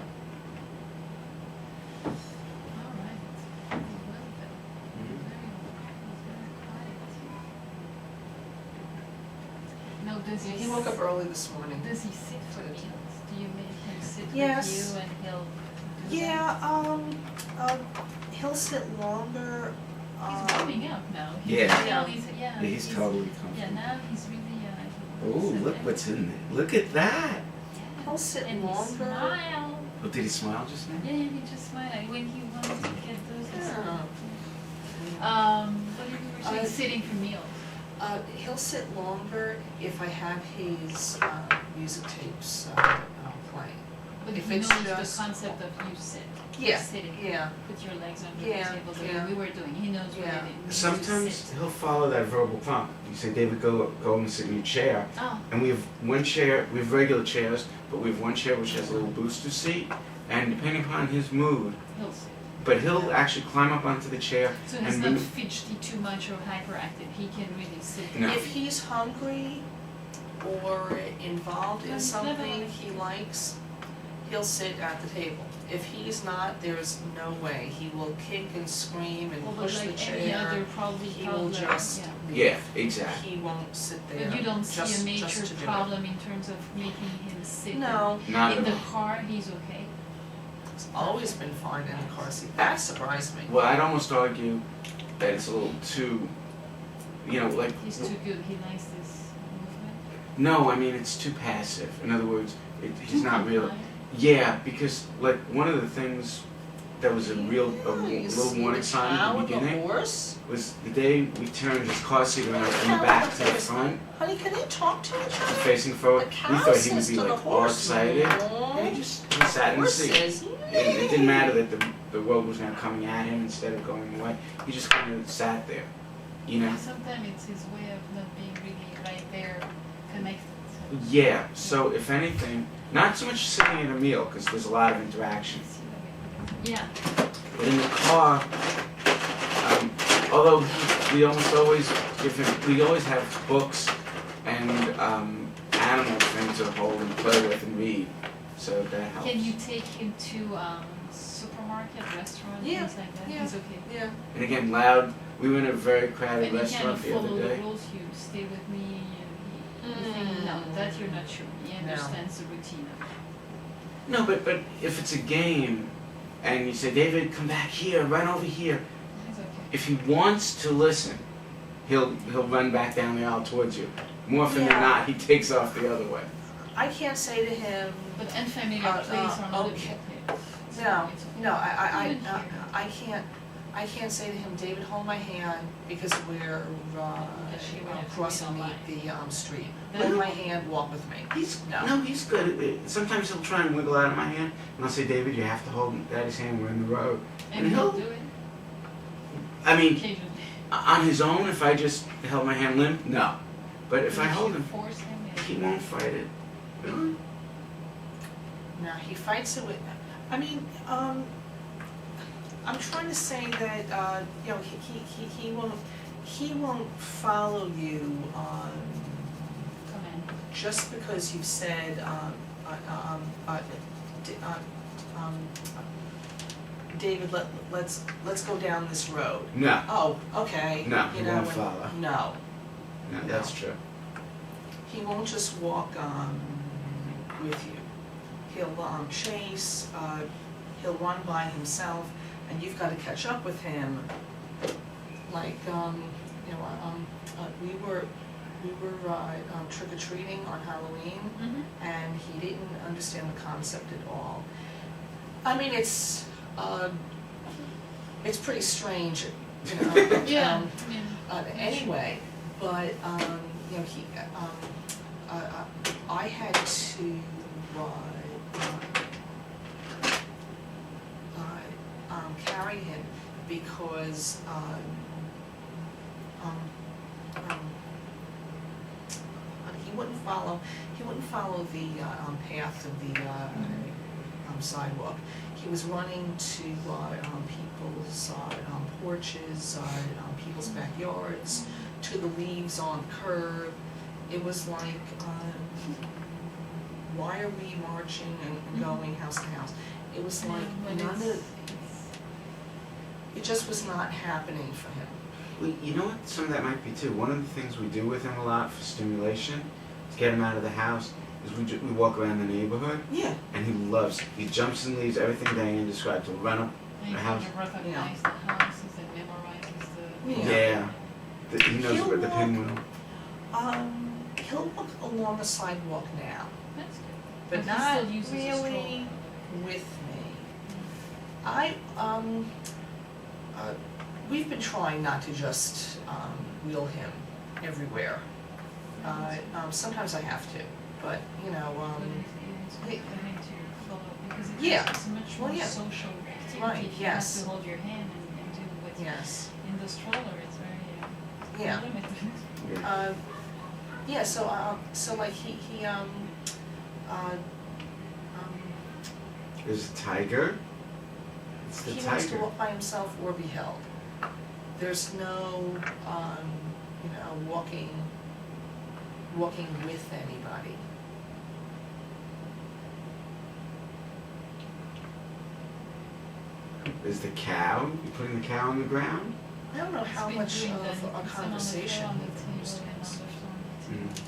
All right, pretty well though. Mhm. He's very quiet. Now, does he? He woke up early this morning. Does he sit for meals? Do you make him sit Yes. with you and he'll do Yeah, he'll sit longer. that? He's warming up now. Yeah. Now he's, Yeah, he's totally Yeah, comfortable. now he's really. Oh, look what's in there. Look at that. He'll sit and longer. He smile. Oh, did he smile just now? Yeah, he just smile when he wants to get those. Yeah. What did you were saying? Uh, Sitting for meals. He'll sit longer if I have his music tapes playing. But if he it's knows just- the concept of you sit. Yeah, Sitting. yeah. Put your legs under Yeah, the table the yeah. way we were doing. He knows what Yeah. it means to Sometimes sit. he'll follow that verbal prompt. You say, David, go and sit in your chair. Oh, And we have one chair, we have regular chairs, but we have one chair which has a little booster seat. And depending upon his mood, he'll sit. but he'll actually climb up onto the chair So he's and not move. fidgety too much or hyperactive. He can really sit. No. If he's hungry or involved in Never something mind. he likes, he'll sit at the table. If he's not, there's no way. He will kick and scream and Well, but push the like any other chair. probably He will toddler, just yeah. leave. Yeah, exactly. He won't sit there. But you don't see just- a major just to do it. problem in terms of making him sit. No, Not In at the all. car, he's okay. it's always been fine in the car seat. That surprised me. Well, I'd almost argue that it's a little too, like. He's too good. He likes this movement. No, I mean it's too passive. In other words, he's Too not real. compliant. Yeah, because like one of the things that was a You little see warning the sign cow at the and the beginning horse? was the day we turned his car seat around from the back to the front, Honey, can they talk to each other? facing forward. The We cow thought he would says be to the like all horse, excited, "Meow." and he sat in the Horse seat. says, It didn't matter that the road was now coming at him instead of going away. He just kind of sat there, you know. Sometimes it's his way of not being really right there, connected. So. Yeah. So if anything, not so much sitting at a meal because there's a lot of interaction. Yeah. But in the car, although we almost always we always have books and animals for him to hold and play with and read. so that helps. Can you take him to supermarket, restaurant, Yeah, things like that? yeah. He's okay. Yeah. And again, loud. We were in a very crowded And he kind restaurant of the follow other the day. rules, you stay with me, and you think, no, that you're not sure. He No. understands the routine of it. No, but if it's a game, and you say, David, come back here, run over here. He's okay. If he wants to listen, he'll run back down the aisle towards you. More often than Yeah. not, he takes off the other way. I can't say to him, But unfamiliar plays are not okay. a big play. no, It's okay. no, Even here. I can't say to him, David, hold my hand, because we're she would have to crossing read the street. Then- Hold my hand, walk with me. No. He's good. Sometimes he'll try and wiggle out of my hand, and I'll say, David, you have to hold Daddy's hand. We're in the road. And he'll do it I mean, occasionally. on his own, if I just held my hand limp, no. But if I you hold him, force him, he won't fight it. Really? No, he fights it with, I mean, I'm trying to say that, you know, he won't follow you, command. just because you've said, David, let's go down this road. No. Oh, okay. No, you he know, won't and- follow. No, No, that's true. he won't just walk, with you. He'll, chase, he'll run by himself, and you've gotta catch up with him. Like, you know, we were trick-or-treating on Halloween, Mm-hmm. and he didn't understand the concept at all. I mean, it's pretty strange, you know. Yeah, I mean, Anyway, but, you know, I had to, carry him because, he wouldn't follow the, path of the, sidewalk. He was running to, people's, porches, people's backyards, to the leaves on the curb. It was like, why are we marching and going house to house? It was like, when none it's- of, it just was not happening for him. Well, you know what? Some of that might be too. One of the things we do with him a lot for stimulation, to get him out of the house, is we walk around the neighborhood, Yeah. and he jumps and leaves everything Diane described. He'll run up. and The he house. kind of recognize the houses and memorizes the. Yeah. He knows He'll where the walk- pinwheel. He'll walk along the sidewalk now, That's good. but But he not still uses a really with me. We've been trying not to just, wheel him everywhere. Sometimes I have to, but, you know, But it's good for him to follow, because Yeah. it's much Well, more yeah. social activity. Right, If you yes. have to hold your hand and do what's yes, in the stroller, it's very yeah. limited. Yeah. Yeah, so like he, There's a tiger. It's the he wants to tiger. walk by himself or be held. There's no, you know, walking with anybody. There's the cow. You putting the cow on the ground. I don't know how It's been much doing of that. a It's on the conversation floor, on the with those table, and on things. the floor, on the table.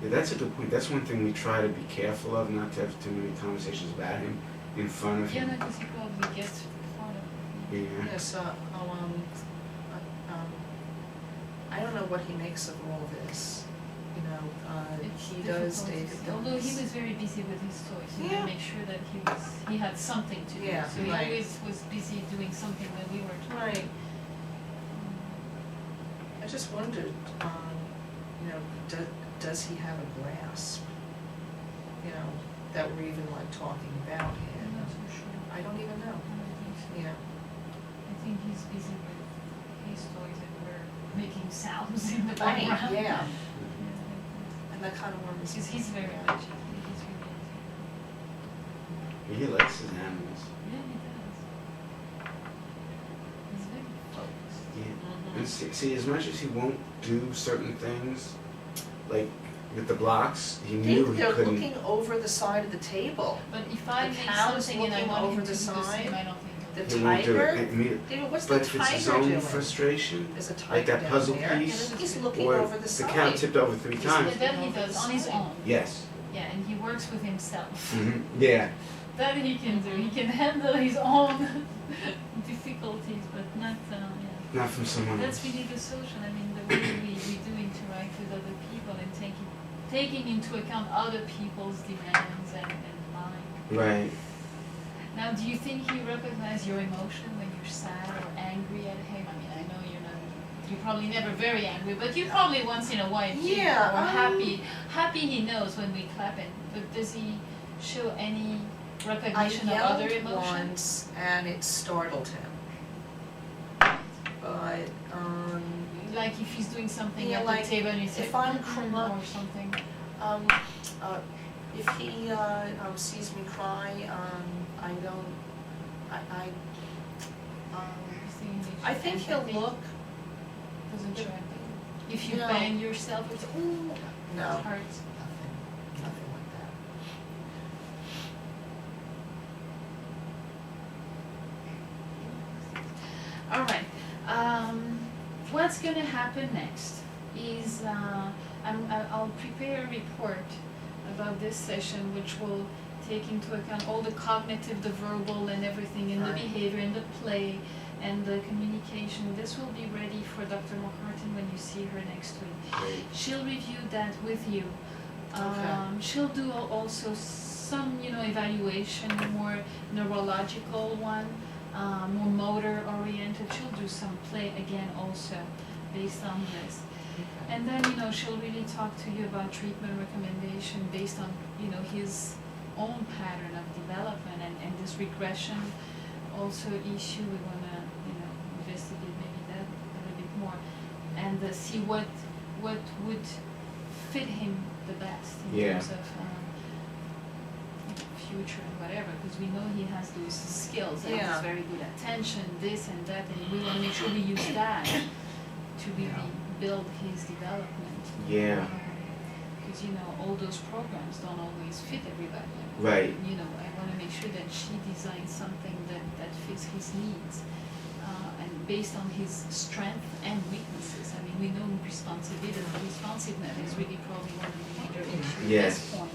Yeah, that's a good point. That's one thing we try to be careful of, not to have too many conversations about him in front of Yeah, him. no, because he probably gets part of it. Yeah. Yes, I don't know what he makes of all this, you know, It's he does, difficult to David see. does. Although he was very busy with his toys, he Yeah. made sure that he had something to do. Yeah, So he right. always was busy doing something when we were talking. Right. I just wondered, you know, does he have a grasp? You know, that we're even like talking about I'm him? not so sure. I don't even know, I don't think so. yeah. I think he's busy with his toys and we're making sounds in the Right, background. yeah, and that kind of worries Because me. he's very Yeah. much, he's really into He likes his animals. it. Yeah, he does. He's very focused. Yeah. Mhm. And see, as much as he won't do certain things, like with the blocks, he They, knew he they're couldn't. looking over the side of the table. But if I The make cow is something and I looking want over him to the do the side. same, I don't think he'll The He won't do it. tiger? Immediately. David, what's But the if it's his tiger own doing? frustration, There's a like tiger that down puzzle there. piece, He's looking or over the the side. cow tipped over 3 He's times. And then he Over the does on his side. own. Yes. Yeah, and he works with himself. Yeah. That he can do. He can handle his own difficulties, but not, yeah. Not from someone That's else. really the social. I mean, the way we do interact with other people and taking into account other people's demands and mine. Right. Now, do you think he recognizes your emotion when you're sad or angry at him? I mean, I know you're probably never very angry, but you probably once in a while feel Yeah, or happy. Happy he knows when we clap him, but does he show any I recognition of other yelled emotions? once and it startled him. But, Like if he's doing something Yeah, at like the table and you say, if I'm or something. if he sees me cry, I don't, I think he'll empathy look, Doesn't show empathy. If you No. bang yourself, it's ooh, no, it hurts. nothing like that. All right. What's going to happen next is I'll prepare a report about this session, which will take into account all the cognitive, the verbal, and everything, and the Right. behavior, and the play, and the communication. This will be ready for Dr. McCartan when you see her next week. Great. She'll review that with you. Okay. She'll do also some, evaluation, more neurological one, more motor oriented. She'll do some play again also based on this. And then, she'll really talk to you about treatment recommendation based on, his own pattern of development and this regression also issue. We want to, investigate maybe that a little bit more and see what would fit him the best in Yeah. terms of future and whatever, because we know he has those skills and Yeah. he's very good at attention, this and that, and we want to make sure we use that to really build his development. Yeah. Because all those programs don't always fit everybody. Right. I want to make sure that she designs something that fits his needs and based on his strength and weaknesses. I mean, we know responsiveness is really probably one of the major issues Yes. at this point.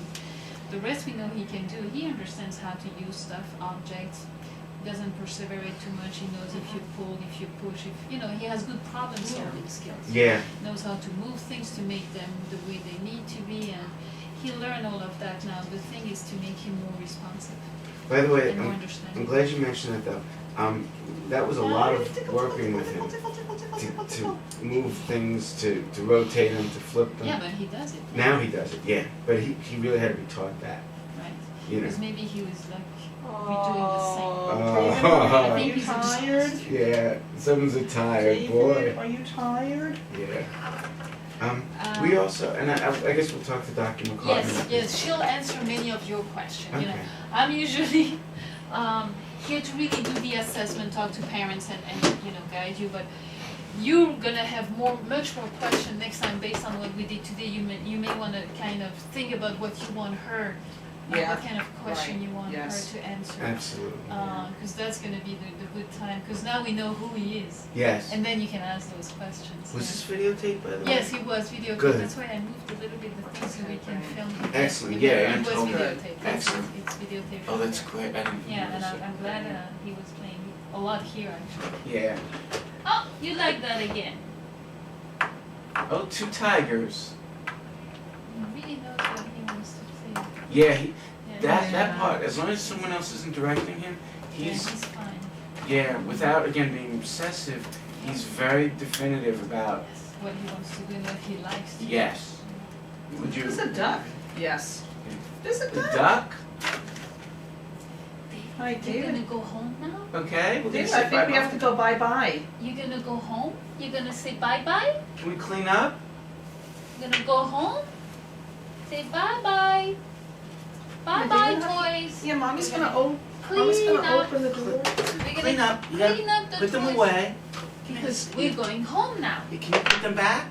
The rest we know he can do. He understands how to use stuff, objects, doesn't perseverate too much. He knows if you pull, if you push, he has good problem solving skills. Yeah. Knows how to move things to make them the way they need to be, and he'll learn all of that now. The thing is to make him more responsive By the way, and more I'm understanding. glad you mentioned that though. That was a lot of working with him to move things, to rotate them, to flip them. Yeah, but he does it. Now he does it, yeah. But he really had to be taught that, Right. you know. Because maybe he was like redoing the same. Oh. Are you tired? Yeah, someone's a tired boy. David, are you tired? Yeah. We also, and I guess we'll talk to Dr. McCartney. Yes, she'll answer many of your questions. Okay. I'm usually here to really do the assessment, talk to parents and guide you, but you're gonna have much more question next time based on what we did today. You may want to kind of think about what you want her, Yeah, what kind of question right, you want yes. her to answer. Absolutely. Because that's gonna be the good time. Because now we know who he is, Yes. and then you can ask those questions. Was yeah. this videotape, by the way? Yes, he was videotaped. Good. That's why I moved a little bit the thing so we can film. Excellent. Yes, Yeah, it and was told- videotaped. Excellent. It's videotaped. Oh, that's great. I didn't Yeah, and notice I'm glad he was playing a lot here actually. it. Yeah. Oh, you like that again? Oh, 2 tigers. He really knows what he wants to say. Yeah, Yeah, that Yeah. part, as long as someone else isn't directing him, he's, he's fine. yeah, without, again, being obsessive, he's very definitive about, Yes, what he wants to do and what he likes to do. yes. Would you, There's a duck, yes. There's a the duck. duck? Hi, You're David. gonna go home now? Okay, we're gonna David, say I think we bye-bye. have to go bye-bye. You're gonna go home? You're gonna say bye-bye? Can we clean up? You're gonna go home? Say bye-bye. Bye-bye, toys. Yeah, mommy's gonna mommy's Clean gonna up. open the door. We're gonna Clean up. You clean up the Put them toys. away. Because we're going home now. Can you put them back?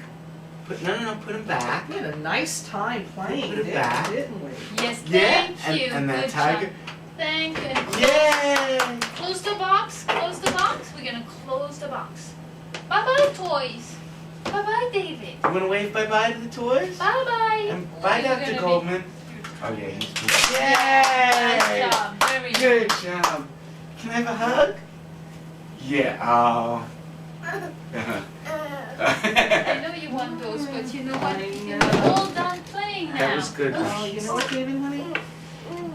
Put him back. We had a nice time playing, Put it back. didn't we? Yes, Yeah, thank you. and that Good tiger. job. Thank you. Yay! Close the box. Close the box. We're gonna close the box. Bye bye, toys. Bye bye, David. You wanna wave bye-bye to the toys? Bye bye. And bye, Dr. Goldman. Oh yeah, he's good. Nice Yay! job. Very good. Good job. Can I have a hug? Yeah. Oh. I know you want those, but you know what? I You're know. all done playing now. That was good. Oh, you know what, David, honey?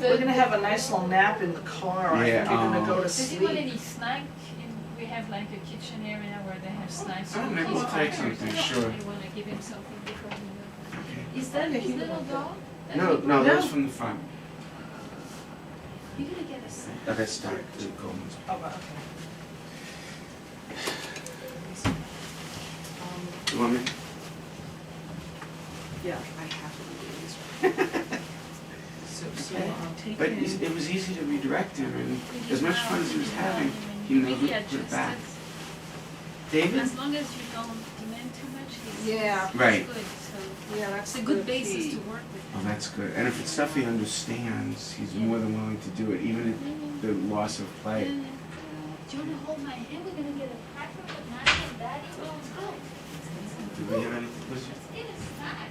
We're gonna have a nice little nap in the car. I Yeah, think you're gonna go to Does he want sleep. any snack? We have like a kitchen area where they have snacks. Oh, maybe we'll take something, sure. You wanna give him something before we go? Okay. Is that his little dog? that No, he no, brought? that was from the front. You're gonna get a snack. Oh, that's Dr. Goldman's. Oh, okay. You want me? Yeah, I have to do these. So, take But him. it was easy to redirect him, and Figure as much out, fun as he was figure out, having, and he knows maybe who to put it adjust back. it. David? As long as you don't demand too much, he's Yeah. Right. good, so Yeah, that's it's a good the basis key. to work with. Oh, that's good. And if it's stuff he understands, he's more than willing to do it, even at the loss of play. Do you wanna hold my hand? We're gonna get a cracker with Nanny and Daddy. Oh, it's good. Do we have anything? Was it- Let's get a snack.